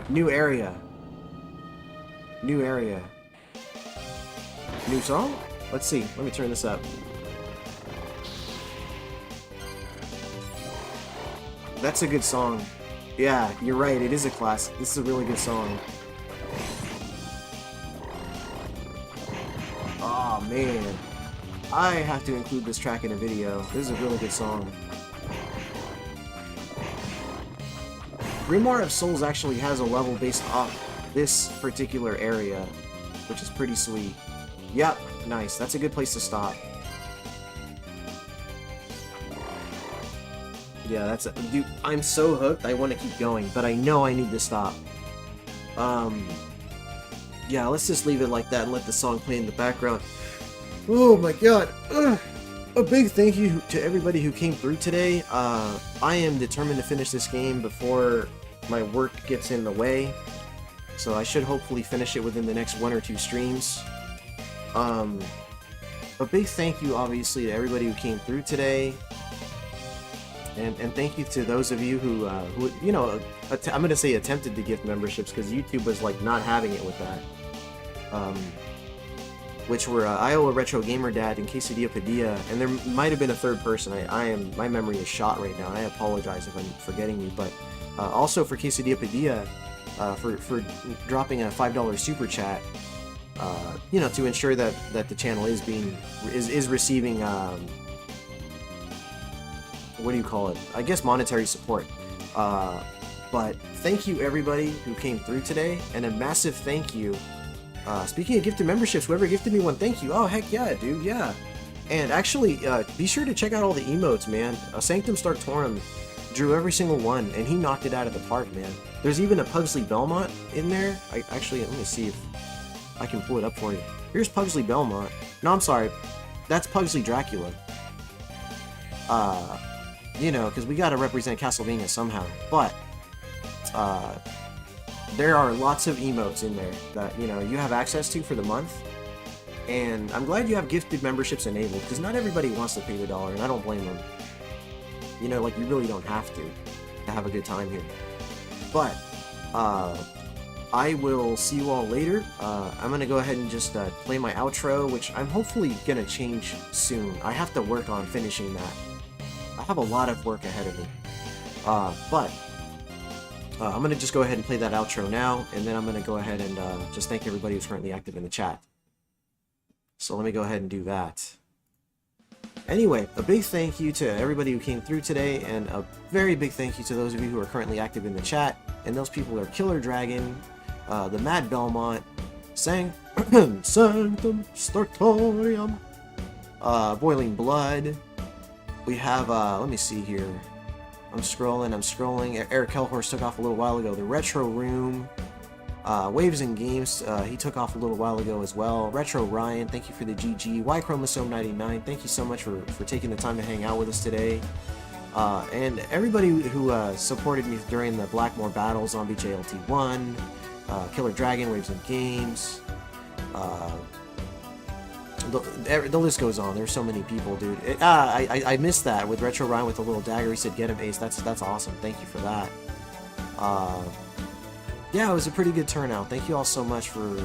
New area. New area. New song? Let's see. Let me turn this up. That's a good song. Yeah, you're right. It is a classic. This is a really good song. Oh, man. I have to include this track in a video. This is a really good song. Grimoire of Souls actually has a level based off this particular area, which is pretty sweet. Yep, nice. That's a good place to stop. Yeah, that's it. Dude, I'm so hooked, I want to keep going, but I know I need to stop. Yeah, let's just leave it like that and let the song play in the background. Oh my god. Ugh. A big thank you to everybody who came through today. I am determined to finish this game before my work gets in the way. So I should hopefully finish it within the next 1 or 2 streams. A big thank you, obviously, to everybody who came through today. And thank you to those of you who you know, I'm going to say attempted to gift memberships, because YouTube was, like, not having it with that. Which were Iowa Retro Gamer Dad and Quesadilla Padilla, and there might have been a third person. My memory is shot right now, and I apologize if I'm forgetting you, but also for Quesadilla Padilla, for dropping a $5 super chat, you know, to ensure that the channel is receiving what do you call it? I guess monetary support. But thank you everybody who came through today, and a massive thank you. Speaking of gifted memberships, whoever gifted me one, thank you. Oh heck yeah, dude, yeah. And actually, be sure to check out all the emotes, man. Sanctum Starktorum drew every single one, and he knocked it out of the park, man. There's even a Pugsley Belmont in there. Actually, let me see if I can pull it up for you. Here's Pugsley Belmont. No, I'm sorry. That's Pugsley Dracula. You know, because we gotta represent Castlevania somehow. But, there are lots of emotes in there that, you know, you have access to for the month. And I'm glad you have gifted memberships enabled, because not everybody wants to pay the $1, and I don't blame them. You know, like, you really don't have to have a good time here. But, I will see you all later. I'm gonna go ahead and just play my outro, which I'm hopefully gonna change soon. I have to work on finishing that. I have a lot of work ahead of me. But I'm gonna just go ahead and play that outro now, and then I'm gonna go ahead and just thank everybody who's currently active in the chat. So let me go ahead and do that. Anyway, a big thank you to everybody who came through today, and a very big thank you to those of you who are currently active in the chat. And those people are Killer Dragon, the Mad Belmont, Sanctum Starktorum, Boiling Blood. We have, let me see here. I'm scrolling. Eric Kelhorst took off a little while ago. The Retro Room, Waves and Games, he took off a little while ago as well. Retro Ryan, thank you for the GG. Y Chromosome 99, thank you so much for taking the time to hang out with us today. And everybody who supported me during the Blackmore Battle, Zombie JLT1, Killer Dragon, Waves and Games, the list goes on. There's so many people, dude. I missed that with Retro Ryan with the little dagger. He said, "Get him, Ace." That's awesome. Thank you for that. Yeah, it was a pretty good turnout. Thank you all so much for,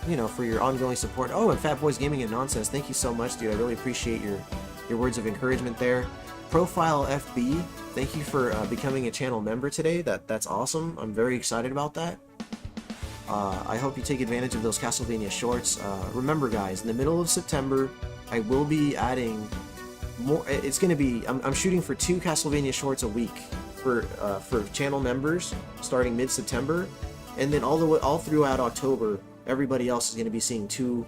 you know, for your ongoing support. Oh, and Fat Boys Gaming and Nonsense. Thank you so much, dude. I really appreciate your words of encouragement there. Profile FB. Thank you for becoming a channel member today. That's awesome. I'm very excited about that. I hope you take advantage of those Castlevania shorts. Remember, guys, in the middle of September, I will be adding more. It's going to be. I'm shooting for 2 Castlevania shorts a week for channel members starting mid-September, and then all throughout October, everybody else is going to be seeing two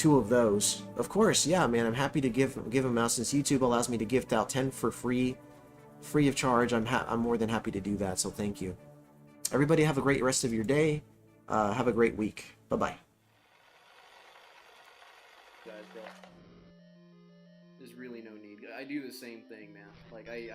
of those. Of course, yeah, man. I'm happy to give them out since YouTube allows me to gift out 10 for free of charge. I'm more than happy to do that. So thank you. Everybody have a great rest of your day. Have a great week. Bye-bye. Guys, bro. There's really no need. I do the same thing, man. Like I